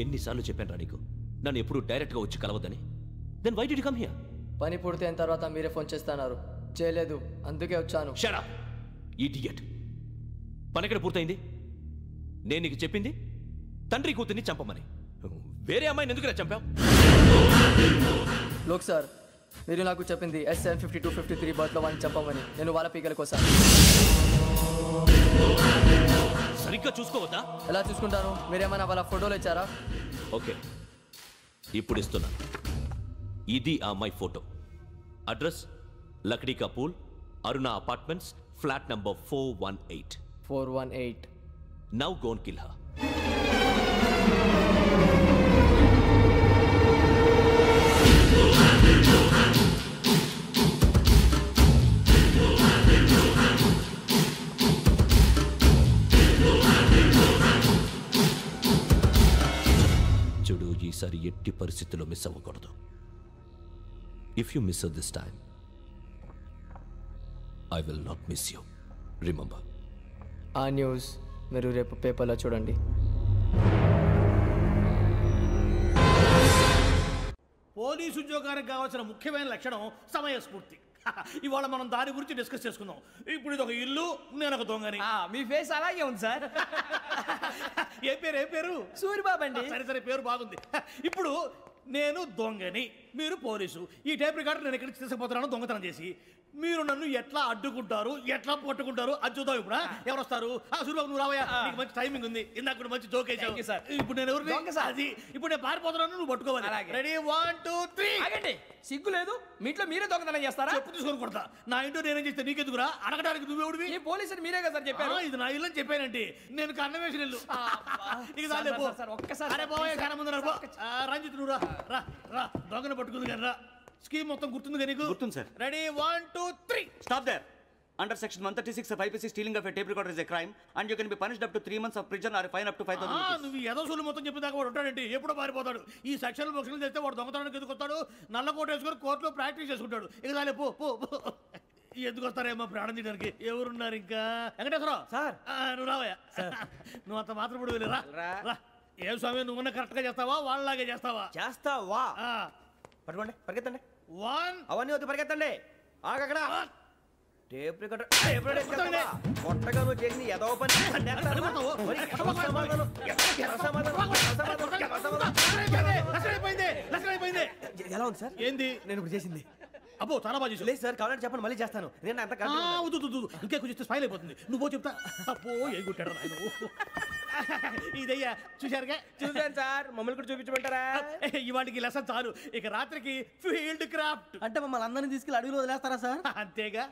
Speaker 18: ఎన్నిసార్లు చెప్పాను నీకు నన్ను ఎప్పుడు డైరెక్ట్ గా వచ్చి కలవద్దని? Then why did you come here?
Speaker 21: పని పూర్తయిన తర్వాత మీరే ఫోన్ చేస్తున్నారు. చేయలేదు, అందుకే వచ్చాను.
Speaker 18: Shut up idiot. పని ఎక్కడ పూర్తయింది? నేను నీకు చెప్పింది తండ్రి కూతుర్ని చంపమని. వేరే అమ్మాయిని ఎందుకు చంపావు?
Speaker 21: లోక్ సార్, మీరు నాకు చెప్పింది SM 5253 బర్త్లో వాడిని చంపమని. నేను వాళ్ళ పీకల కోసం.
Speaker 18: సరిగ్గా చూసుకోవద్దా?
Speaker 21: ఎలా చూసుకుంటాను? మీరేమైనా వాళ్ళ ఫోటోలు ఇచ్చారా?
Speaker 18: ఓకే, ఇప్పుడు ఇస్తున్నా. ఇది ఆ అమ్మాయి ఫోటో. అడ్రస్ లక్డీ కా pool, Aruna apartments, flat number 418.
Speaker 21: 418.
Speaker 18: Now go and kill her. చూడు, ఈసారి ఎట్టి పరిస్థితుల్లో మిస్ అవ్వకూడదు. If you miss this time I will not miss you. Remember.
Speaker 21: ఆ న్యూస్ మీరు రేపు పేపర్లో చూడండి.
Speaker 17: పోలీసు ఉద్యోగానికి కావాల్సిన ముఖ్యమైన లక్షణం సమయస్ఫూర్తి. ఇవాళ మనం దాని గురించి డిస్కస్ చేసుకుందాం. ఇప్పుడు ఇది ఒక ఇల్లు, నేను ఒక దొంగని.
Speaker 13: మీ ఫేస్ అలాగే ఉంది సార్.
Speaker 17: ఏ పేరు?
Speaker 13: సూరిబాబు అండి.
Speaker 17: సరే పేరు బాగుంది. ఇప్పుడు నేను దొంగని, మీరు పోలీసు. ఈ టైప్ రికార్డు నేను ఎక్కడికి తీసుకుపోతున్నాను దొంగతనం చేసి. మీరు నన్ను ఎట్లా అడ్డుకుంటారు, ఎట్లా పట్టుకుంటారు అది చూద్దాం. ఇప్పుడు ఎవరు వస్తారు? సూరిబాబు నువ్వు రావయ్యా, నీకు మంచి టైమింగ్ ఉంది. ఇందాక కూడా మంచి జోక్ వేసావు సార్. ఇప్పుడు నేను ఎవరు? అది ఇప్పుడు నేను పారిపోతున్నాను, నువ్వు పట్టుకోవాలి. రెడీ 1 2 3.
Speaker 13: ఆగండి, సిగ్గు లేదు? మీ ఇంట్లో మీరే దొంగతనం చేస్తారా?
Speaker 17: చెప్పు తీసుకొని కొడతా. నా ఇంట్లో నేనేం చేస్తే నీకెందుకురా? అడగడానికి నువ్వెవడివి?
Speaker 13: ఈ పోలీసులు మీరే కదా సార్ చెప్పారు.
Speaker 17: ఇది నా ఇల్లు అని చెప్పానండి. నేను కన్నవేసిన ఇల్లు. నీకు
Speaker 13: ఒక్కసారి
Speaker 17: అరే బాబోయ్, కన్న ముందు రంజిత్ నువ్వు రా రా. దొంగను పట్టుకుంది కానీ రా. స్కీమ్ మొత్తం గుర్తుంది నీకు?
Speaker 10: గుర్తుంది sir.
Speaker 17: Ready 1 2 3.
Speaker 10: Stop there. Under section 136 of IPC, stealing of a tape recorder is a crime and you can be punished up to 3 months of prison or a fine up to 5,000 rupees.
Speaker 17: నువ్వు ఎదసూలు మొత్తం చెప్పేదాకా వాడు ఉంటాడండి. ఎప్పుడో పారిపోతాడు. ఈ సెక్షన్ బుక్స్లు చేస్తే వాడు దొంగతనానికి ఎందుకు వస్తాడు? నల్ల కోట వేసుకొని కోర్టులో ప్రాక్టీస్ చేసుకుంటాడు. ఇక చాలే పో. ఎందుకు వస్తారేమో ప్రాణం తీయడానికి? ఎవరున్నారు ఇంకా? వెంకటేశ్వరరావు సార్, నువ్వు రావయ్యా. నువ్వు అంత మాత్రం ఇప్పుడు వెళ్ళి రా. ఏం స్వామి, నువ్వున్న కరెక్ట్ గా చేస్తావా వాళ్ళలాగే చేస్తావా?
Speaker 2: చేస్తావా? పట్టుకోండి, పరిగెత్తండి.
Speaker 17: 1.
Speaker 2: అవన్నీ వద్దు, పరిగెత్తండి. ఆగక్కడ. టేప్ రికార్డర్ కొట్టగా నువ్వు చేసిన ఏదో పని. ఎలా ఉంది సార్?
Speaker 17: ఏంది
Speaker 2: నేను ఇప్పుడు చేసింది?
Speaker 17: అబ్బో చాలా బాగా చేసి.
Speaker 2: లేదు సార్, కావాలంటే చెప్పండి, మళ్ళీ చేస్తాను. నేను అంత
Speaker 17: ఇంకే కొంచెం స్మైల్ అయిపోతుంది. నువ్వు చెప్తా. అబ్బో ఏ కొట్టాడు ఆయన. ఇదయ్యా చూశారుగా?
Speaker 13: చూసాను సార్. మమ్మల్ని కూడా చూపించమంటారా?
Speaker 17: ఇవాటికి లెసన్ చాలు. ఇక రాత్రికి ఫీల్డ్ క్రాఫ్ట్.
Speaker 5: అంటే మమ్మల్ని అందరినీ తీసుకెళ్ళి అడుగులో వదిలేస్తారా సార్?
Speaker 17: అంతేగా.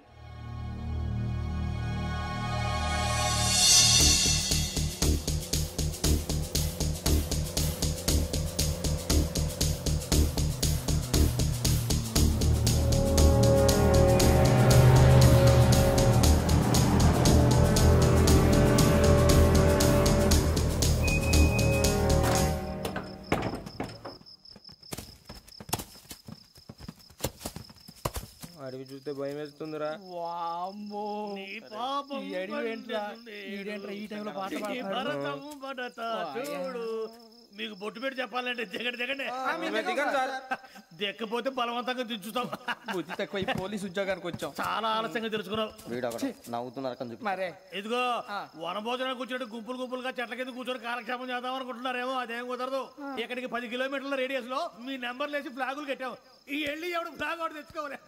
Speaker 13: అడవి చూస్తే భయం వేస్తుందిరా.
Speaker 15: వామ్మో
Speaker 17: నీ పాపం
Speaker 15: ఈ అడవి ఏంట్రా ఈడేంట్రా ఈ టైంలో పాట పాడుతున్నాడు?
Speaker 17: భరతము భరత చూడు. మీకు బొట్టు పెట్టి చెప్పాలంటే దిగండి దిగండి. దిక్కపోతే బలవంతంగా దించుతాం.
Speaker 21: బుద్ధి తక్కువ ఈ పోలీస్ ఉద్యోగానికి వచ్చాం.
Speaker 17: చాలా ఆలస్యంగా తెలుసుకున్నావు.
Speaker 21: నవ్వుతున్నారు
Speaker 15: మరే
Speaker 17: ఇదిగో వనభోజనానికి కూర్చొని గుంపులు గుంపులుగా చెట్ల కింద కూర్చొని కాలక్షేపం చేద్దాం అనుకుంటున్నారేమో. అదేం కుదరదు. ఇక్కడికి 10 కిలోమీటర్ల రేడియస్ లో మీ నెంబర్లు వేసి ఫ్లాగులు కట్టాము. ఈ వెళ్ళి ఎవడు ఫ్లాగ్ ఒకటి తెచ్చుకోవాలి.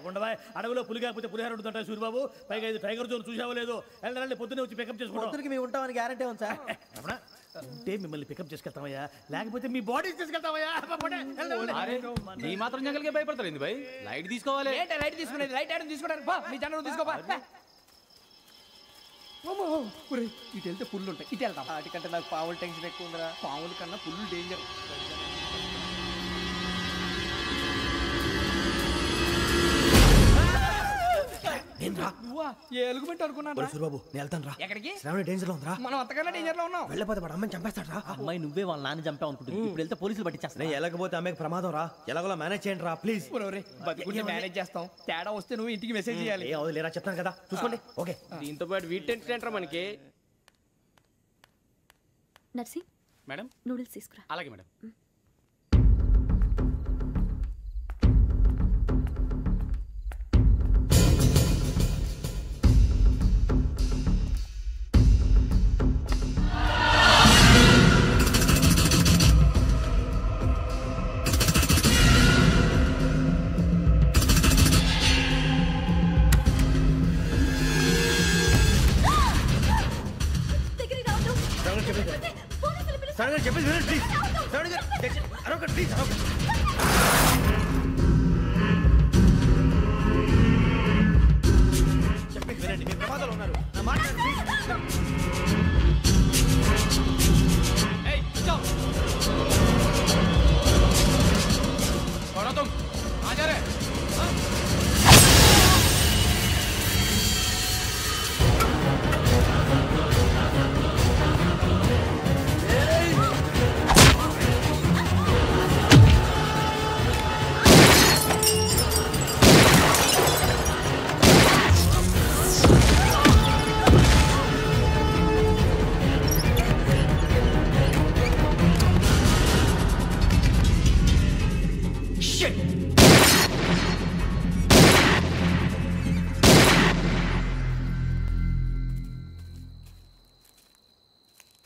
Speaker 17: ఉండవా అడవిలో పులి కాకపోతే పులిహార ఉంటుంటాయి సూరిబాబు. పైగా ఇది టైగర్ జోన్ చూసావో లేదో. వెళ్ళండి పొద్దున్నే వచ్చి పికప్ చేసుకుంటాం.
Speaker 5: మేము ఉంటామని గ్యారంటీ ఉంది సార్.
Speaker 17: అంటే మిమ్మల్ని పికప్ చేసుకెళ్తామయ్యా, లేకపోతే మీ బాడీ తీసుకెళ్తామయ్యా.
Speaker 16: ఈ మాత్రం జంగల్కే భయపడతారు ఏంది భయ్? లైట్ తీసుకోవాలి.
Speaker 13: లైట్ తీసుకునేది లైట్ ఆడని తీసుకోవడానికి మీ జనం తీసుకోపా.
Speaker 21: ఇటు వెళ్తే పుల్లు ఉంటాయి.
Speaker 13: ఇటు వెళ్తాం.
Speaker 21: వాటికంటే నాకు పావుల టెన్షన్ ఎక్కువ ఉందిరా.
Speaker 13: పాముల కన్నా పుల్లు డేంజర్.
Speaker 5: ఎలుగుబెట్టి అనుకున్నాను సూరిబాబు. నేను వెళ్తాను రా.
Speaker 13: ఎక్కడికి?
Speaker 5: శ్రావణి డేంజర్ లో ఉందిరా.
Speaker 13: మనం అంతకన్నా డేంజర్ లో ఉన్నాం.
Speaker 5: వెళ్ళపోతే వాడు అమ్మాయిని చంపేస్తాడు రా. అమ్మాయి నువ్వే వాళ్ళ నాన్న చంపావు అనుకుంటుంది. ఇప్పుడు వెళ్తే పోలీసులు పట్టించేస్తా. నేను వెళ్ళకపోతే అమ్మాయికి ప్రమాదం రా. ఎలాగోలా మేనేజ్ చేయండి రా ప్లీజ్.
Speaker 13: బతుకుంటే మేనేజ్ చేస్తాం. తేడా వస్తే నువ్వు ఇంటికి మెసేజ్ చేయాలి.
Speaker 5: ఏ లేరా చెప్తాను కదా చూసుకోండి. ఓకే.
Speaker 13: దీంతో పాటు వీటి ఏంట్రా మనకి.
Speaker 8: నర్సి
Speaker 16: మేడం
Speaker 8: నూడిల్స్ తీసుకురా.
Speaker 16: అలాగే మేడం.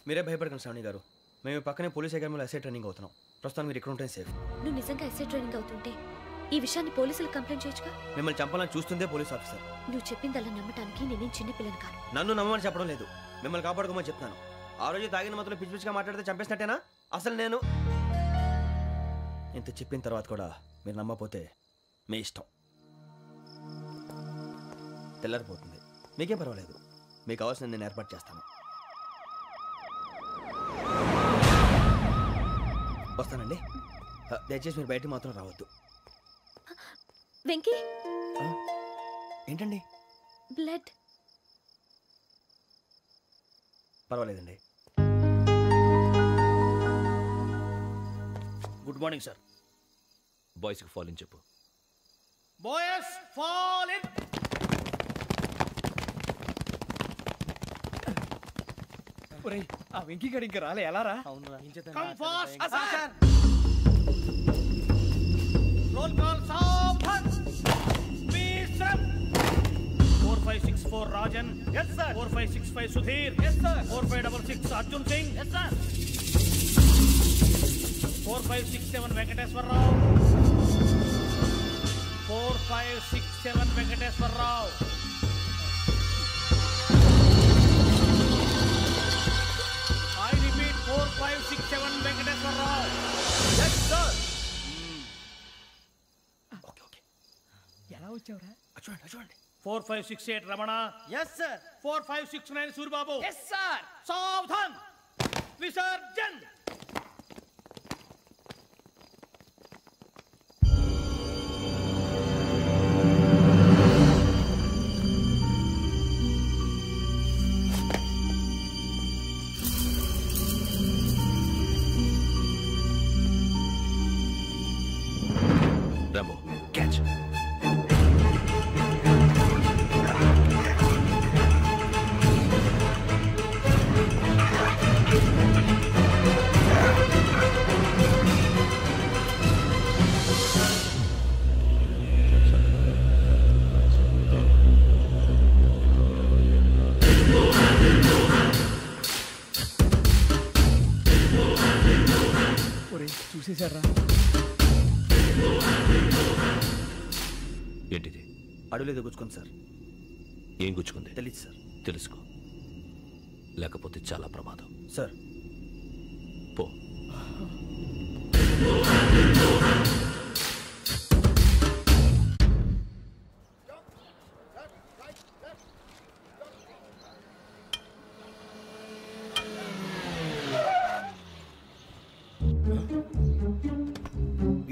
Speaker 2: మీరే భయపడకండి శ్రావణి గారు. మేము పక్కనే పోలీస్ అకాడమీలో ఎస్ఐ ట్రైనింగ్ అవుతున్నాం. ప్రస్తుతం మీరు ఇక్కడ ఉంటే సేఫ్.
Speaker 8: నువ్వు నిజంగా ఎస్ఐ ట్రైనింగ్ అవుతుంటే ఈ విషయాన్ని పోలీసులకు కంప్లైంట్ చేయొచ్చుగా.
Speaker 2: మిమ్మల్ని చంపాలని చూస్తుందే పోలీస్ ఆఫీసర్.
Speaker 8: నువ్వు చెప్పిందల్లా నమ్మటానికి నేనేం చిన్నపిల్లని కాను.
Speaker 2: నన్ను నమ్మమని చెప్పడం లేదు, మిమ్మల్ని కాపాడుకోమని చెప్తాను. ఆ రోజు తాగిన మొత్తం పిచ్చి పిచ్చిగా మాట్లాడితే చంపేసినట్టేనా? అసలు నేను ఇంత చెప్పిన తర్వాత కూడా మీరు నమ్మకపోతే మీ ఇష్టం. తెల్లారిపోతుంది, మీకేం పర్వాలేదు. మీకు కావాల్సిన నేను ఏర్పాటు చేస్తాను. వస్తానండి. దయచేసి మీరు బయటకు మాత్రం రావద్దు.
Speaker 8: వెంకీ
Speaker 2: ఏంటండి?
Speaker 8: బ్లడ్.
Speaker 2: పర్వాలేదండి.
Speaker 17: Good morning sir.
Speaker 18: బాయ్స్కి ఫాల్ ఇన్ చెప్పు.
Speaker 17: Boys fall in.
Speaker 21: ఒరేయ్ ఆ వెంకీ గడి ఇంకా రాలే. ఎలా రా?
Speaker 17: Come fast sir. Roll call సావధాన్. విశ్రమ్. 4564 Rajan. yes sir. 4565 Sudheer. yes sir. 4566 Arjun Singh. yes sir. 4567 Venkateswararao. 4567 Venkateswararao. I repeat 4567 Venkateswararao. yes sir.
Speaker 21: ఎలా వచ్చావురా?
Speaker 2: చూడండి చూడండి.
Speaker 17: 4568 Ramana.
Speaker 21: yes sir.
Speaker 17: 4569 Suribabu.
Speaker 21: yes sir.
Speaker 17: సావధాన్. విసర్జన్.
Speaker 18: రాంబో
Speaker 3: చూసేశారా?
Speaker 18: ఏంటిది?
Speaker 2: అడుగులేదు గుచ్చుకుంది సార్.
Speaker 18: ఏం గుచ్చుకుంది?
Speaker 2: తెలీదు సార్.
Speaker 18: తెలుసుకో, లేకపోతే చాలా ప్రమాదం.
Speaker 2: సార్
Speaker 18: పో.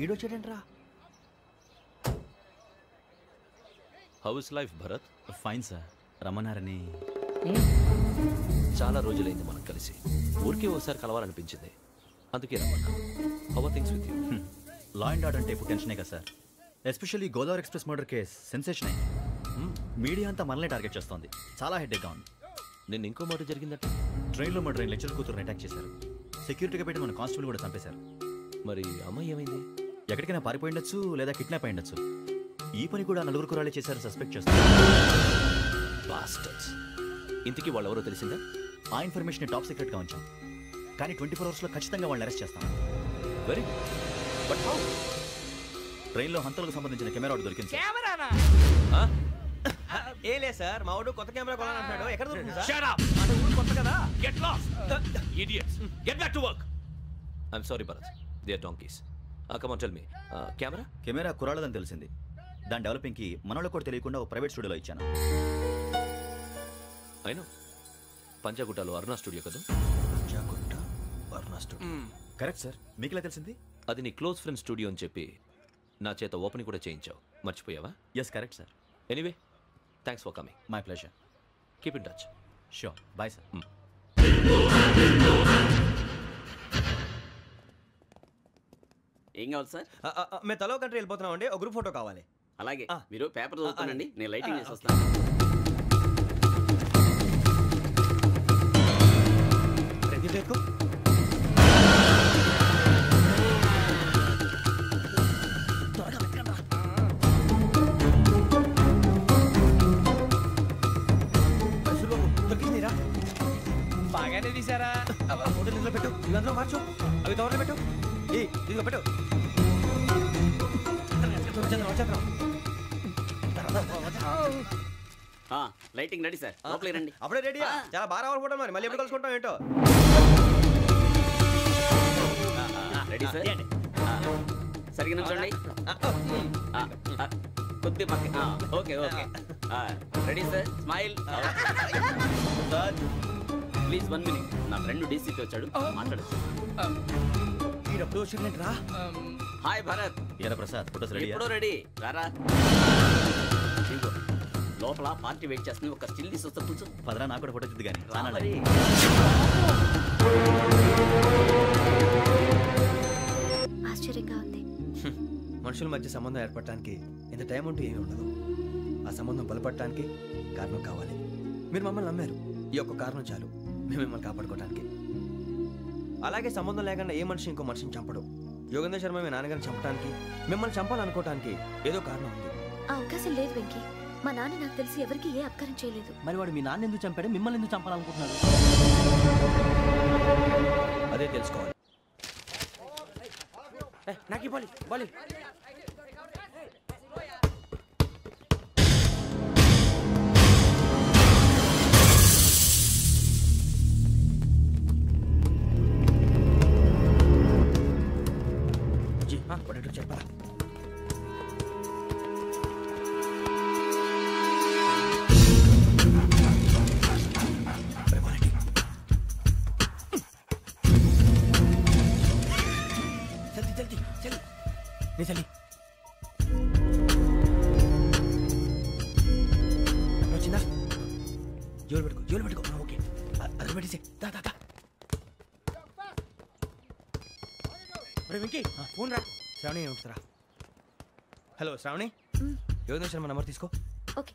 Speaker 2: ఈడొచ్చాడంట్రా.
Speaker 18: How is life Bharat?
Speaker 10: Fine sir. రమ్మన్నారని.
Speaker 18: చాలా రోజులైంది మనం కలిసి. ఊరికే ఒకసారి కలవాలనిపించింది, అందుకే రమ్మన్నా. How are things with you?
Speaker 10: Law and order అంటే ఇప్పుడు టెన్షనే కదా sir. Especially Godavari express murder case sensation అయింది. మీడియా అంతా మనల్ని టార్గెట్ చేస్తోంది. చాలా హెడ్ఏక్గా ఉంది.
Speaker 18: నిన్న ఇంకో మాట జరిగిందట.
Speaker 10: ట్రైన్లో మర్డర్ అయిన లెక్చరర్ కూతురుని అటాక్ చేశారు. సెక్యూరిటీగా పెట్టి మన కానిస్టేబుల్ కూడా చంపేశారు.
Speaker 18: మరి అమ్మాయి ఏమైంది?
Speaker 10: ఎక్కడికైనా పారిపోయి ఉండొచ్చు, లేదా కిడ్నాప్ అయి ఉండొచ్చు. ఈ పని కూడా నలుగురు కురాలే చేశారు సస్పెక్ట్ చేస్తారు.
Speaker 18: బాస్టర్స్. ఇంతకీ వాళ్ళు ఎవరో తెలిసిందా?
Speaker 10: ఆ ఇన్ఫర్మేషన్ టాప్ సీక్రెట్గా ఉంచాం, కానీ 24 అవర్స్లో ఖచ్చితంగా వాళ్ళని అరెస్ట్ చేస్తాం.
Speaker 18: Very but how?
Speaker 10: ట్రైన్లో హంతలకు సంబంధించిన కెమెరా ఒకటి దొరికింది.
Speaker 2: ఏ లే సార్, మా వాడు కొత్త కెమెరా కొనాలంటున్నాడు. ఎక్కడ దొరుకుతుంది సార్?
Speaker 18: Shut up!
Speaker 2: అంటే ఊరు కొత్త కదా.
Speaker 18: Get lost! Idiots! Get back to work! I'm sorry, Bharat. They are donkeys. Come on, tell me. Camera?
Speaker 10: Camera కురాలదని తెలిసింది. దాని డెవలపింగ్కి మనలో కూడా తెలియకుండా ఒక ప్రైవేట్ స్టూడియోలో ఇచ్చాను.
Speaker 18: అయినా పంజాగుట్టలో అరుణా స్టూడియో కదా?
Speaker 2: Panjagutta Aruna studio.
Speaker 10: Correct sir. మీకు ఎలా తెలిసింది?
Speaker 18: అది నీ క్లోజ్ ఫ్రెండ్ స్టూడియో అని చెప్పి నా చేత ఓపెనింగ్ కూడా చేయించావు. మర్చిపోయావా?
Speaker 10: Yes correct sir.
Speaker 18: Anyway, thanks for coming.
Speaker 10: My pleasure.
Speaker 18: Keep in touch.
Speaker 10: Sure. Bye sir.
Speaker 1: ఏం కావాలి సార్?
Speaker 2: మేము తలో కంట్రీ వెళ్ళిపోతున్నాం అండి. ఒక గ్రూప్ ఫోటో కావాలి.
Speaker 1: అలాగే, మీరు పేపర్ చదువుతానండి, నేను లైటింగ్ చేసి వస్తాను.
Speaker 2: బాగానే తీసారా? ఫోటో ఇందులో పెట్టు, ఇవంతా మార్చు, అవి కవర్లో పెట్టు. ఇదిగో పెట్టు.
Speaker 1: లైటింగ్ రెడీ సార్, లోపలికి రండి.
Speaker 2: అప్పుడే రెడీ? చాలా బాగా రావాలి ఫోటో. మరి మళ్ళీ ఎప్పుడు కలుసుకుంటాం ఏంటో.
Speaker 1: Ready sir. సరిగ్గా నుంచోండి. కొద్ది పక్క. Okay okay. Ready sir. Smile. Please 1 minute. నా ఫ్రెండ్ డీసీపీ వచ్చాడు, మాట్లాడచ్చు. హాయ్ భరత్.
Speaker 10: ఏరా ప్రసాద్, ఫోటోస్ రెడీ?
Speaker 1: ఎప్పుడో రెడీ. రారా. లోపల పార్టీ వెయిట్ చేస్తుంది, ఒక స్టిల్ తీసి వస్తా, కూర్చో.
Speaker 10: పదరా, నాకు కూడా ఫోటో చూద్దు కానీ.
Speaker 8: ఆశ్చర్యంగా ఉంది.
Speaker 2: మనుషుల మధ్య సంబంధం ఏర్పడటానికి ఇంత టైం ఉంటూ ఏమీ ఉండదు. ఆ సంబంధం బలపడటానికి కారణం కావాలి. మీరు మమ్మల్ని నమ్మారు, ఈ ఒక్క కారణం చాలు మేము మిమ్మల్ని కాపాడుకోవడానికి. అలాగే సంబంధం లేకుండా ఏ మనిషి ఇంకో మనిషిని చంపడు. యోగేంద్ర శర్మ మీ నాన్నగారిని చంపడానికి, మిమ్మల్ని చంపాలనుకోవటానికి ఏదో కారణం ఉంది.
Speaker 8: ఆ అవకాశం లేదు వెంకీ. మా నాన్న నాకు తెలిసి ఎవరికి ఏ అపకారం చేయలేదు.
Speaker 5: మరి వాడు మీ నాన్న ఎందుకు చంపాడు, మిమ్మల్ని ఎందుకు చంపాలనుకుంటున్నాడు?
Speaker 2: అదే తెలుసుకోవాలి.
Speaker 9: నాకు ఇవ్వాలి బాలి.
Speaker 2: చెప్పరా? చలి వచ్చిందా? జోలు పెట్టుకో. ఓకే, అది పెట్టేసి దా.
Speaker 9: వెంకీ ఫోన్ రా.
Speaker 2: శ్రావణి ఉంటుందిరా. హలో శ్రావణి, యోగేంద్ర శర్మ నంబర్ తీసుకో.
Speaker 8: ఓకే.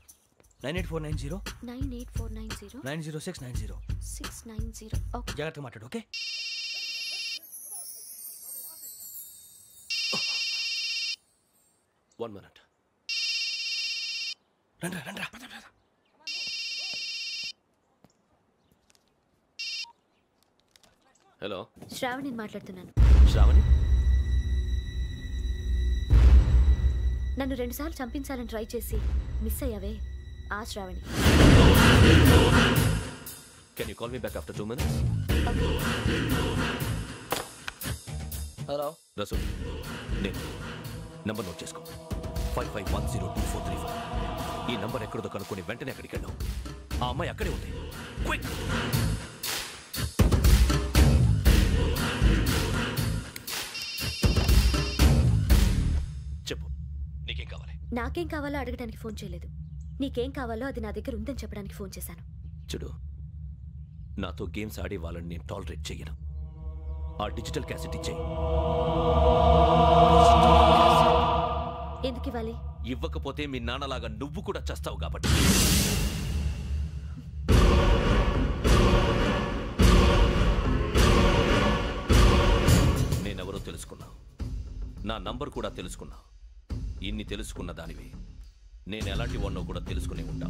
Speaker 2: 98490
Speaker 8: 98490
Speaker 2: 90690
Speaker 8: 690. ఓకే,
Speaker 2: జాగ్రత్తగా మాట్లాడు. ఓకే.
Speaker 18: One minute.
Speaker 2: రండ్రా.
Speaker 18: హలో,
Speaker 8: శ్రావణి మాట్లాడుతున్నాను.
Speaker 18: శ్రావణి,
Speaker 8: నన్ను 2 సార్లు చంపించాలని ట్రై చేసి మిస్ అయ్యావే ఆ Sravani.
Speaker 18: Can you call me back after 2 minutes?
Speaker 21: Hello
Speaker 18: Rasool, నేను నంబర్ నోట్ చేసుకో. 55102435. ఈ నంబర్ ఎక్కడో కనుక్కొని వెంటనే అక్కడికి వెళ్ళాం. ఆ అమ్మాయి అక్కడే ఉంది. క్విక్! చెప్పు, నీకేం కావాలి?
Speaker 8: నాకేం కావాలో అడగడానికి ఫోన్ చేయలేదు. నీకేం కావాలో అది నా దగ్గర ఉందని చెప్పడానికి ఫోన్ చేశాను.
Speaker 18: చూడు, నాతో గేమ్స్ ఆడే వాళ్ళని నేను టాలరేట్ చెయ్యను. ఆ డిజిటల్ క్యాసెట్ ఇచ్చేయి.
Speaker 8: ఎందుకు ఇవ్వాలి?
Speaker 18: ఇవ్వకపోతే మీ నాన్నలాగా నువ్వు కూడా చస్తావు కాబట్టి. నేనెవరో తెలుసుకున్నా, నా నంబర్ కూడా తెలుసుకున్నా. ఇన్ని తెలుసుకున్న దానివి నేను ఎలాంటి వాడినో కూడా తెలుసుకునే ఉంటా.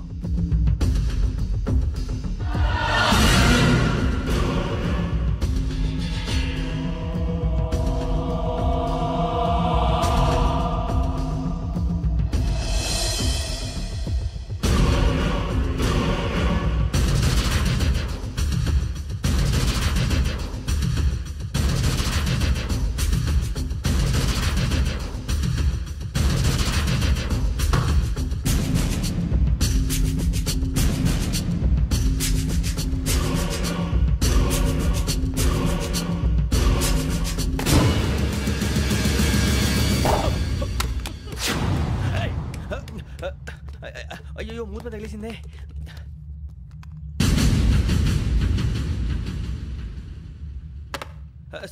Speaker 2: అయ్యో మూత తగిలేసిందే.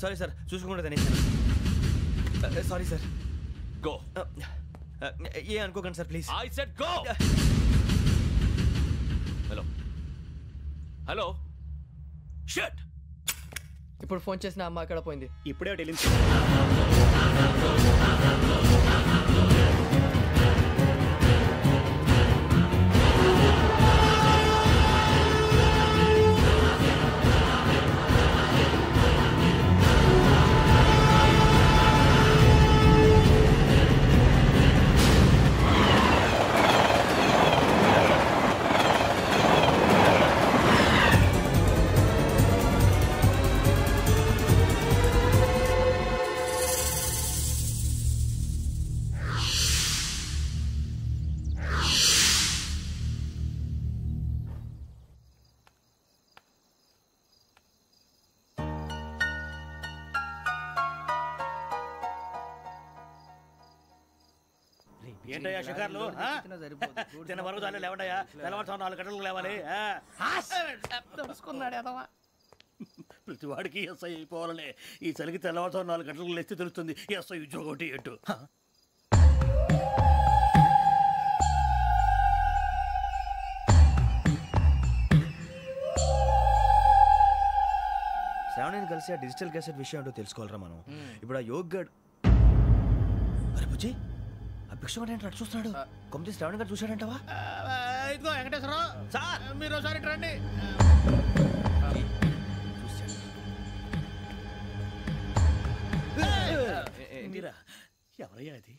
Speaker 2: సారీ సార్, చూసుకోకుండా తినేసాను. Sorry sir.
Speaker 18: గో.
Speaker 2: ఏ అనుకోకండి sir please.
Speaker 18: I said go. Hello hello. Shut.
Speaker 21: ఇప్పుడు ఫోన్ చేసిన అమ్మ అక్కడ పోయింది.
Speaker 5: ఇప్పుడే వెళ్ళింది.
Speaker 17: ఏంటయ్యా షికార్లు? తిన్న వరకు చాలు లేవండయ్యా. తెల్లవారుతో 4 గంటలకు లేవాలి. తెలుసుకున్నాడు ఎదవా. ప్రతి వాడికి ఎస్ఐ అయిపోవాలనే ఈ చలికి తెల్లవారుతో 4 గంటలకు లేస్తే తెలుస్తుంది ఎస్ఐ ఉద్యోగం ఒకటి ఎట్టు.
Speaker 2: శ్రావణిని కలిసి ఆ డిజిటల్ క్యాసెట్ విషయం ఏంటో తెలుసుకోవాలరా మనం. ఇప్పుడు ఆ యోగ్ గడ్. అరే బుజ్జి, ఆ భిక్షం అంటే అటు చూస్తున్నాడు. కొమ్మిది శ్రావణి గారు చూశాడంటవా?
Speaker 17: ఇదిగో వెంకటేశ్వరరావు సార్, మీరు ఒకసారి రండి. ఎవరయ్యా అది?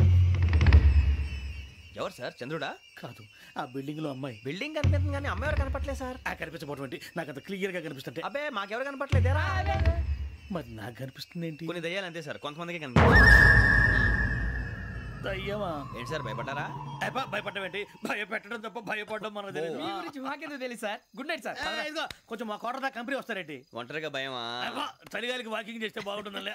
Speaker 2: ఎవరు సార్? చంద్రుడా?
Speaker 17: కాదు, ఆ బిల్డింగ్ లో అమ్మాయి.
Speaker 2: బిల్డింగ్ కనిపిస్తుంది కానీ అమ్మాయి ఎవరు కనపట్లేదు సార్.
Speaker 17: కనిపించబోటువంటి నాకు అంత క్లియర్ గా కనిపిస్తుంటే.
Speaker 2: అబ్బే మాకెవరు కనపట్లేదేరా?
Speaker 17: మరి నాకు కనిపిస్తుంది ఏంటి?
Speaker 2: కొన్ని దయ్యాలు అంతే సార్, కొంతమందికి కనిపిస్తుంది.
Speaker 17: దయ్యమా?
Speaker 2: ఏంటి సార్ భయపడ్డారా?
Speaker 17: భయపడడం ఏంటి? భయపెట్టడం తప్ప భయపడడం మనకు తెలియదు.
Speaker 21: మీ గురించి మాకేదో తెలియదు సార్. Good night sir.
Speaker 17: ఇదిగో కొంచెం మా కోట దాకా కంపెనీ వస్తారేంటి?
Speaker 2: ఒంటరిగా భయమా?
Speaker 17: చలిగాలికి వాకింగ్ చేస్తే బాగుంటుందిలే.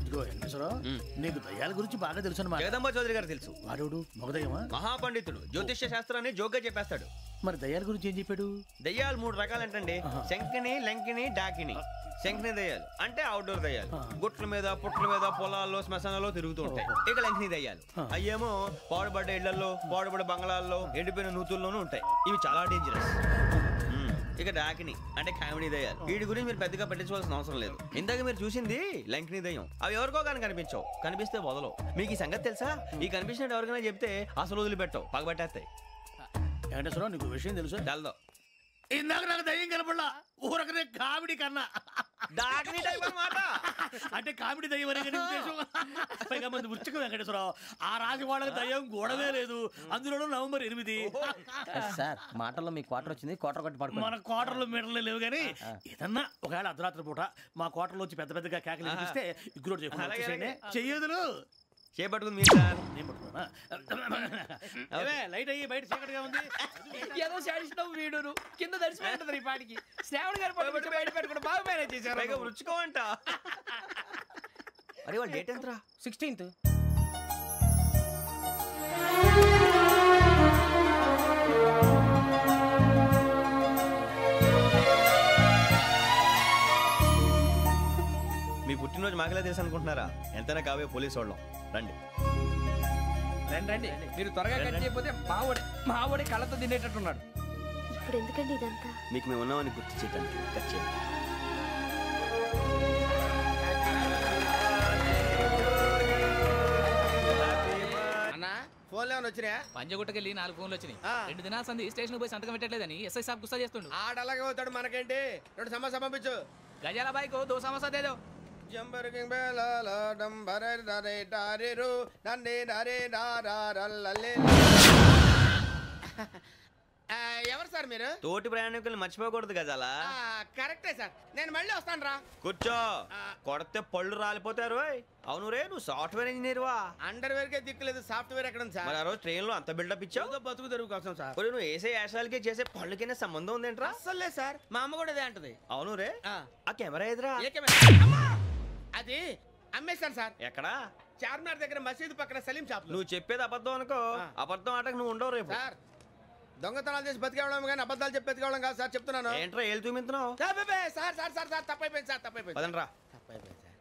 Speaker 17: ఇదిగో వెంకటేశ్వరరావు, నీకు దయ్యాల గురించి బాగా తెలుసు అన్నమాట.
Speaker 2: జగదంబ చౌదరి గారు తెలుసు.
Speaker 17: వాడు మగదయ్యమా?
Speaker 2: మహాపండితుడు, జ్యోతిష్య శాస్త్రాన్ని జోగ్గా చెప్పేస్తాడు.
Speaker 17: మరి దయ్యాల గురించి ఏం చెప్పాడు?
Speaker 2: దయ్యాలు 3 రకాలు ఏంటండి, శంకిని, లంకిని, డాకిని. శంకిని దయ్యాలు అంటే అవుట్డోర్ దయ్యాలు, గుట్ల మీద పుట్ల మీద పొలాల్లో శ్మశానాల్లో తిరుగుతూ ఉంటాయి. ఇక లంకిని దయ్యాలు అయ్యేమో పాడుబడ్డ ఇళ్లలో, పాడుబడ్డ బంగ్లాల్లో, ఎండిపోయిన నూతుల్లోనూ ఉంటాయి. ఇవి చాలా డేంజరస్. ఇక డాకిని అంటే కామెడీ దయ్యాలు. వీటి గురించి మీరు పెద్దగా పట్టించుకోవాల్సిన అవసరం లేదు. ఇందాక మీరు చూసింది లంకిని దయ్యం. అవి ఎవరికో కానీ కనిపించవు, కనిపిస్తే వదలవు. మీకు ఈ సంగతి తెలుసా? ఈ కనిపించినట్టు ఎవరికైనా చెప్తే అసలు వదిలిపెట్టవు, పగబట్టేస్తాయి.
Speaker 17: వెంకటేశ్వరరావు, నీకు విషయం తెలుసు?
Speaker 2: తెలదో.
Speaker 17: ఇందాక నాకు దయ్యం కనపడలా ఊరకనే కామెడీ కన్నా
Speaker 2: డాకిని టైప్ అన్నమాట.
Speaker 17: అంటే కామెడీ దయ్యం అనే కదా ఉద్దేశం. పైగా మంది ఉచ్చక వెంకటేశ్వరరావు ఆ రాజు వాళ్ళకి దయ్యం గోడవే లేదు, అందులోనూ నవంబర్ 8.
Speaker 5: సార్ మాటల్లో మీ క్వార్టర్ వచ్చింది, క్వార్టర్ కొట్టి పడుకో.
Speaker 17: మన క్వార్టర్లో మీటర్లు లేవు కానీ ఏదన్నా ఒకవేళ అర్ధరాత్రి పూట మా క్వార్టర్లో వచ్చి పెద్ద పెద్దగా కేకలు వినిపిస్తే ఇగ్గురు చెయ్యదులు
Speaker 2: చేపట్టుకుంది మీరు సార్.
Speaker 17: నేను పట్టుకున్నా లైట్ అయ్యి బయట చీకటిగా ఉంది.
Speaker 13: ఏదో శాడిస్తావు వీడును కింద దర్శనం ఈ పాటికి శ్రావణ్ గారు పట్టుబట్టి బయట పెట్టుకుంటే బాగా మేనేజ్ చేశారు.
Speaker 2: రుచుకోమంట. అరే వాళ్ళ డేట్ ఎంతరా?
Speaker 13: 16th.
Speaker 2: మీ పుట్టినరోజు మాకలే తెలుసు అనుకుంటున్నారా? ఎంతైనా కావే పోలీసు వాళ్ళం. రండి
Speaker 13: రండి మీరు త్వరగా కట్ చేయకపోతే మావడి కళ్ళతో తినేటట్టున్నాడు.
Speaker 8: ఇప్పుడు ఎందుకండి ఇదంతా?
Speaker 2: మీకు మేము ఉన్నామని గుర్తు చేయడానికి కట్ చేయండి.
Speaker 9: అన్నా ఫోన్లో ఏమైనా వచ్చినాయా?
Speaker 16: పంజగుట్టకెళ్ళి 4 ఫోన్లు వచ్చినాయి. 2 దినాల సంది స్టేషన్ పోయి సంతకం పెట్టలేదని ఎస్ఐ సాబ్ గుస్తా చేస్తుండు.
Speaker 9: ఆడలాగే పోతాడు, మనకేంటి? 2 సమోసా పంపించు.
Speaker 16: గజాల బైక్ 2 సమోసా దేదో.
Speaker 9: ఎవరు సార్ మీరు?
Speaker 2: తోటి ప్రయాణికులు మర్చిపోకూడదు గజాలా.
Speaker 9: కరెక్టే సార్, నేను మళ్ళీ వస్తాను రా.
Speaker 2: కూర్చో, కొడితే పళ్ళు రాలిపోతారు. అవును రే, నువ్వు సాఫ్ట్వేర్ ఇంజనీర్ వా?
Speaker 9: అండర్వేర్ కే దిక్కులేదు, సాఫ్ట్వేర్ ఎక్కడ ఉంది సార్?
Speaker 2: మరి ఆ రోజు ట్రైన్ లో అంత బిల్డప్ ఇచ్చావు.
Speaker 9: బతుకు తెరుగు కోసం సార్.
Speaker 2: నువ్వు వేసే యాశాలకి చేసే పళ్ళకైనా సంబంధం ఉందేంట్రా?
Speaker 9: అస్సలు లేదు సార్, మా అమ్మ కూడా అదే అంటది.
Speaker 2: అవును రే, ఆ కెమెరా ఎదురా?
Speaker 9: ఏ కెమెరా? అది అమ్మేశాను సార్.
Speaker 2: ఎక్కడా?
Speaker 9: చార్మినార్ దగ్గర మసీదు పక్కన సలీం షాప్.
Speaker 2: నువ్వు చెప్పేది అబద్ధం అనుకో, అబద్ధం ఆటకు నువ్వు ఉండవు రేపు.
Speaker 9: సార్ దొంగతనాలు చేసి బతికేవడం కానీ అబద్ధాలు చెప్పి బతికేవడం కాదు సార్, చెప్తున్నాను.
Speaker 2: ఏంట్రా ఏళ్ళు చూపించున్నావు?
Speaker 9: సార్ సార్ సార్ సార్ తప్పైపోయింది సార్, తప్పైపోయింది.
Speaker 2: పదండ్రా.
Speaker 9: తప్పైపోయింది సార్.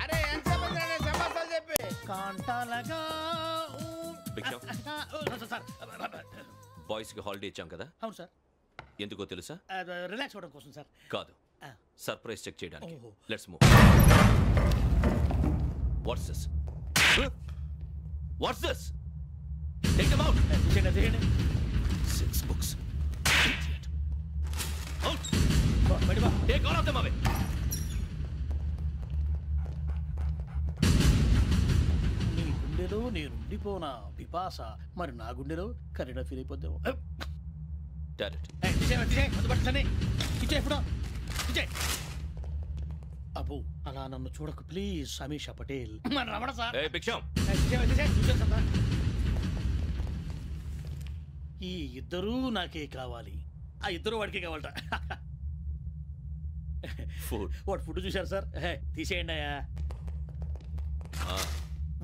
Speaker 9: అరే ఎంత సమాసాలు చెప్పి
Speaker 17: కాంటాలగా
Speaker 18: బాయ్స్ కి హాలిడే ఇచ్చాం కదా?
Speaker 17: అవును సార్.
Speaker 18: ఎందుకో తెలుసా?
Speaker 17: రిలాక్స్ అవ్వడం కోసం సార్.
Speaker 18: కాదు, సర్ప్రైజ్ చెక్ చేయడానికి. Let's move. What's this? What's this? Take them out.
Speaker 17: తీయండి.
Speaker 18: 6 books. Out.
Speaker 17: బయట బా.
Speaker 18: Take all of them away.
Speaker 17: నీ గుండెలో నేనుండిపోనా పిపాస, మరి నా గుండెలో కరీడా ఫీల్ అయిపోద్దాము. అబ్బో అలా నన్ను చూడకు ప్లీజ్. సమీషా పటేల్ మన రమణ సార్. ఈ ఇద్దరూ నాకే కావాలి, ఆ ఇద్దరు వాడికే కావాలట. వాడు ఫుడ్ చూశారు సార్. తీసేయండి అయ్యా.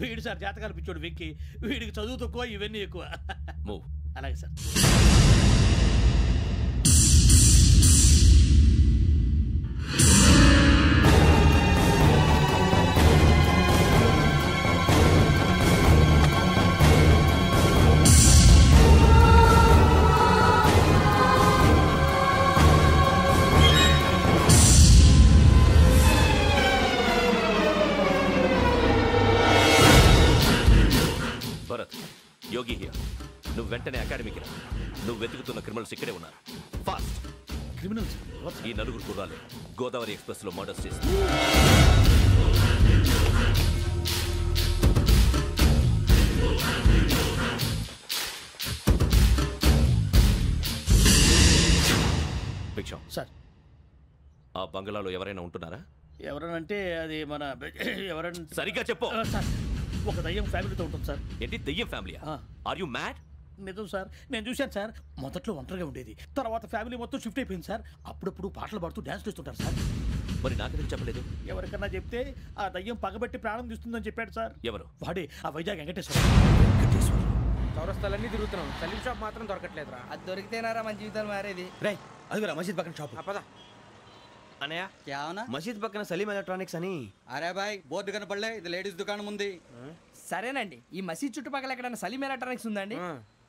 Speaker 17: వీడు సార్ జాతకాలు పిచ్చోడు వెక్కి, వీడికి చదువు తక్కువ ఇవన్నీ ఎక్కువ. అలాగే సార్.
Speaker 18: Bharat, Yogi here. నువ్వు వెంటనే అకాడమీకి రా. నువ్వు వెతుకుతున్న క్రిమినల్స్ ఇక్కడే ఉన్నారు. ఫాస్ట్.
Speaker 17: క్రిమినల్స్?
Speaker 18: ఈ 4 కుర్రాలు గోదావరి ఎక్స్ప్రెస్ లో మర్డర్స్ చేసి భిక్షం
Speaker 17: సార్.
Speaker 18: ఆ బంగ్లాలో ఎవరైనా ఉంటున్నారా?
Speaker 17: ఎవరనంటే అది మన ఎవరంటే
Speaker 18: సరిగ్గా చెప్పు
Speaker 17: సార్. ఒక దయ్యం ఫ్యామిలీతో ఉంటుంది సార్.
Speaker 18: ఏంటి దయ్యం ఫ్యామిలీ? Are you mad?
Speaker 17: నిజం సార్, నేను చూశాను సార్. మొదట్లో ఒంటరిగా ఉండేది, తర్వాత ఫ్యామిలీ మొత్తం షిఫ్ట్ అయిపోయింది సార్. అప్పుడప్పుడు పాటలు పాడుతూ డ్యాన్స్ చేస్తుంటారు సార్.
Speaker 18: మరి నాకెందుకు చెప్పలేదు?
Speaker 17: ఎవరికన్నా చెప్తే ఆ దయ్యం పగబెట్టి ప్రాణం తీస్తుందని చెప్పాడు సార్.
Speaker 18: ఎవరు?
Speaker 17: వాడే ఆ వైజాగ్ వెంకటేశ్వర.
Speaker 13: చౌరస్తాలన్నీ తిరుగుతున్నాం, సలీం షాప్ మాత్రం దొరకట్లేదురా. అది దొరికితేనారా మన జీవితాలు మారేది.
Speaker 2: రే అదిగురా మసీద్ పక్కన షాప్.
Speaker 13: పద
Speaker 2: అనయా
Speaker 21: क्या होना?
Speaker 2: మసీద్ పక్కన సలీం ఎలక్ట్రానిక్స్ అని.
Speaker 21: అరే బాయ్ బోర్డు కనపడలే, ఇది లేడీస్ దుకాణం ఉంది.
Speaker 13: సరేనండి, ఈ మసీద్ చుట్టుపక్కల ఎక్కడైనా సలీం ఎలక్ట్రానిక్స్ ఉందండి?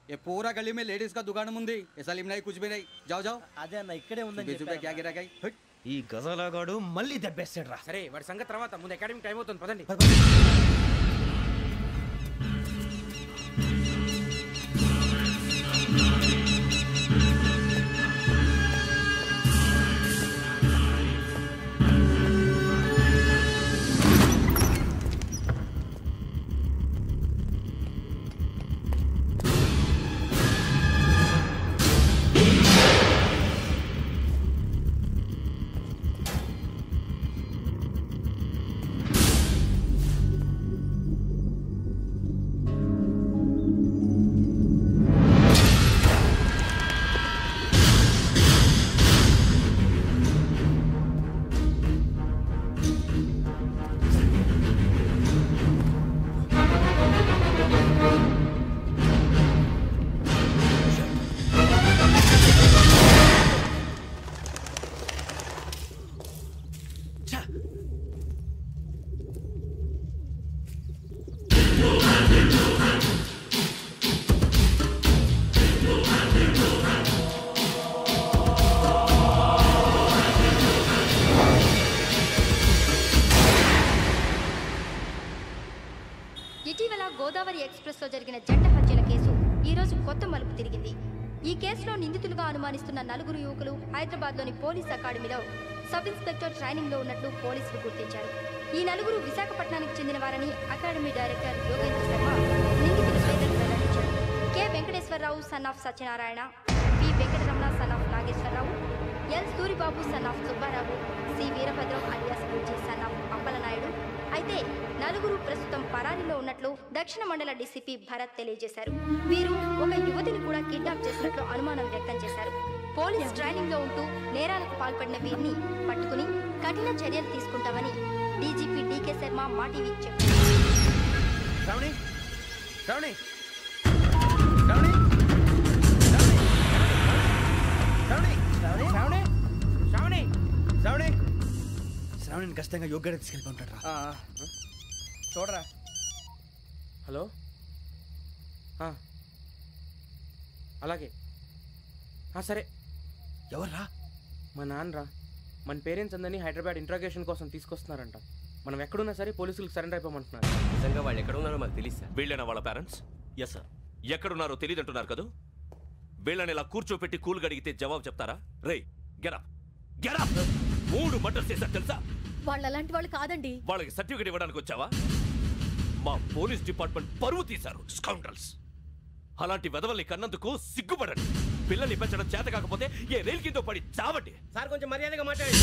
Speaker 21: ये पूरा गली में लेडीज का दुकान मुंदी, ये सलीम नहीं कुछ भी नहीं. जाओ जाओ.
Speaker 17: అదే అన్న ఇక్కడే ఉందని
Speaker 21: बीस रुपए क्या गिरा गई?
Speaker 2: ఈ గజాలగాడు మళ్ళీ దెబ్బేస్తాడు రా.
Speaker 13: సరే వాడి సంగతి తర్వాత, ముందు అకాడమీ టైం అవుతుంది, పదండి.
Speaker 19: ఎక్స్ప్రెస్ లో జరిగిన జంట హత్యల కేసు ఈ రోజు కొత్త మలుపు తిరిగింది. ఈ కేసులో నిందితులుగా అనుమానిస్తున్న 4 యువకులు హైదరాబాద్లోని పోలీస్ అకాడమీలో సబ్ ఇన్స్పెక్టర్ ట్రైనింగ్ లో ఉన్నట్లు పోలీసులు గుర్తించారు. ఈ 4 విశాఖపట్నానికి చెందిన వారని అకాడమీ డైరెక్టర్ యోగేంద్ర శర్మ నిందితుల పేర్లను వెల్లడించారు. K Venkateswararao son of Satyanarayana, P Venkataramana son of Nageswararao, L Suribabu son of Subbarao, C Veerabhadram alias Bujji son of Appalanaidu. అయితే 4 ప్రస్తుతం పరారీలో ఉన్నట్లు దక్షిణ మండల డీసీపీ భరత్ తెలియజేశారు. వీరు ఒక యువతిని కూడా కిడ్నాప్ చేసినట్లు అనుమానం వ్యక్తం చేశారు. పోలీస్ ట్రైనింగ్ లో ఉంటూ నేరాలకు పాల్పడిన వీరిని పట్టుకుని కఠిన చర్యలు తీసుకుంటామని డీజీపీ డీకే శర్మ మా టీవీకి చెప్పారు.
Speaker 2: శ్రావణిని ఖచ్చితంగా యోగ్యత తీసుకెళ్ళి ఉంటాడు.
Speaker 9: చూడరా. హలో, అలాగే సరే.
Speaker 2: ఎవర్రా?
Speaker 9: మా నాన్నరా. మన పేరెంట్స్ అందరినీ హైదరాబాద్ ఇంట్రాగేషన్ కోసం తీసుకొస్తున్నారంట. మనం ఎక్కడున్నా సరే పోలీసులకు సరెండర్ అయిపోమంటున్నారు.
Speaker 7: నిజంగా వాళ్ళు ఎక్కడ ఉన్నారో మాకు తెలుసా?
Speaker 18: వీళ్ళైనా వాళ్ళ పేరెంట్స్?
Speaker 10: Yes sir.
Speaker 18: ఎక్కడున్నారో తెలియదంటున్నారు కదా. వీళ్ళని ఇలా కూర్చోపెట్టి కూల్ గడిగితే జవాబు చెప్తారా? రే గెటప్ గెటప్. 3 మర్డర్స్ చేశారు తెలుసా?
Speaker 8: వాళ్ళు అలాంటి వాళ్ళు కాదండి.
Speaker 18: వాళ్ళకి సర్టిఫికేట్ ఇవ్వడానికి వచ్చావా? మా పోలీస్ డిపార్ట్మెంట్ పరువు తీశారు స్కౌండ్రల్స్. అలాంటి వెధవల్ని కన్నందుకు సిగ్గుపడండి. పిల్లల్ని పెంచడం చేత కాకపోతే ఏ రైలు కింద పడి చావండి.
Speaker 7: సార్ కొంచెం మర్యాదగా మాట్లాడండి.